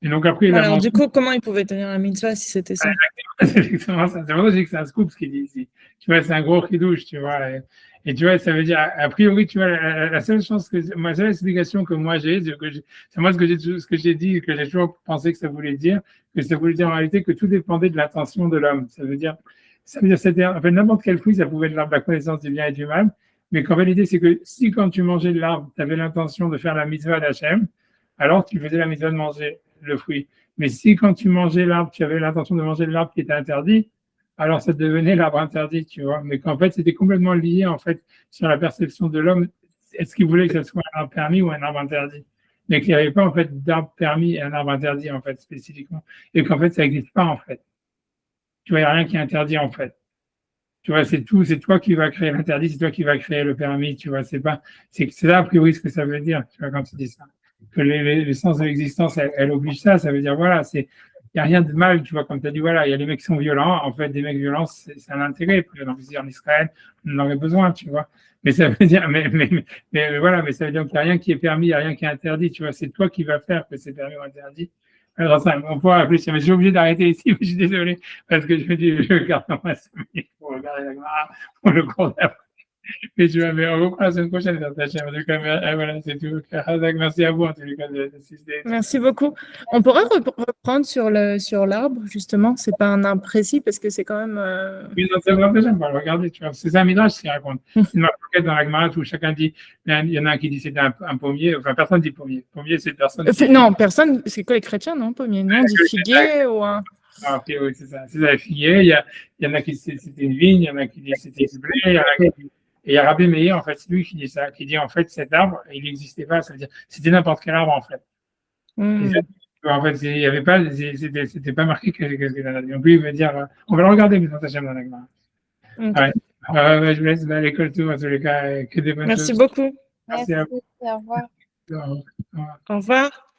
Et donc après, il a Alors, mangé. du coup, comment il pouvait tenir la mitzvah si c'était ça? C'est exactement ça. C'est pour ça que je dis que c'est un scoop ce qu'il dit ici. Tu vois, c'est un gros chidouche, tu vois. Et tu vois, ça veut dire, a priori, tu vois, la seule chance ma seule explication que moi j'ai, c'est moi ce que j'ai dit, que j'ai toujours pensé que ça voulait dire en réalité que tout dépendait de l'intention de l'homme. C'était, en fait, n'importe quel fruit, ça pouvait être l'arbre de la connaissance du bien et du mal. Mais qu'en réalité, c'est que si quand tu mangeais de l'arbre, tu avais l'intention de faire la mitzvah d'Hachem, alors tu faisais la mitzvah de manger le fruit. Mais si quand tu mangeais l'arbre, tu avais l'intention de manger de l'arbre qui était interdit, alors ça devenait l'arbre interdit, tu vois. Mais qu'en fait, c'était complètement lié, en fait, sur la perception de l'homme. Est-ce qu'il voulait que ce soit un arbre permis ou un arbre interdit? Mais qu'il n'y avait pas, en fait, d'arbre permis et un arbre interdit, en fait, spécifiquement. Et qu'en fait, ça n'existe pas, en fait. Tu vois, il n'y a rien qui est interdit, en fait. Tu vois, c'est toi qui vas créer l'interdit, c'est toi qui vas créer le permis, tu vois, c'est ça, a priori, ce que ça veut dire, tu vois, quand tu dis ça. Que l'essence de l'existence, elle oblige ça, ça veut dire, voilà, il n'y a rien de mal, tu vois, comme tu as dit, voilà, il y a des mecs qui sont violents, en fait, des mecs violents, c'est un intérêt, par exemple, ici en Israël, on en aurait besoin, tu vois. Mais ça veut dire, mais voilà, mais ça veut dire qu'il n'y a rien qui est permis, il n'y a rien qui est interdit, tu vois, c'est toi qui vas faire que c'est permis ou interdit. Alors ça, on pourra réfléchir, mais je suis obligé d'arrêter ici, mais je suis désolé, parce que je me dis, je garde dans ma semaine pour regarder la Gemara pour le cours d'après. Mais on reprend la semaine prochaine, en tout cas, voilà, c'est tout. Merci à vous, en tout cas, d'assister. Merci beaucoup. On pourrait reprendre sur l'arbre, justement. C'est pas un arbre précis parce que c'est quand même. Oui, non, c'est vrai, déjà, on va le regarder, tu vois. C'est un midrash qui raconte. C'est une marquette dans la Gemara où chacun dit, il y en a un qui dit c'était un pommier, enfin, personne dit pommier. Pommier, c'est personne. Non, personne, c'est quoi les chrétiens, non, pommier? Non, on dit figuier ou un. Ah, ok, oui, c'est ça. C'est ça, figuier. Il y en a qui dit c'était une vigne, il y en a qui dit c'était du blé, il y en a qui dit. Et il y a Rabbi Meir, en fait, c'est lui qui dit ça, qui dit en fait cet arbre, il n'existait pas, ça veut dire c'était n'importe quel arbre en fait. En fait, il y avait pas, c'était pas marqué que donc lui il veut dire, on va le regarder, mais dans ta chambre dans la Gemara. Ouais, je vous laisse à l'école tout, en tous les cas, que des bonnes choses. Merci beaucoup. Merci, à vous. au revoir. Au revoir. Au revoir.